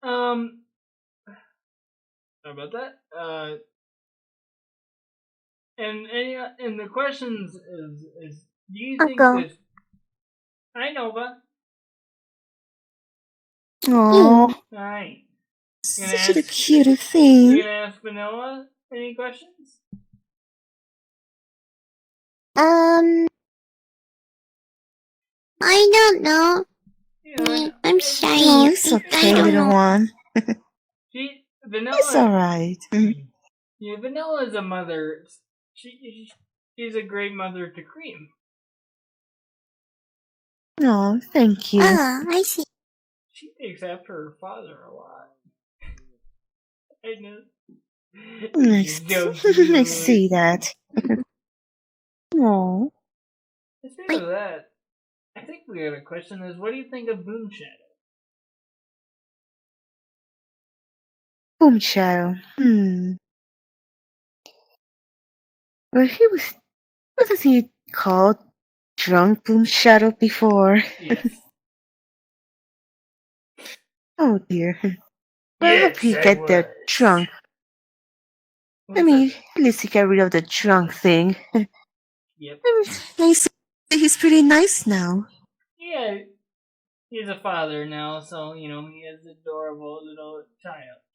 How about that? And the questions is do you think this? Hi Nova. Aww. Hi. Such a cute thing. You gonna ask Vanilla any questions? I don't know. I'm shy. Oh, it's okay, little one. Vanilla. It's alright. Yeah, Vanilla is a mother. She's a great mother to Cream. Oh, thank you. Oh, I see. She takes after her father a lot. I know. I see that. Oh. Speaking of that, I think we have a question is what do you think of Boom Shadow? Boom Shadow. Well, wasn't he called Drunk Boom Shadow before? Yes. Oh dear. Well, I hope he get that drunk. I mean, at least he got rid of the drunk thing. Yep. He's pretty nice now. Yeah, he's a father now, so he has adorable little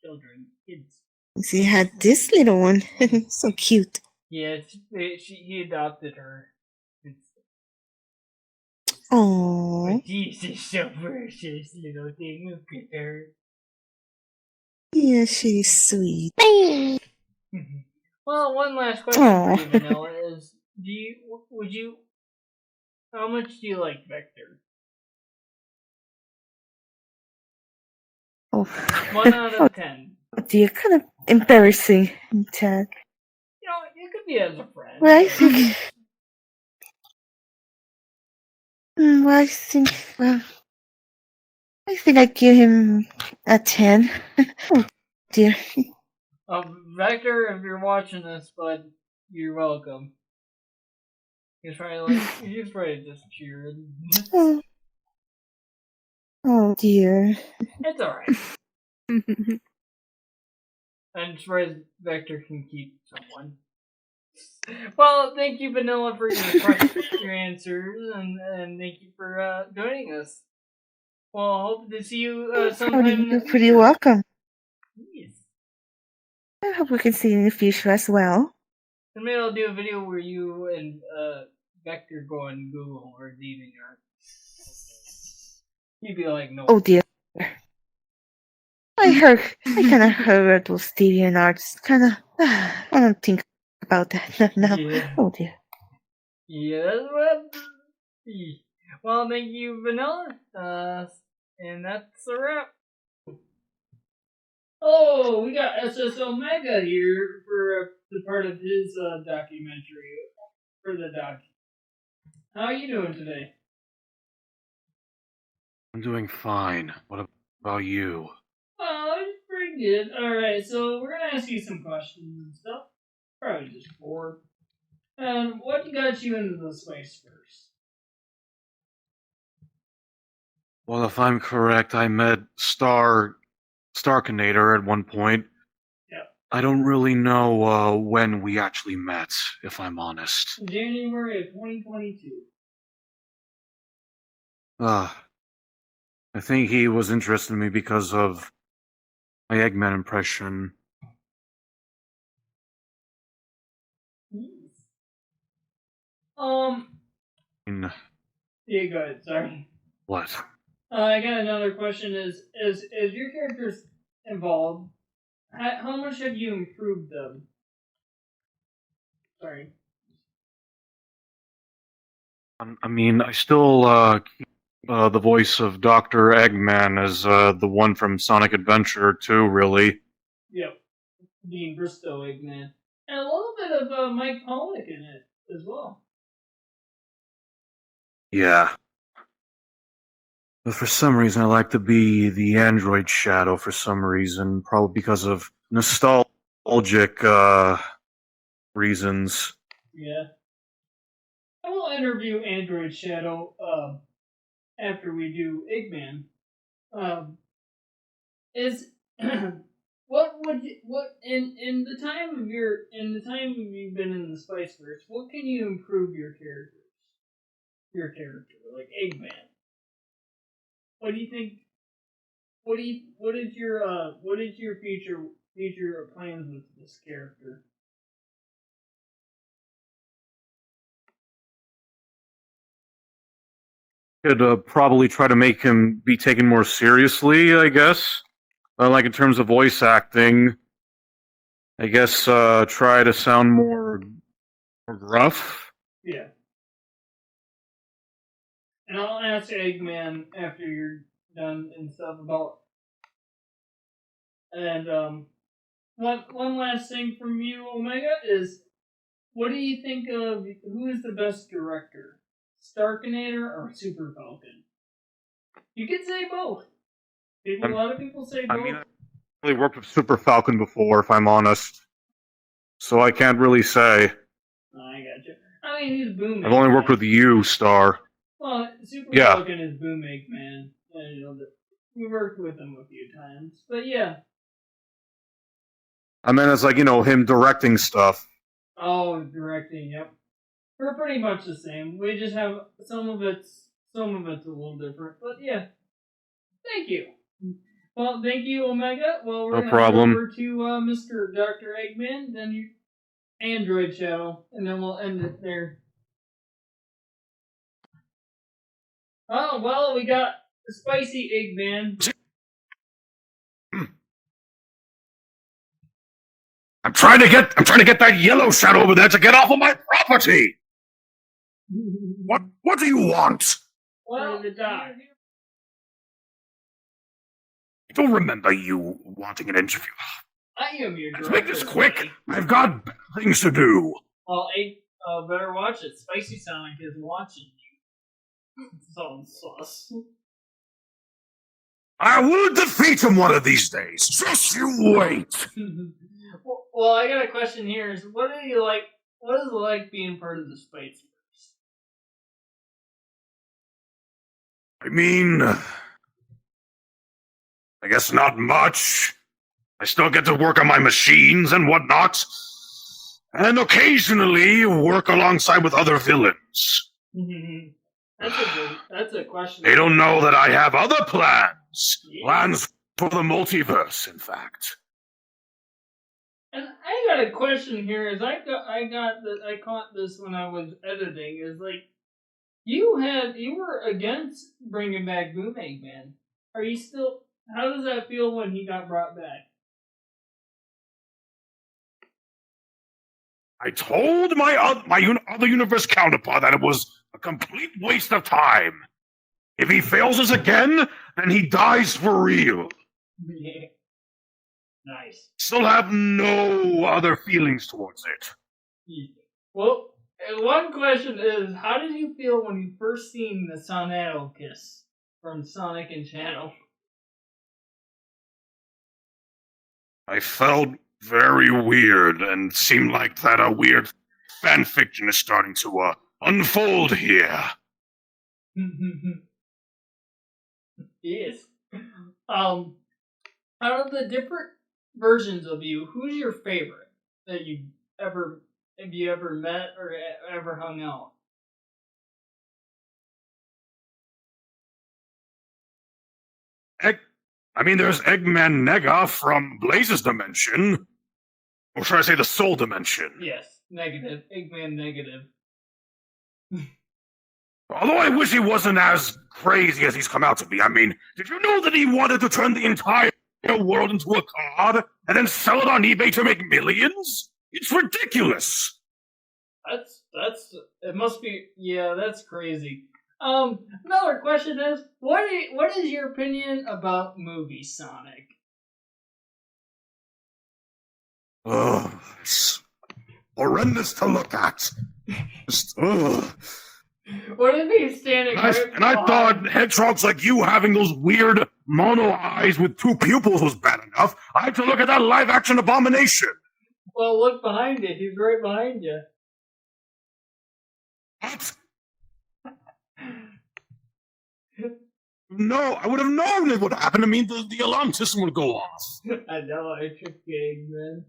children, kids. He had this little one, so cute. Yeah, he adopted her. Oh. She's so precious, little thing. Look at her. Yeah, she's sweet. Well, one last question for you, Vanilla, is how much do you like Vector? Oh. 1 out of 10. Dear, kind of embarrassing, Tag. You could be as a friend. Well, I think. I think I'd give him a 10. dear. Vector, if you're watching this, bud, you're welcome. He's probably just cheering. Oh, oh dear. It's alright. I'm surprised Vector can keep someone. Well, thank you, Vanilla, for your answers, and thank you for joining us. Well, hope to see you sometime in the You're pretty future. welcome. Yes. I hope we can see you in the future as well. And maybe I'll do a video where you and Vector go on Google or DeviantArt. You'd be like, no. Oh dear. I kind of heard those DeviantArts. I don't think about that now. Yeah. Oh dear. Yeah, that's what. Well, thank you, Vanilla. And that's a wrap. Oh, we got SS Omega here for the part of his documentary for the doc. How are you doing today? I'm doing fine. What about you? Oh, it's pretty good. Alright, so we're gonna ask you some questions and stuff. Probably just 4. And what got you into the Spiceverse? Well, if I'm correct, I met Starkanador at one point. Yep. I don't really know when we actually met, if I'm honest. January of 2022. I think he was interested in me because of my Eggman impression. Yeah, go ahead, sorry. What? I got another question is your characters involved, how much have you improved them? Sorry. I mean, I still keep the voice of Dr. Eggman as the one from Sonic Adventure 2, really. Yep. Being Bristow Eggman. And a little bit of Mike Pollock in it as well. Yeah. But for some reason, I like to be the android Shadow for some reason. Probably because of nostalgic reasons. Yeah. I will interview Android Shadow after we do Eggman. Is what in the time of you've been in the Spiceverse, what can you improve your character like Eggman? What do you think? What is your future plans with this character? Could probably try to make him be taken more seriously, I guess. Like in terms of voice acting, I guess try to sound more gruff. Yeah. And I'll ask Eggman after you're done and stuff about. And one last thing from you, Omega, is what do you think of who is the best director, Starkanador or SuperFalcon? You could say both. A lot of people say both. I mean, I really worked with Super Falcon before, if I'm honest, so I can't really say. I gotcha. I mean, he's Boom. I've only worked with you, Star. Well, SuperFalcon is Boom Man, and we worked with him a few times, but yeah. I mean, it's like him directing stuff. Oh, directing. Yep. We're pretty much the same. We just have some of it's a little different, but yeah. Thank you. Well, thank you, Omega. Well, we're No problem. Over to Mr. Dr. Eggman, then your Android Shadow, and then we'll end it there. Oh well, we got the spicy Eggman. I'm trying to get that yellow shadow over there to get off of my property. What do you want? Well, the doc. I don't remember you wanting an interview. I am your Let's director. make this quick. I've got things to do. Well, better watch it. Spicy Sonic is watching you. It's all sus. I will defeat him one of these days. Just you wait. Well, I got a question here. Is what do you like? What is it like being part of the Spiceverse? I mean, I guess not much. I still get to work on my machines and whatnot, and occasionally work alongside with other villains. That's a question. They don't know that I have other plans. Yeah. Plans for the multiverse, in fact. And I got a question here. Is I caught this when I was editing. Is like you were against bringing back Boom Eggman. Are you still? How does that feel when he got brought back? I told my other universe counterpart that it was a complete waste of time. If he fails us again, then he dies for real. Yeah. Nice. Still have no other feelings towards it. Yeah. Well, one question is, how did you feel when you first seen the Starkanador kiss from Sonic and Shadow? I felt very weird and seemed like that a weird fan fiction is starting to unfold here. Yes. Out of the different versions of you, who's your favorite that have you ever met or ever hung out? There's Eggman Nega from Blaze's dimension. Or should I say the Soul dimension? Yes, negative. Eggman negative. Although I wish he wasn't as crazy as he's come out to be. I mean, did you know that he wanted to turn the entire world into a card and then sell it on eBay to make millions? It's ridiculous. It must be, yeah, that's crazy. Another question is, what is your opinion about movie Sonic? It's horrendous to look at. Just, What if he's standing and I thought hedgehogs like you having those weird mono eyes with two pupils was bad enough. I had to look at that live-action abomination. Well, look behind it. He's right behind you. What? No, I would have known it would happen. I mean, the alarm system would go off. I know, I tricked you,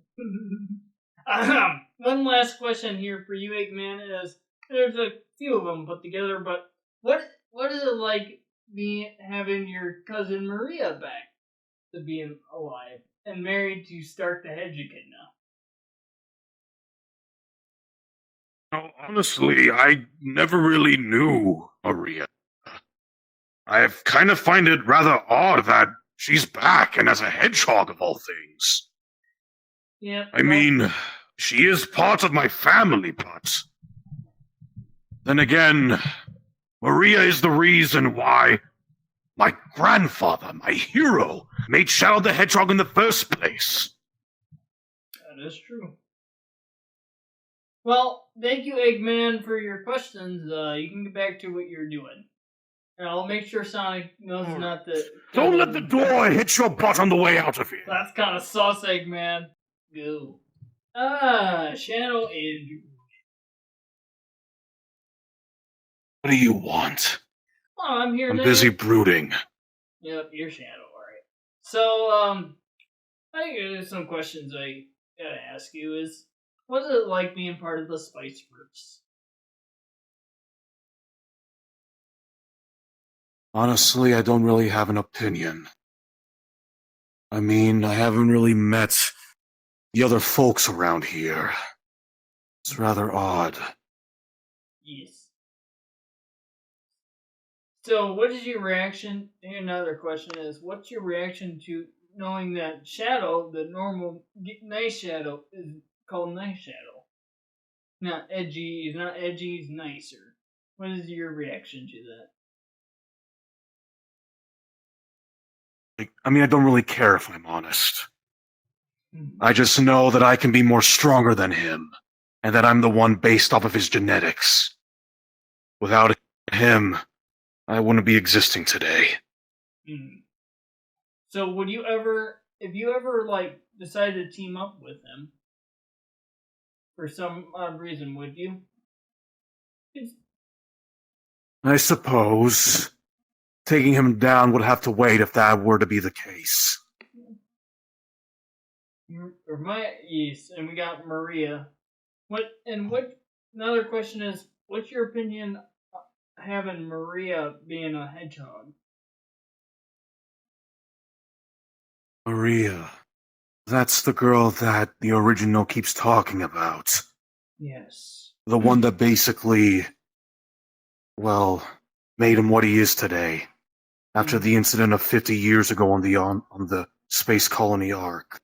Eggman. One last question here for you, Eggman, is there's a few of them put together, but what is it like having your cousin Maria back to being alive and married to Stark the Hedgehog now? No, honestly, I never really knew Maria. I kind of find it rather odd that she's back and as a hedgehog of all things. Yeah. I mean, she is part of my family, but then again, Maria is the reason why my grandfather, my hero, made Shadow the Hedgehog in the first place. That is true. Well, thank you, Eggman, for your questions. You can get back to what you're doing. And I'll make sure Sonic knows not to... Don't let the door hit your butt on the way out of here. That's kind of sus, Eggman. Go. Shadow and... What do you want? Oh, I'm here I'm now. busy brooding. Yep, you're Shadow, alright. So, there's some questions I gotta ask you is, what's it like being part of the Spiceverse? Honestly, I don't really have an opinion. I mean, I haven't really met the other folks around here. It's rather odd. Yes. So, what is your reaction? And another question is, what's your reaction to knowing that Shadow, the normal nice Shadow, is called Nice Shadow? Not edgy, he's not edgy, he's nicer. What is your reaction to that? I mean, I don't really care if I'm honest. I just know that I can be more stronger than him, and that I'm the one based off of his genetics. Without him, I wouldn't be existing today. So would you ever, if you ever like decided to team up with him for some odd reason, would you? I suppose taking him down would have to wait if that were to be the case. Or yes, and we got Maria. Another question is, what's your opinion having Maria being a hedgehog? Maria. That's the girl that the original keeps talking about. Yes. The one that basically, well, made him what he is today. After the incident of 50 years ago on the space colony Ark.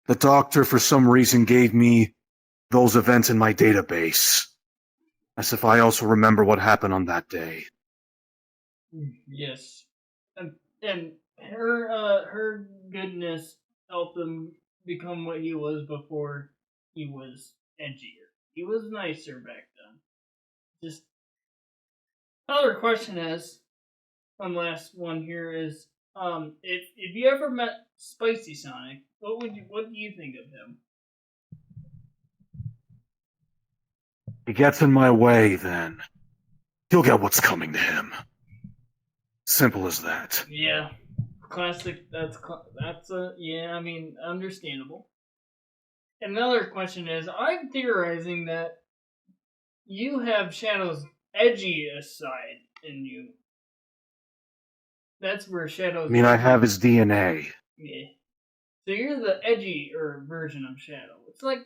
The doctor, for some reason, gave me those events in my database. As if I also remember what happened on that day. Yes. And her goodness helped him become what he was before he was edgier. He was nicer back then. Just another question is, one last one here is, if you ever met Spicy Sonic, what do you think of him? He gets in my way, then he'll get what's coming to him. Simple as that. Yeah, classic. Yeah. I mean, understandable. Another question is, I'm theorizing that you have Shadow's edgy side in you. That's where Shadow's. I mean, I have his DNA. Yeah. So you're the edgy version of Shadow. It's like,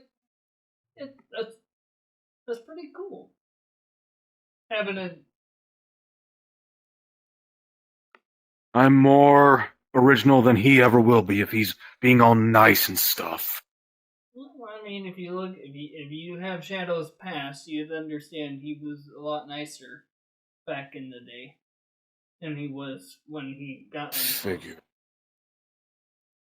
that's pretty cool. Having a. I'm more original than he ever will be if he's being all nice and stuff. Well, I mean, if you have Shadow's past, you'd understand he was a lot nicer back in the day than he was when he got himself. Figure.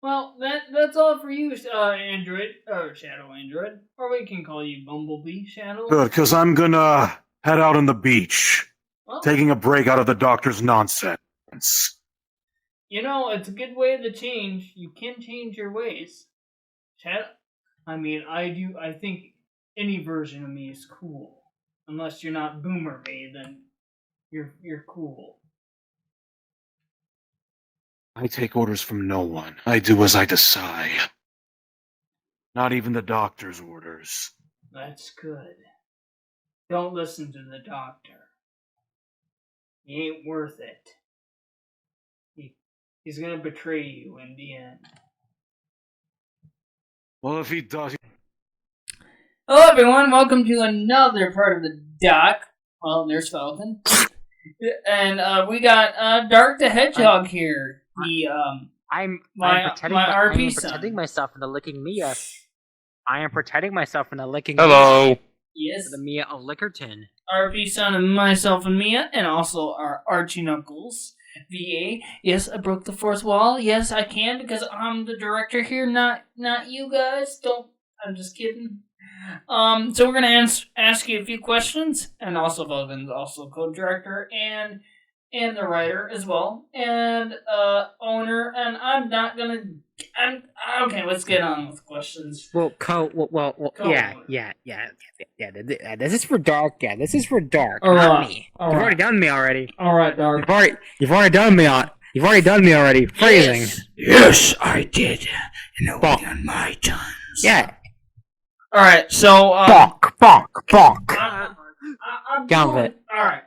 Well, that's all for you, Android, or Shadow Android, or we can call you Bumblebee Shadow. Good, because I'm gonna head out on the beach, Well, taking a break out of the doctor's nonsense. you know, it's a good way to change. You can change your ways. I mean, I think any version of me is cool. Unless you're not Boomer Me, then you're cool. I take orders from no one. I do as I decide. Not even the doctor's orders. That's good. Don't listen to the doctor. He ain't worth it. He's gonna betray you in the end. Well, if he does... Hello everyone, welcome to another part of the doc. Well, there's Falcon. And we got Dark the Hedgehog here. I'm pretending myself into licking Mia. I am pretending myself into licking Hello. Mia. Yes. The Mia of Lickerton. RP son of myself and Mia, and also our Archie Knuckles. VA. Yes, I broke the fourth wall. Yes, I can because I'm the director here, not you guys. Don't. I'm just kidding. So we're gonna ask you a few questions, and also Falcon's also co-director and the writer as well, and owner. And I'm not gonna. Okay. Let's get on with questions. Well, yeah. This is for Dark. Yeah, this is for Dark. Not me. You've already done me already. All right, Dark. You've already done me. You've already done me already. Phrasing. Yes, I did. And it'll be on my terms. Yeah. All right. So. Bonk. Down with it. All right.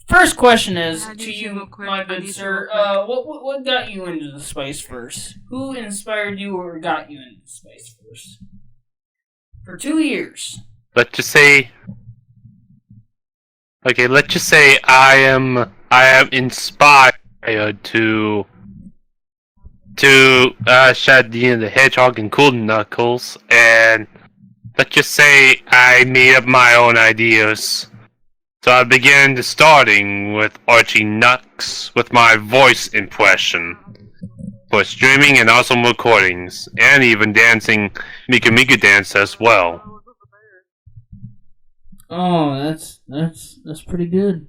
First question is to you, my good sir. What got you into the Spiceverse? Who inspired you or got you into the Spiceverse? For 2 years. Let's just say I am inspired to Shadina the Hedgehog and Cool Knuckles, and let's just say I made up my own ideas. So I began starting with Archie Knuckles with my voice impression for streaming and also recordings, and even dancing Mika Mika dance as well. Oh, that's pretty good.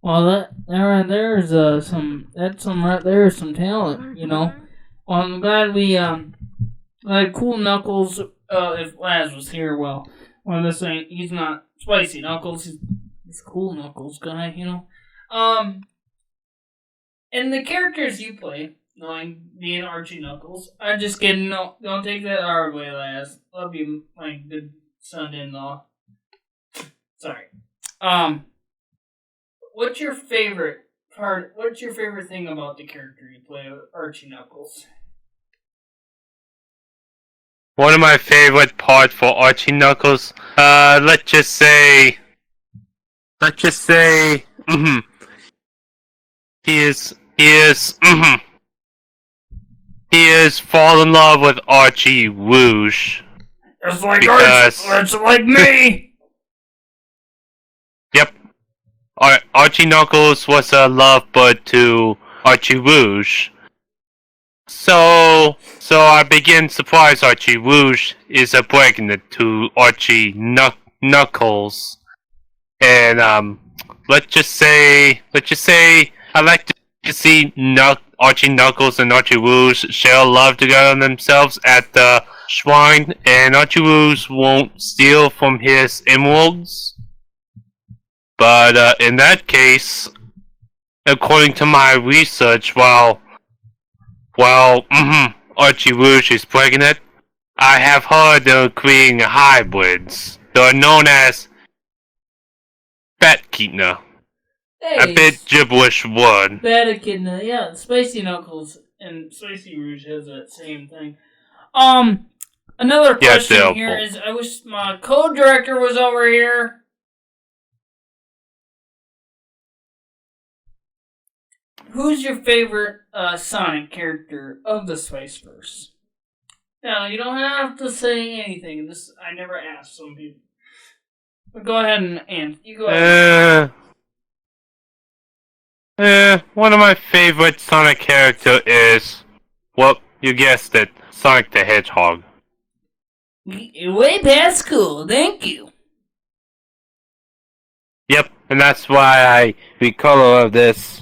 Well, that right there is some right there is some talent, you know. Well, I'm glad we glad Cool Knuckles. If Laz was here, well, this ain't he's not Spicy Knuckles. He's Cool Knuckles guy, you know. And the characters you play, knowing being Archie Knuckles, I'm just kidding. No, don't take that our way, Laz. Love you, my good son-in-law. Sorry. What's your favorite part? What's your favorite thing about the character you play, Archie Knuckles? One of my favorite parts for Archie Knuckles, let's just say, he is fall in love with Archie Rouge. It's like it's like me. Yep. Archie Knuckles was a love bud to Archie Rouge. So I begin to surprise Archie Rouge is pregnant to Archie Knuckles. And let's just say I like to see Archie Knuckles and Archie Rouge share love together themselves at the shrine, and Archie Rouge won't steal from his emeralds. But in that case, according to my research, while Archie Rouge is pregnant, I have heard they're creating hybrids. They're known as Fatkina. Hey, A bit gibberish word. Vatican, yeah, Spicy Knuckles and Spicy Rouge has that same thing. Another question here is, I wish my co-director was over here. Who's your favorite Sonic character of the Spiceverse? Now, you don't have to say anything. This I never asked some people. But go ahead and you go ahead. One of my favorite Sonic character is, well, you guessed it, Sonic the Hedgehog. You're way past cool, thank you. Yep, and that's why the color of this.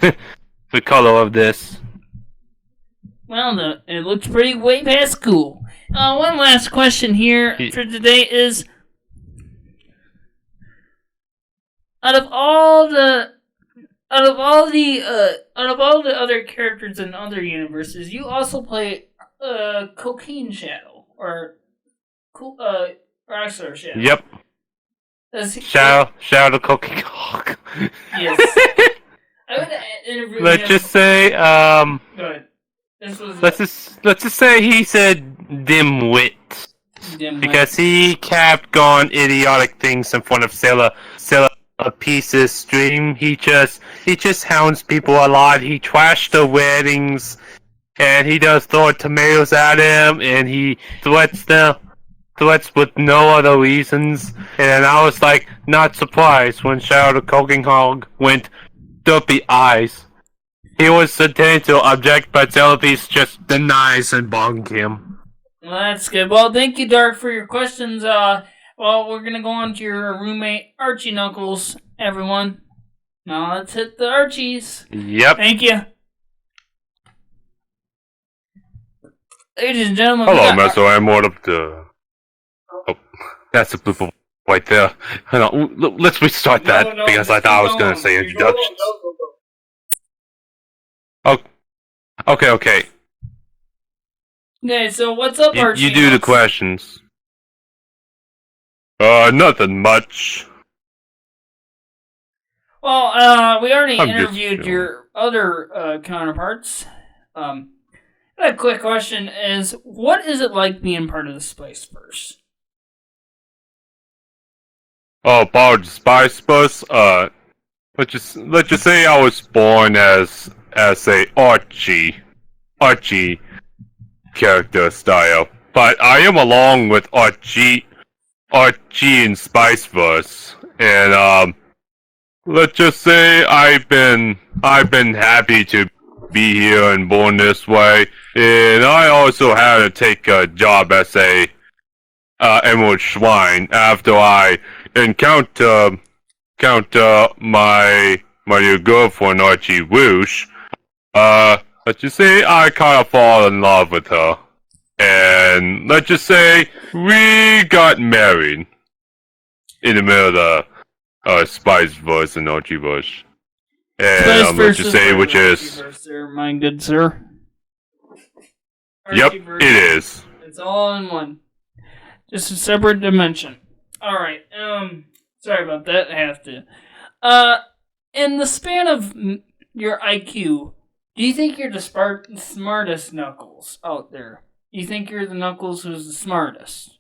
The color of this. Well, it looks pretty way past cool. One last question here for today is, out of all the other characters in other universes, you also play Cocaine Shadow or Rockstar Shadow. Yep. Shadow the Cocaine Hawk. Yes. I would interview Let's him. just say, Go ahead. Let's just say he's a dimwit. Because he kept going idiotic things in front of Sailor Pieces stream. He just hounds people a lot. He trashed the weddings, and he does throw tomatoes at him, and he threats with no other reasons. And I was like, not surprised when Shadow the Cocaine Hog went Dopey Eyes. He was intended to object, but Celepies just denies and bonk him. Well, that's good. Well, thank you, Dark, for your questions. Well, we're gonna go on to your roommate, Archie Knuckles, everyone. Now let's hit the Archies. Yep. Thank you. Ladies and gentlemen, hello, Master. I'm one of the... Oh, that's a blooper right there. Hang on, let's restart that, because I thought I was going to say introductions. Oh, okay. Okay, so what's up, Archie? You do the questions. Nothing much. Well, we already interviewed your other counterparts. A quick question is, what is it like being part of the Spiceverse? Oh, part of the Spiceverse? Let's just say I was born as a Archie character style, but I am along with Archie and Spiceverse, and let's just say I've been happy to be here and born this way, and I also had to take a job as a Emerald Shrine after I encountered my new girlfriend Archie Rouge, let's just say I kind of fall in love with her, and let's just say we got married in the middle of the Spiceverse and Multiverse. And let's just say which is There, my good sir. Yep, Archieverse. it is. It's all in one. Just a separate dimension. Alright, sorry about that, I have to. In the span of your IQ, do you think you're the smartest Knuckles out there? Do you think you're the Knuckles who's the smartest?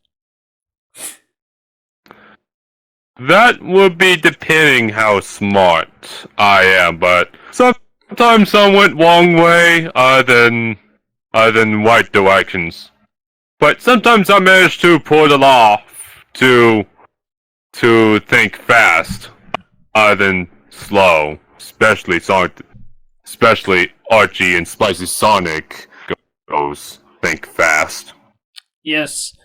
That would be depending how smart I am, but sometimes I went wrong way, other than right directions. But sometimes I manage to pull it off to think fast, other than slow. Especially Archie and Spicy Sonic goes think fast. Yes.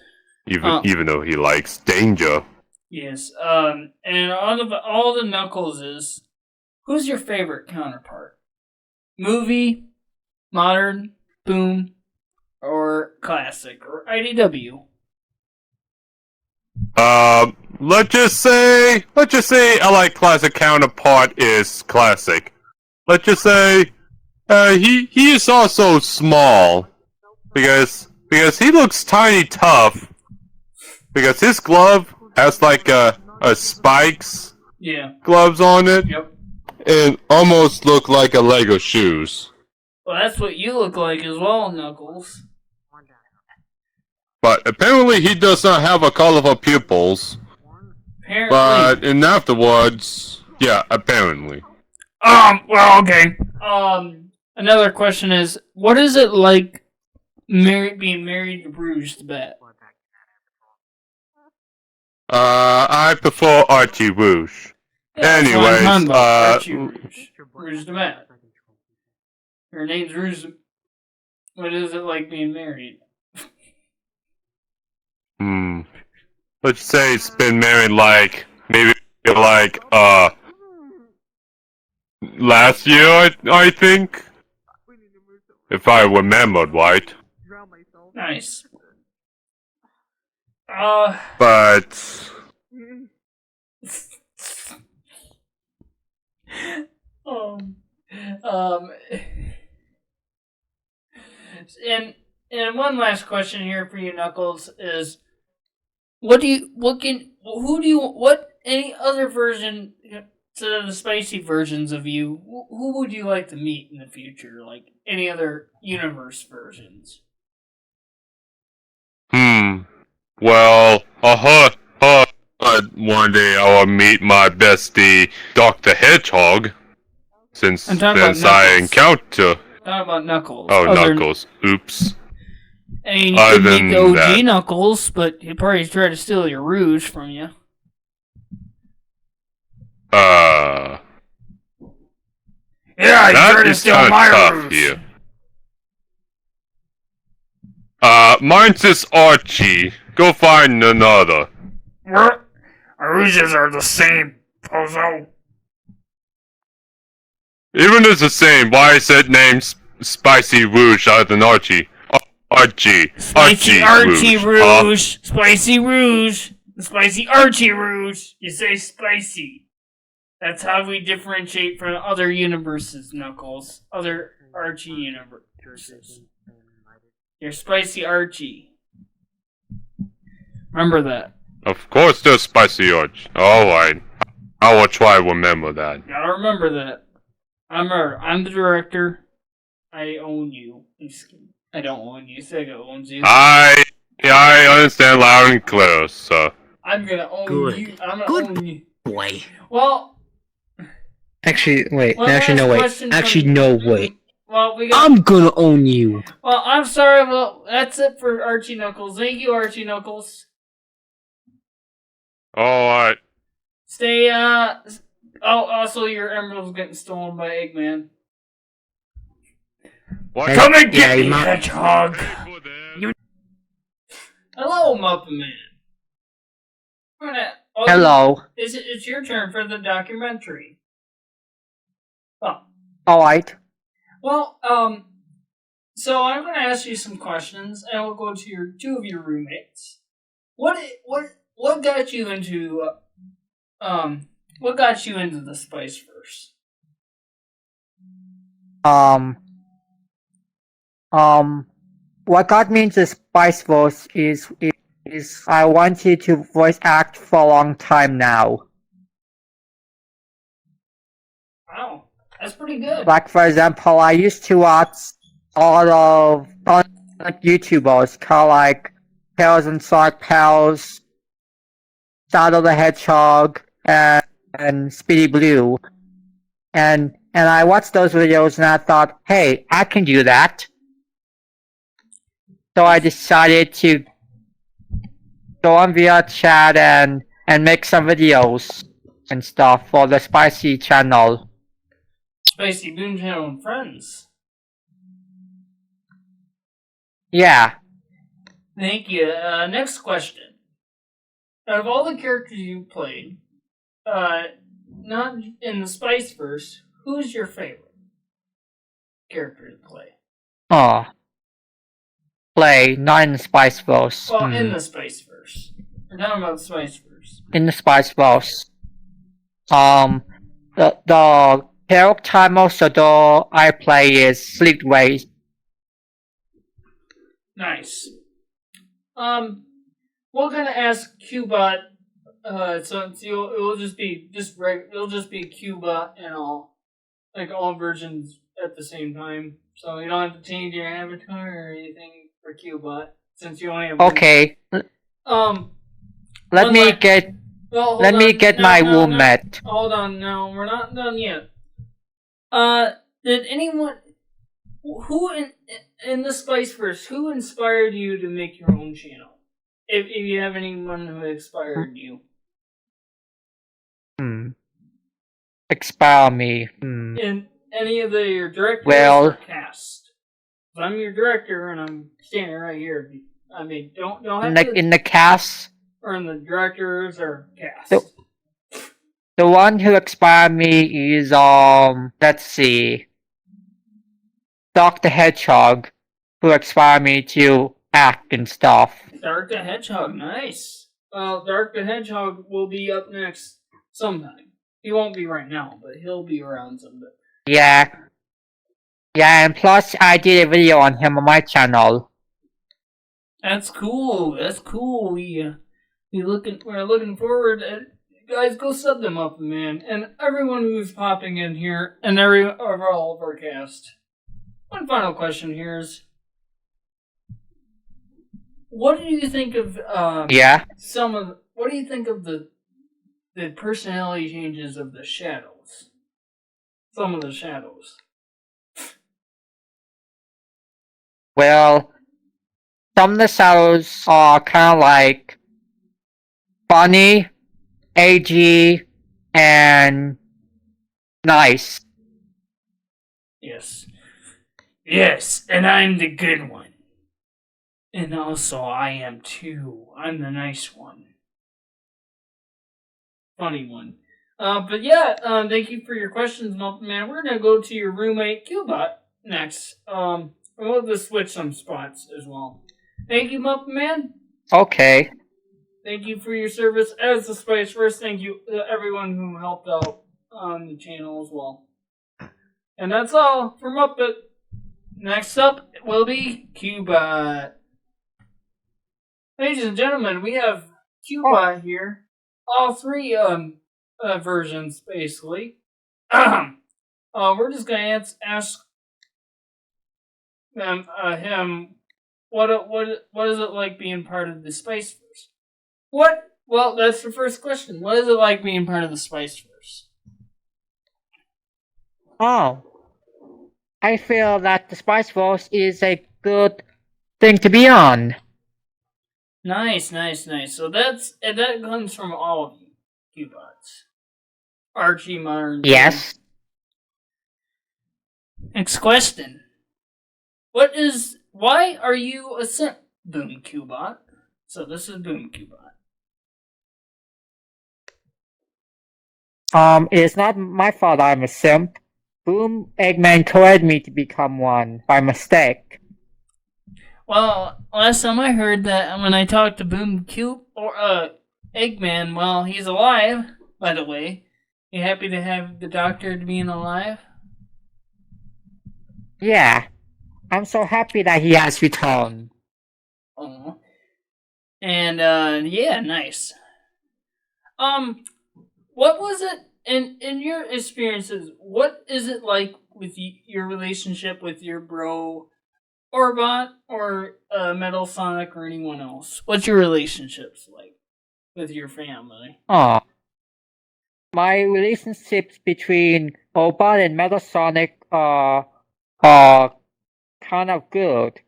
Even though he likes danger. Yes. And out of all the Knuckleses, who's your favorite counterpart? Movie, modern, boom, or classic, or IDW? Let's just say I like classic counterpart is classic. Let's just say, he is also small, because he looks tiny tough, because his glove has like a spikes gloves on it, and almost look like a Lego shoes. Well, that's what you look like as well, Knuckles. But apparently he does not have a colorful pupils. Apparently. But in afterwards, yeah, apparently. Well, okay. Another question is, what is it like being married to Rouge the Bat? I prefer Archie Rouge. Yeah, Anyways, Archie Rouge. Rouge the Bat. Her name's Rouge. What is it like being married? Let's say it's been married maybe last year, I think. If I remembered right. Nice. But and one last question here for you, Knuckles, is any other version to the spicy versions of you, who would you like to meet in the future? Like any other universe versions? Well, one day I will meet my bestie, Dr. Hedgehog, since I encounter... Talk about Knuckles. Oh, Knuckles. Oops. And you could meet the OG Knuckles, but he'd probably try to steal your Rouge from you. Yeah, he tried to steal my Rouge. Here. Mine's is Archie. Go find another. What? Rouges are the same, Pozo. Even if it's the same, why is it named Spicy Rouge other than Archie? Archie. Spicy Archie Rouge. Spicy Rouge. Spicy Archie Rouge. You say spicy. That's how we differentiate from other universes, Knuckles. Other Archie universes. You're Spicy Archie. Remember that. Of course there's Spicy Archie. Alright. I will try to remember that. Gotta remember that. I'm the director. I own you. I don't own you. Sega owns you. I understand loud and clear, so. I'm gonna own you. I'm gonna own you. Boy. Well. Actually, wait. Well, Actually, no, wait. Actually, no, wait. Well, I'm gonna own you. Well, I'm sorry. Well, that's it for Archie Knuckles. Thank you, Archie Knuckles. Alright. Stay, also your emerald's getting stolen by Eggman. What? Come and get me, Hedgehog! Hello, Muffin Man. Oh, Hello. It's your turn for the documentary. Oh. Alright. Well, so I'm going to ask you some questions, and we'll go to two of your roommates. What got you into the Spiceverse? What got me into Spiceverse is I wanted to voice act for a long time now. Wow, that's pretty good. Like, for example, I used to watch a lot of YouTubers called like Pals and Sonic Pals, Shadow the Hedgehog, and Speedy Blue. And I watched those videos and I thought, hey, I can do that. So I decided to go on vrchat and make some videos and stuff for the Spicy channel. Spicy Boom Channel and Friends. Yeah. Thank you. Next question. Out of all the characters you played, not in the Spiceverse, who's your favorite character to play? Oh. Play, not in the Spiceverse. Well, in the Spiceverse. We're talking about the Spiceverse. In the Spiceverse. The character most adore I play is Fleetway. Nice. We're gonna ask Cubot. So it'll just be Cubot and all versions at the same time. So you don't have to change your avatar or anything for Cubot since you only have. Okay. Let me get my roommate. Hold on, no, we're not done yet. Did anyone who in the Spiceverse who inspired you to make your own channel? If you have anyone who inspired you. Inspire me. In any of your directors Well, or cast. I'm your director and I'm standing right here. I mean, don't have in the cast. Or in the directors or cast. The one who inspired me is let's see, Dr. Hedgehog, who inspired me to act and stuff. Dark the Hedgehog, nice. Well, Dark the Hedgehog will be up next sometime. He won't be right now, but he'll be around someday. Yeah, and plus I did a video on him on my channel. That's cool. We're looking forward. Guys, go sub them up, man, and everyone who's popping in here, and all of our cast. One final question here is, what do you think of what do you think of the personality changes of the shadows? Some of the shadows. Well, some of the shadows are kind of like funny, edgy, and nice. Yes, and I'm the good one. And also, I am too. I'm the nice one. Funny one. But yeah, thank you for your questions, Muffin Man. We're gonna go to your roommate, Cubot, next. We'll just switch some spots as well. Thank you, Muffin Man. Okay. Thank you for your service as the Spiceverse. Thank you to everyone who helped out on the channel as well. And that's all for Muppet. Next up will be Cubot. Ladies and gentlemen, we have Cubot here. All three versions, basically. We're just gonna ask him what is it like being part of the Spiceverse? Well, that's the first question. What is it like being part of the Spiceverse? Oh. I feel that the Spiceverse is a good thing to be on. Nice. So that comes from all of you, Cubots. Archie, Modern. Yes. Next question. Why are you a simp, Boom Cubot? So this is Boom Cubot. It's not my fault I'm a simp. Boom Eggman told me to become one by mistake. Well, last time I heard that when I talked to Boom Cube or Eggman, well, he's alive, by the way. You happy to have the doctor being alive? Yeah. I'm so happy that he has returned. Oh. And yeah, nice. What was it in your experiences? What is it like with your relationship with your bro, Orbot, or Metal Sonic, or anyone else? What's your relationships like with your family? My relationships between Orbot and Metal Sonic are kind of good.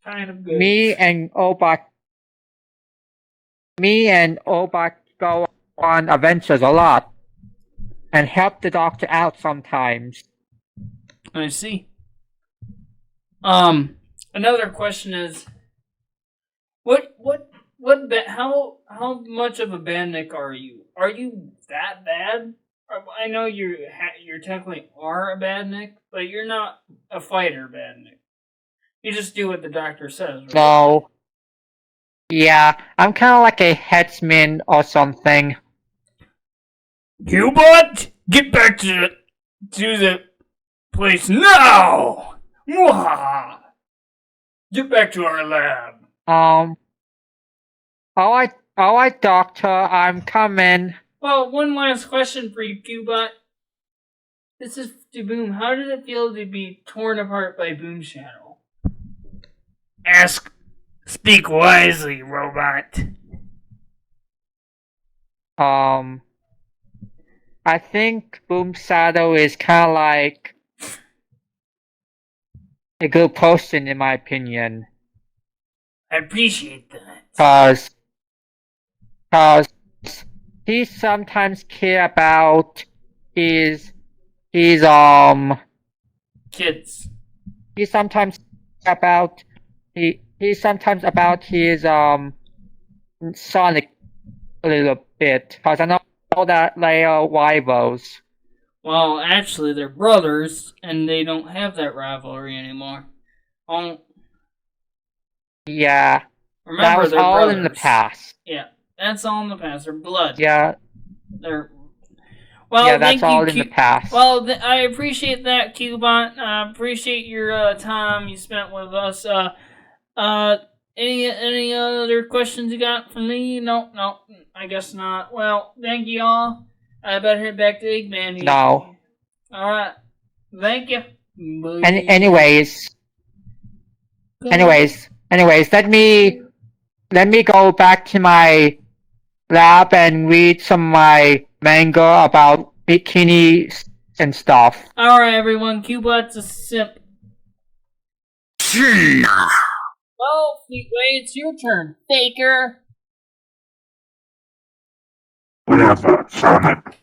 Kind of good. Me and Orbot go on adventures a lot and help the doctor out sometimes. I see. Another question is, how much of a bandnik are you? Are you that bad? I know you're technically are a badnik, but you're not a fighter badnik. You just do what the doctor says, right? No. Yeah, I'm kind of like a headsman or something. Cubot, get back to the place now! Mwah! Get back to our lab. Alright, doctor, I'm coming. Well, one last question for you, Cubot. This is to Boom. How did it feel to be torn apart by Boom Shadow? Speak wisely, robot. I think Boom Shadow is kind of like a good person in my opinion. I appreciate that. Cause he sometimes care about his kids. He sometimes about his Sonic a little bit. Cause I know that they are rivals. Well, actually, they're brothers, and they don't have that rivalry anymore. Yeah. Remember, that was they're all brothers. in the past. Yeah, that's all in the past. They're blood. Yeah. They're. Well, yeah, that's thank all you, in the past. Well, I appreciate that, Cubot. I appreciate your time you spent with us. Any other questions you got for me? No, I guess not. Well, thank you all. I better head back to Eggman. No. Alright. Thank you. Anyways, let me go back to my lab and read some of my manga about bikinis and stuff. Alright, everyone. Cubot's a simp. Well, Fleetway, it's your turn. Faker. Whatever, Sonic.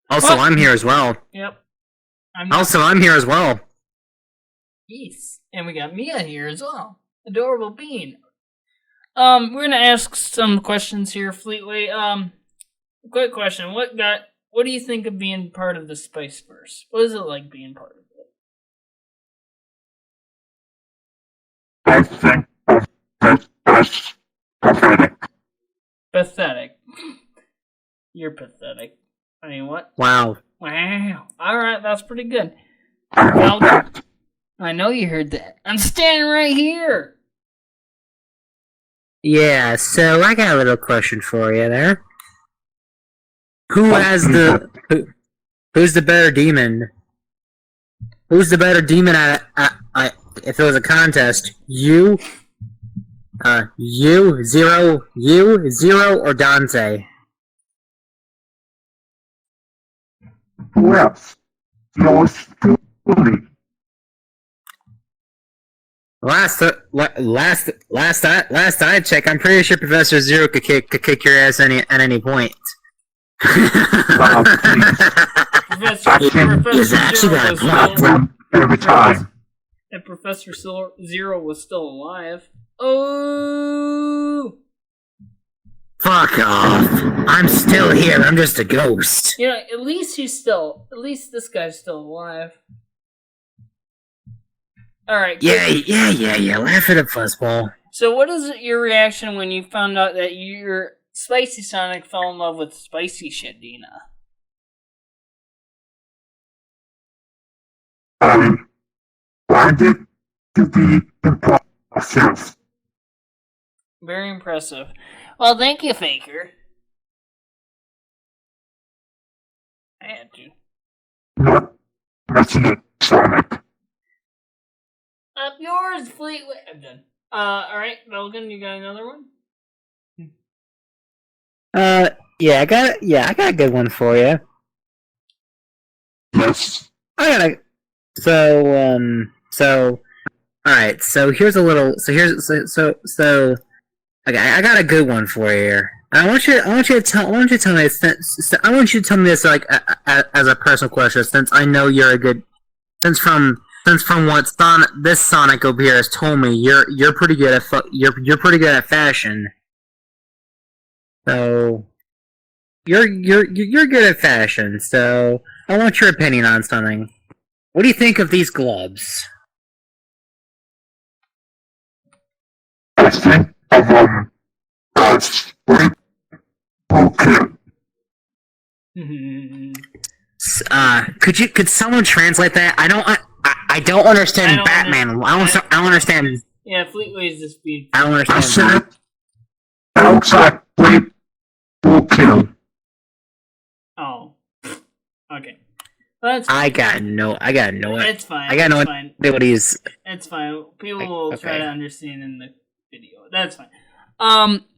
Also, What? I'm here as well. Yep. I'm here as well. Yes. And we got Mia here as well. Adorable bean. We're gonna ask some questions here, Fleetway. Quick question. What do you think of being part of the Spiceverse? What is it like being part of it? I think that's pathetic. Pathetic. You're pathetic. I mean, what? Wow. Wow. Alright, that's pretty good. Well, I know you heard that. I'm standing right here. Yeah, so I got a little question for you there. Who's the better demon? Who's the better demon if it was a contest? You, Zero, or Dante? Who else? Yours truly. Last I check, I'm pretty sure Professor Zero could kick your ass at any point. Professor actually got a Zero plot every time. And Professor Zero was still alive. Oh! Fuck off. I'm still here. I'm just a ghost. You know, at least this guy's still alive. Alright. Yeah. Laugh at a fuzzball. So what is your reaction when you found out that your Spicy Sonic fell in love with Spicy Shadina? I find it to be impressive. Very impressive. Well, thank you, Faker. I had to. Not messing it, Sonic. Up yours, Fleetway. I'm done. Alright, Falcon, you got another one? Yeah, I got a good one for you. Yes. Alright, so here's a little, okay, I got a good one for you here. I want you to tell me this like as a personal question, since I know you're a good, since from what this Sonic over here has told me, you're pretty good at you're pretty good at fashion. So you're good at fashion. So I want your opinion on something. What do you think of these gloves? I think of as broken. Could someone translate that? I don't understand Batman. I don't understand. Yeah, Fleetway's just being. I don't understand. Exactly. Broken. Oh. Okay. Well, that's I got no. It's fine. I got no fine. idea what he's. It's fine. People will try to understand in the video. That's fine.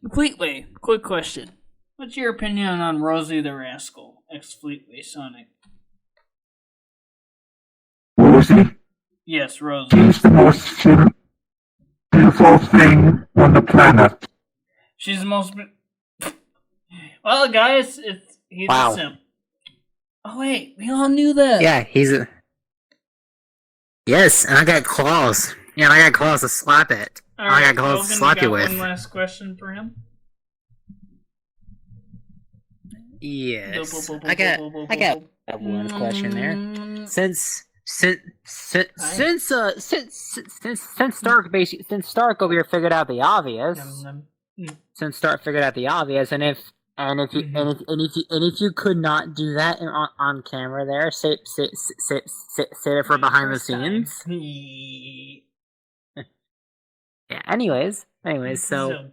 Fleetway, quick question. What's your opinion on Rosie the Rascal, ex-Fleetway Sonic? Rosie? Yes, Rosie. She's the most beautiful thing on the planet. She's the most... Well, guys, he's a simp. Oh, wait, we all knew that. Yeah, he's a... Yes, and I got claws. Yeah, I got claws to slap it. I got claws to slap you with. One last question for him? Yes. I got one question there. Since Stark over here figured out the obvious. Since Stark figured out the obvious, and if you could not do that on camera there, say it for behind the scenes. Yeah. Anyways, so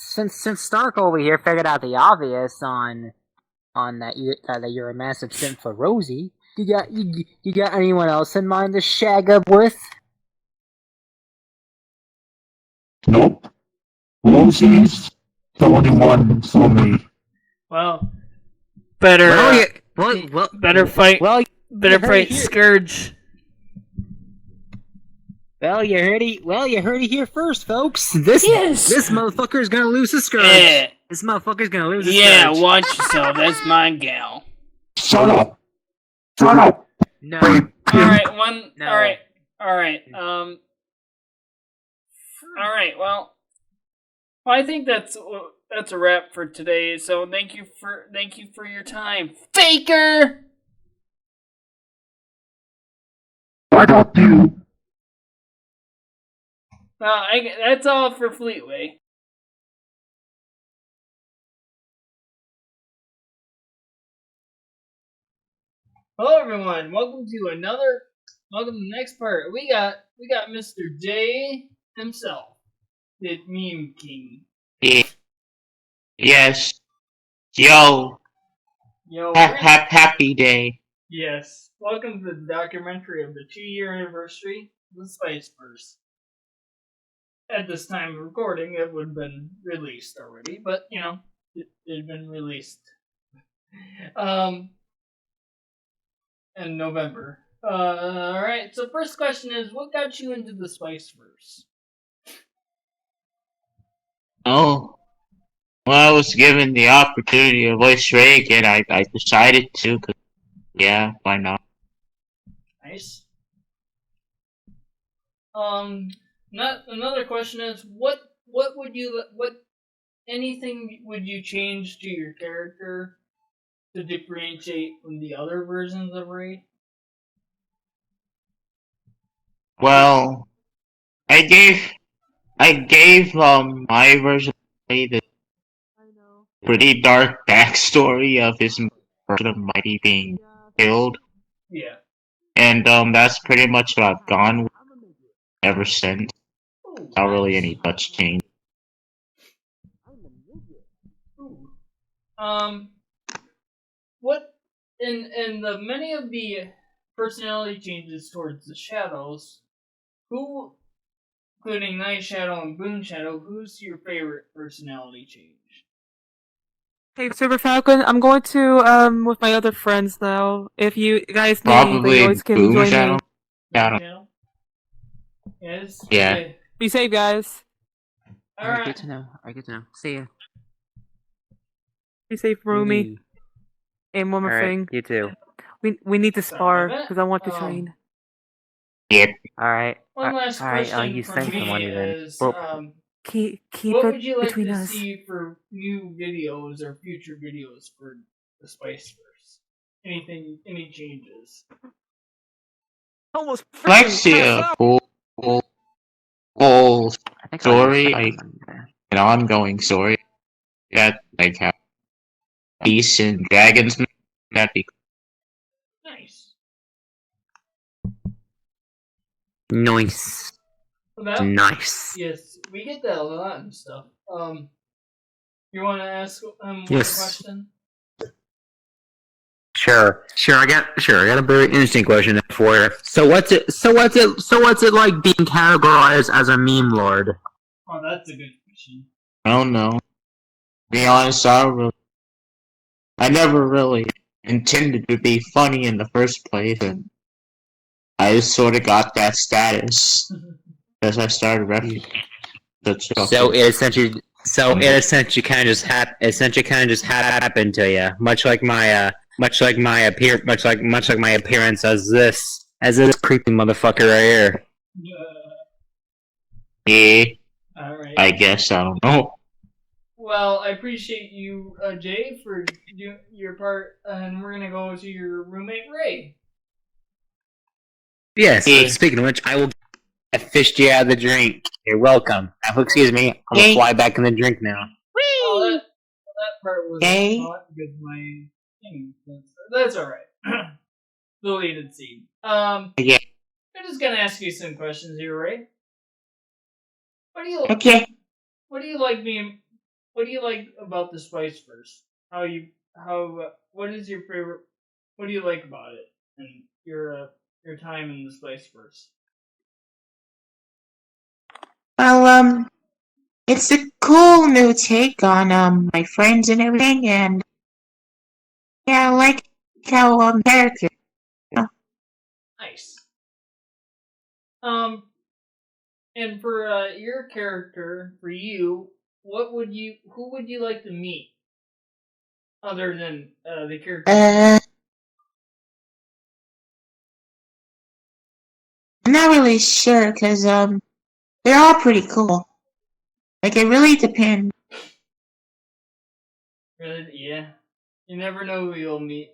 since Stark over here figured out the obvious on that you're a massive simp for Rosie, you got anyone else in mind to shag up with? Nope. Rosie's the only one for me. Well, better fight Scourge. Well, you heard it here first, folks. This motherfucker's gonna lose his Scourge. Yeah. This motherfucker's gonna lose his Yeah, Scourge. watch yourself. That's my gal. Shut up. Shut up. No. Alright, No. Alright, alright, well, I think that's a wrap for today. So thank you for your time, Faker. Why don't you? That's all for Fleetway. Hello everyone, welcome to the next part. We got Mr. J himself, the Meme King. Yes. Yo. Happy day. Yes. Welcome to the documentary of the 2-year anniversary of the Spiceverse. At this time of recording, it would have been released already, but it had been released. In November. Alright, so first question is, what got you into the Spiceverse? Oh. Well, I was given the opportunity to voice Ray again. I decided to, 'cause, yeah, why not? Nice. Another question is, what what would you anything would you change to your character to differentiate from the other versions of Ray? Well, I gave my version of the pretty dark backstory of his version of Mighty being killed, Yeah. and that's pretty much what I've gone with ever since. Not really any much change. What in the many of the personality changes towards the shadows, who, including Night Shadow and Boon Shadow, who's your favorite personality change? Hey, Super Falcon, I'm going to with my other friends now. If you guys need anything, you Probably always can Boom join Shadow. me. Shadow. Yes. Yeah. Okay. Be safe, guys. Alright. Good to know. Alright, good to know. See ya. Be safe, Rumi. And one more Alright, thing. you too. We need to spar because I want to train. Yep. Alright. One last question you from send me someone then. is, Keep what it would you like between to us. see for new videos or future videos for the Spiceverse? Any changes? Almost I'd like to see a full story, like an ongoing story that like have beasts and dragons. That'd be Nice. Nice. Well, Nice. Yes, we get that a lot and stuff. You want to ask one Yes. question? Sure. I got a very interesting question for you. So what's it like being categorized as a meme lord? Oh, that's a good question. I don't know. To be honest, I never really intended to be funny in the first place, and I just sort of got that status as I started rapping. So it essentially kind of just happened to you, much like my appearance as this creepy motherfucker right here. Yeah. Alright. I guess I don't know. Well, I appreciate you, Jay, for doing your part, and we're gonna go to your roommate, Ray. Yes. Speaking of which, I will. I fished you out of the drink. You're welcome. Excuse me. I'm gonna fly back in the drink now. Oh, that part was not because my thing. That's alright. Deleted scene. Yeah. I'm just gonna ask you some questions here, Ray. What do you What do you like being? What do you like about the Spiceverse? What is your favorite? What do you like about it and your time in the Spiceverse? Well, it's a cool new take on my friends and everything, and yeah, I like how character. Nice. And for your character, for you, who would you like to meet, other than the character? I'm not really sure, cause they're all pretty cool. Like it really depends. Really, yeah. You never know who you'll meet.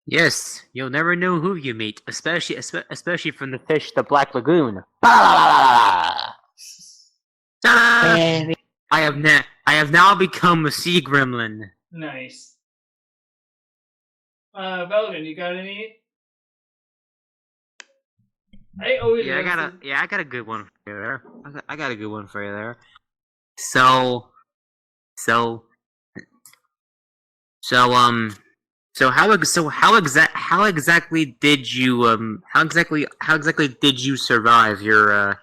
Yes, you'll never know who you meet, especially from the fish, the Black Lagoon. I have now become a sea gremlin. Nice. Falcon, you got any? I got a good one for you there. I got a good one for you there. So how exactly did you survive the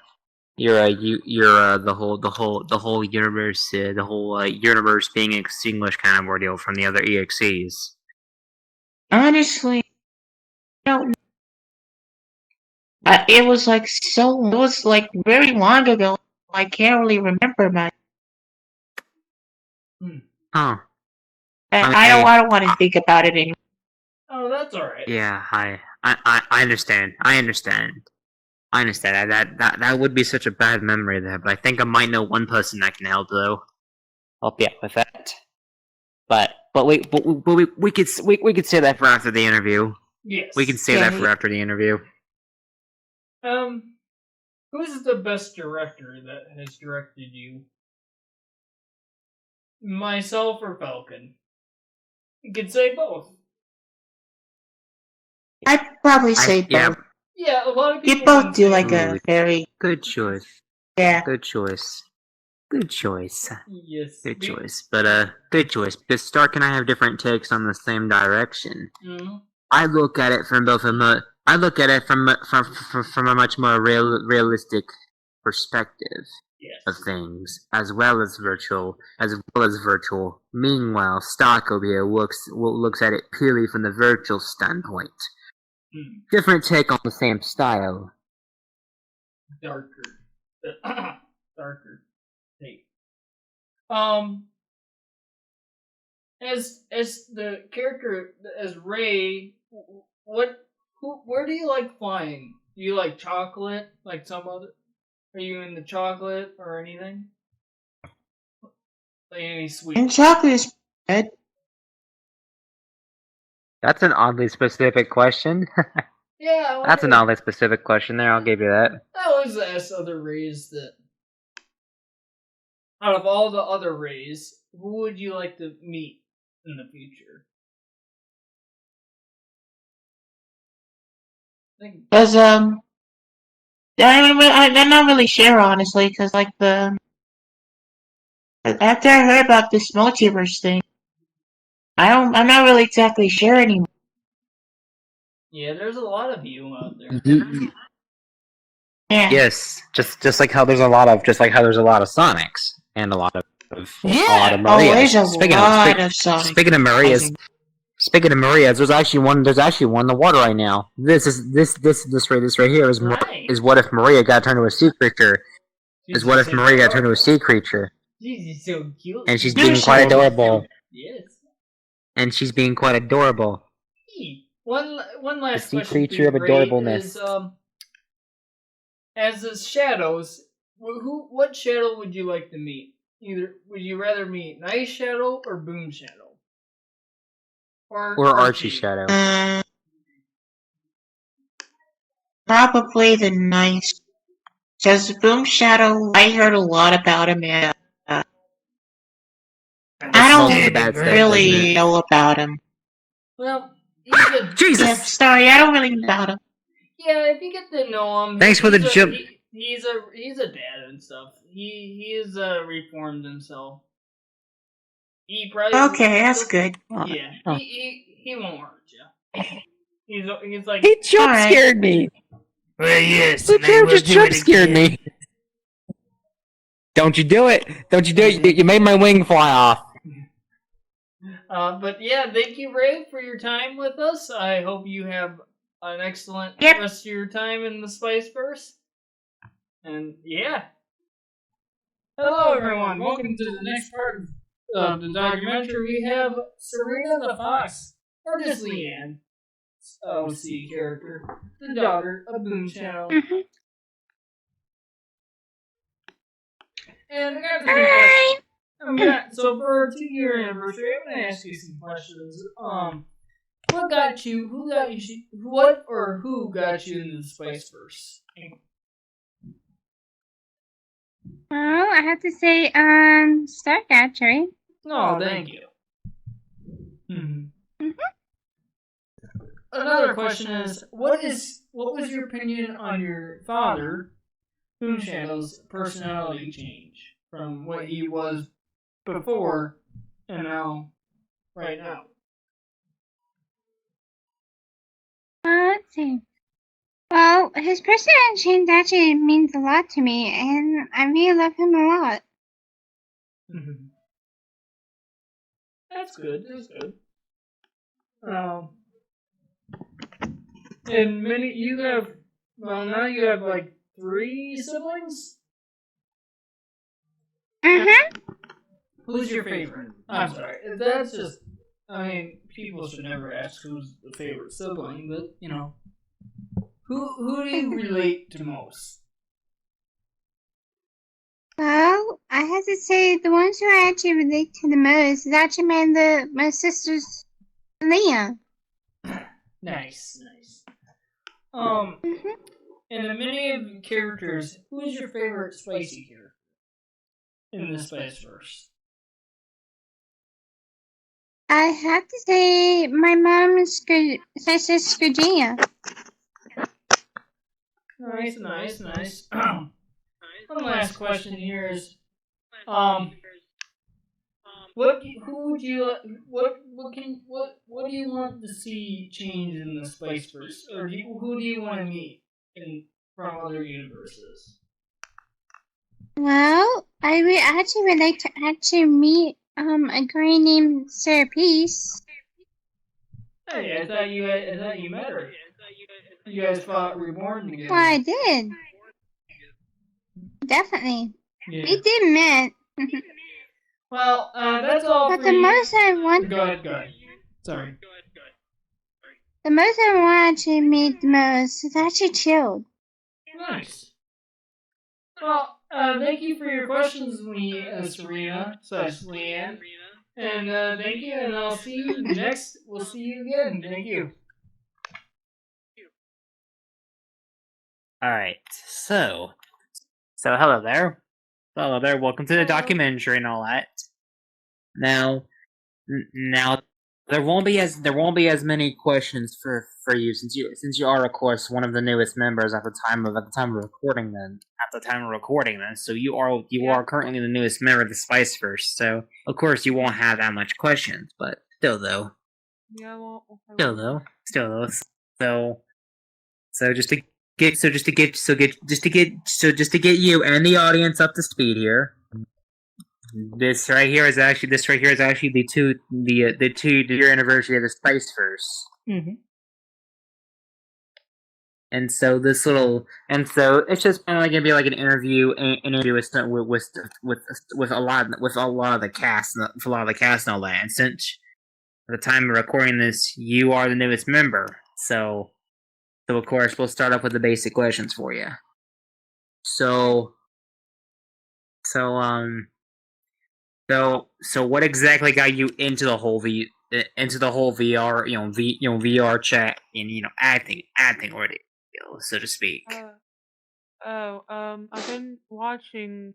whole universe being extinguished kind of ordeal from the other EXEs? Honestly, I don't know. It was like very long ago. I can't really remember much. Huh. I don't want to think about it anymore. Oh, that's alright. Yeah, I understand. I understand that would be such a bad memory there, but I think I might know one person that can help though. Help you out with that. But we could say that for after the interview. Yes. We can say that for after the interview. Who's the best director that has directed you? Myself or Falcon? You could say both. I'd probably say both. Yeah, a lot of people. You both do like a very good choice. Yeah. Good choice. Good choice. Yes. Good choice. But good choice. Because Stark and I have different takes on the same direction. Mm-hmm. I look at it from I look at it from a much more realistic perspective of things, as well as virtual. Meanwhile, Stark over here looks at it purely from the virtual standpoint. Different take on the same style. Darker take. As the character as Ray, where do you like flying? Do you like chocolate? Like some other? Are you into chocolate or anything? Like any sweet? And chocolate is good. That's an oddly specific question. Yeah, That's an oddly specific question there, I'll give you that. I always ask other Rays that, out of all the other Rays, who would you like to meet in the future? Because I'm not really sure honestly. Because like after I heard about this multiverse thing, I'm not really exactly sure anymore. Yeah, there's a lot of you out there. Yeah. Yes, just like how there's a lot of Sonics and a lot of Marias. There's a lot of Sonics. Speaking of Marias, there's actually one in the water right now. This right here is what if Maria got turned into a sea creature? Is what if Maria got turned into a sea creature? She's so cute. And she's being quite adorable. Yes. And she's being quite adorable. One last sea question creature for of you, Ray, adorableness. is as the shadows, what shadow would you like to meet? Would you rather meet Nice Shadow or Boom Shadow? Or Archie Shadow. Probably the Nice. Because Boom Shadow, I heard a lot about him, and I don't really know about him. Well, he's a Jesus. Yeah, sorry, I don't really know about him. Yeah, if you get to know him, Thanks for the jump. He's a dad and stuff. He is reformed himself. He probably That's good. Yeah, he won't hurt you. He's like He jump scared me. Well, yes. The chair just jump scared me. Don't you do it! Don't you do it! You made my wing fly off. But yeah, thank you, Ray, for your time with us. I hope you have an excellent rest of your time in the Spiceverse. And yeah. Hello, everyone. Welcome to the next part of the documentary. We have Serena the Fox, or just Leanne, OC character, the daughter of Boom Shadow. And I got some questions. So for our 2-year anniversary, I'm gonna ask you some questions. What got you? Who got you? Who got you into the Spiceverse? Well, I have to say, Stark actually. Oh, thank you. Another question is, what was your opinion on your father, Boom Shadow's personality change from what he was before and now, right now? Let's see. Well, his personality change actually means a lot to me, and I really love him a lot. That's good. And now you have like 3 siblings? Who's your favorite? I'm sorry. That's just, people should never ask who's the favorite sibling, but, Who do you relate to most? Well, I have to say the ones who I actually relate to the most is actually my sister's Leah. Nice. And of many of the characters, who is your favorite spicy character in the Spiceverse? I have to say my mom's sister Skirgia. Nice. One last question here is, what do you want to see change in the Spiceverse, or who do you want to meet from other universes? Well, I would like to actually meet a girl named Sarah Peace. Hey, I thought you met her. You guys fought Reborn together. Well, I did. Definitely. Yeah. We did met. Well, that's all. But the most I want. Go ahead. Sorry. The most I want to meet the most is actually Chilled. Nice. Well, thank you for your questions, Serena / Leanne. And thank you, and I'll see you next. We'll see you again. Thank you. Alright, so hello there. Welcome to the documentary and all that. Now there won't be as many questions for you since you are of course one of the newest members at the time of recording then. So you are currently the newest member of the Spiceverse. So of course you won't have that much questions, but still though. Yeah, well, So just to get you and the audience up to speed here. This right here is actually the two-year anniversary of the Spiceverse. Mm-hmm. And so it's just kind of like gonna be like an interview with a lot of the cast and all that. And since at the time of recording this, you are the newest member, so of course we'll start off with the basic questions for you. So what exactly got you into the whole VR, VR chat and acting ordeal, so to speak? I've been watching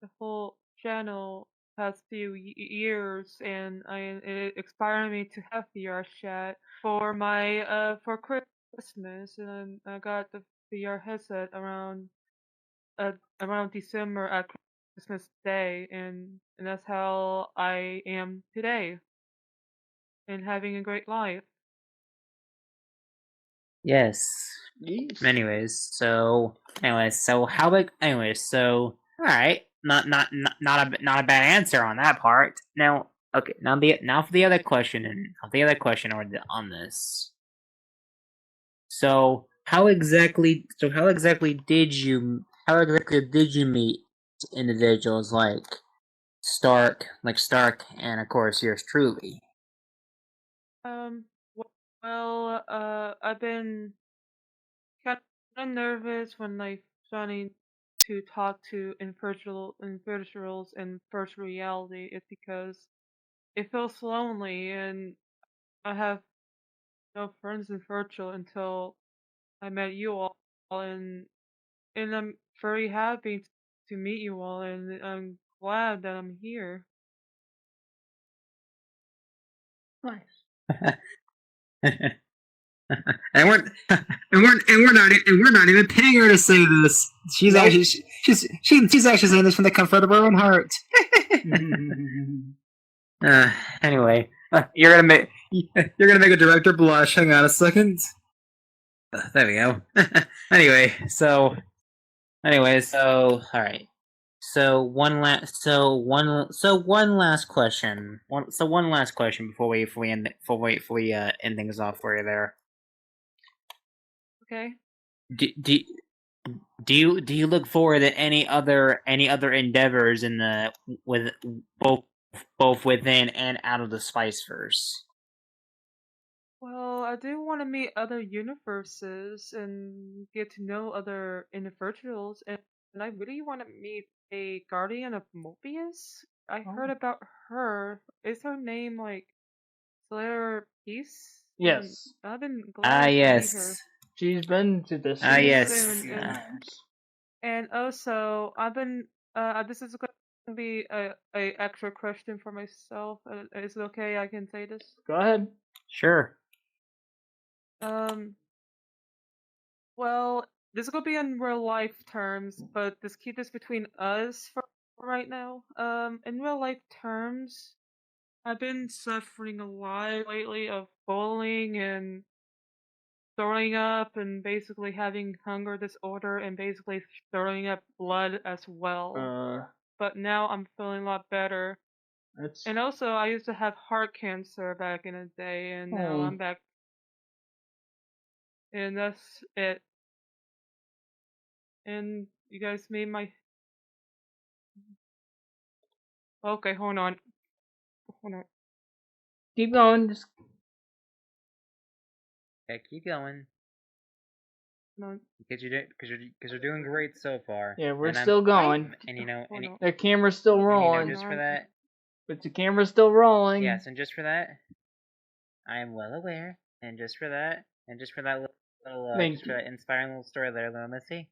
the whole channel past few years, and it inspired me to have VR chat for my for Christmas, and I got the VR headset around December at Christmas Day, and that's how I am today, and having a great life. Yes. All right, not a bad answer on that part. Now, okay, now for the other question on this. So how exactly did you meet individuals like Stark, and of course yours truly? I've been kind of nervous when starting to talk to individuals in virtual reality. It's because it feels lonely, and I have no friends in virtual until I met you all, and I'm very happy to meet you all, and I'm glad that I'm here. Nice. And we're not even paying her to say this. She's actually saying this from the comfort of her own heart. Anyway, you're gonna make a director blush. Hang on a second. There we go. Anyway, so all right. So one last question. One last question before we end things off for you there. Okay. Do you look forward to any other endeavors with both within and out of the Spiceverse? Well, I do want to meet other universes and get to know other individuals, and I really want to meet a guardian of Mobius. I heard about her. Is her name like Slayer Peace? Yes. I've been Ah, glad to meet her. yes. She's been to this Ah, universe yes. a few times. And also, I've been. This is going to be a extra question for myself. Is it okay? I can say this. Go ahead. Sure. Well, this is gonna be in real life terms, but just keep this between us for right now. In real life terms, I've been suffering a lot lately of bullying and throwing up and basically having hunger disorder and basically throwing up blood as well. But now I'm feeling a lot better. And also, I used to have heart cancer back in the day, and now I'm back. And that's it. And you guys made my... Okay, hold on. Hold on. Keep going. Just Yeah, keep going. No. Because you're doing great so far. yeah, we're And still going. And you know, and, The camera's still rolling. just for that. But the camera's still rolling. Yes, and just for that, I am well aware. And just for that, little Thank extra inspiring little story there, little Missy.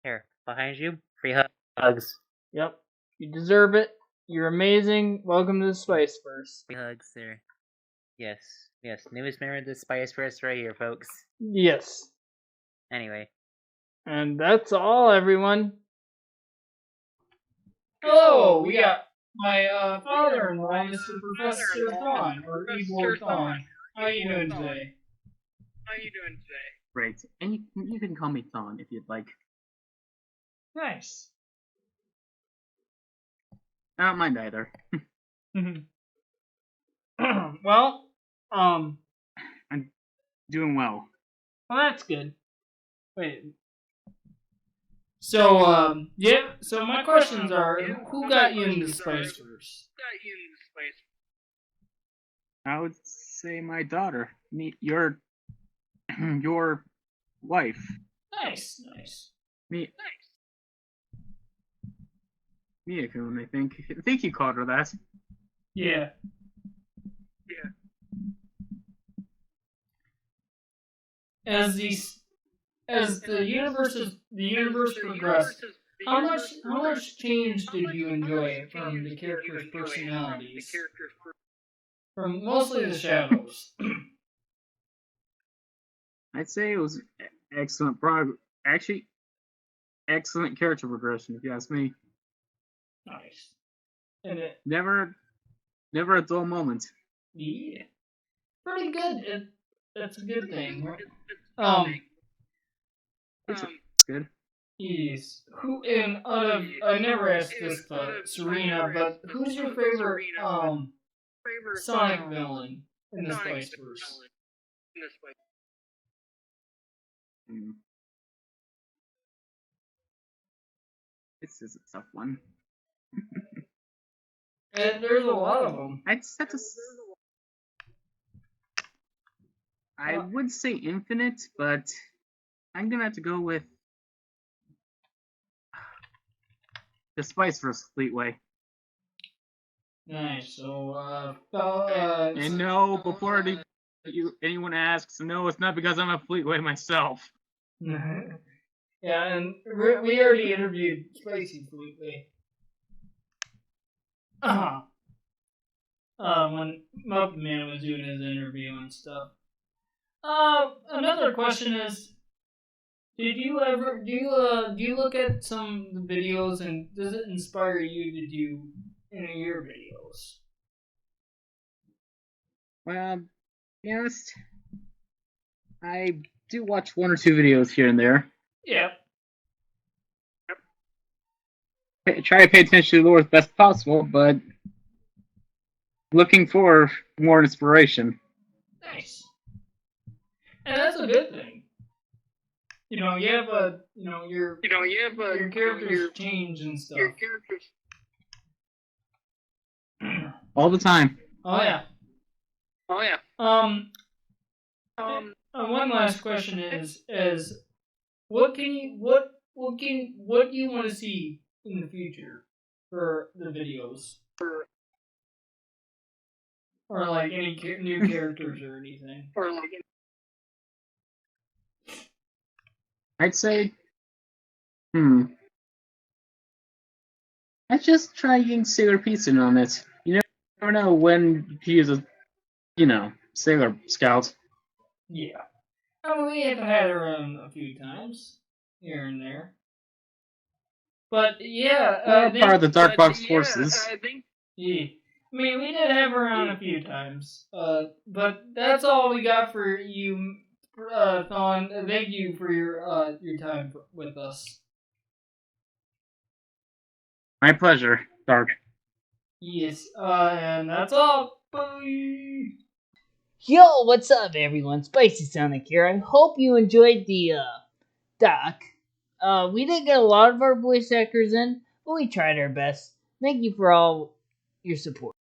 Here, behind you, free hugs. Yep. You deserve it. You're amazing. Welcome to the Spiceverse. Free hugs there. Yes, newest member of the Spiceverse right here, folks. Yes. Anyway. And that's all, everyone. Hello, we got my father-in-law, Mr. Professor Thon, or Evil Thon. How you doing today? Great. And you can call me Thon if you'd like. Nice. I don't mind either. Well, I'm doing well. Well, that's good. Wait. So, yeah. So my questions are: who got you into Spiceverse? I would say my daughter. Your wife. Nice. Miyako, I think. I think you called her that. Yeah. As the universe progressed, how much change did you enjoy from the characters' personalities? From mostly the shadows. I'd say it was excellent actually, excellent character progression, if you ask me. Nice. And Never a dull moment. Yeah. Pretty good. That's a good thing. It's good. Yes. Who and I never asked this to Serena, but who's your favorite Sonic villain in the Spiceverse? This is a tough one. And there's a lot of them. I just have to. I would say Infinite, but I'm gonna have to go with the Spiceverse Fleetway. Nice. So, and no, before anyone asks, no, it's not because I'm a Fleetway myself. Yeah, and we already interviewed Spicy Fleetway. When Muffin Man was doing his interview and stuff. Another question is, do you look at some of the videos and does it inspire you to do any of your videos? Well, to be honest, I do watch one or two videos here and there. Yep. Try to pay attention to the lore as best possible, but looking for more inspiration. Nice. And that's a good thing. You have your characters change and stuff. All the time. Oh yeah. One last question is what do you want to see in the future for the videos? Or like any new characters or anything? I'd say, I'd just try using Sailor Pizza on it. You never know when you use a, Sailor Scout. Yeah. I mean, we have had her on a few times, here and there. But yeah, part of the Dark Box forces. Yeah. I mean, we did have her on a few times. But that's all we got for you, Thon. Thank you for your time with us. My pleasure, Dark. Yes, and that's all. Bye. Yo, what's up, everyone? Spicy Sonic here. I hope you enjoyed the doc. We didn't get a lot of our voice actors in, but we tried our best. Thank you for all your support.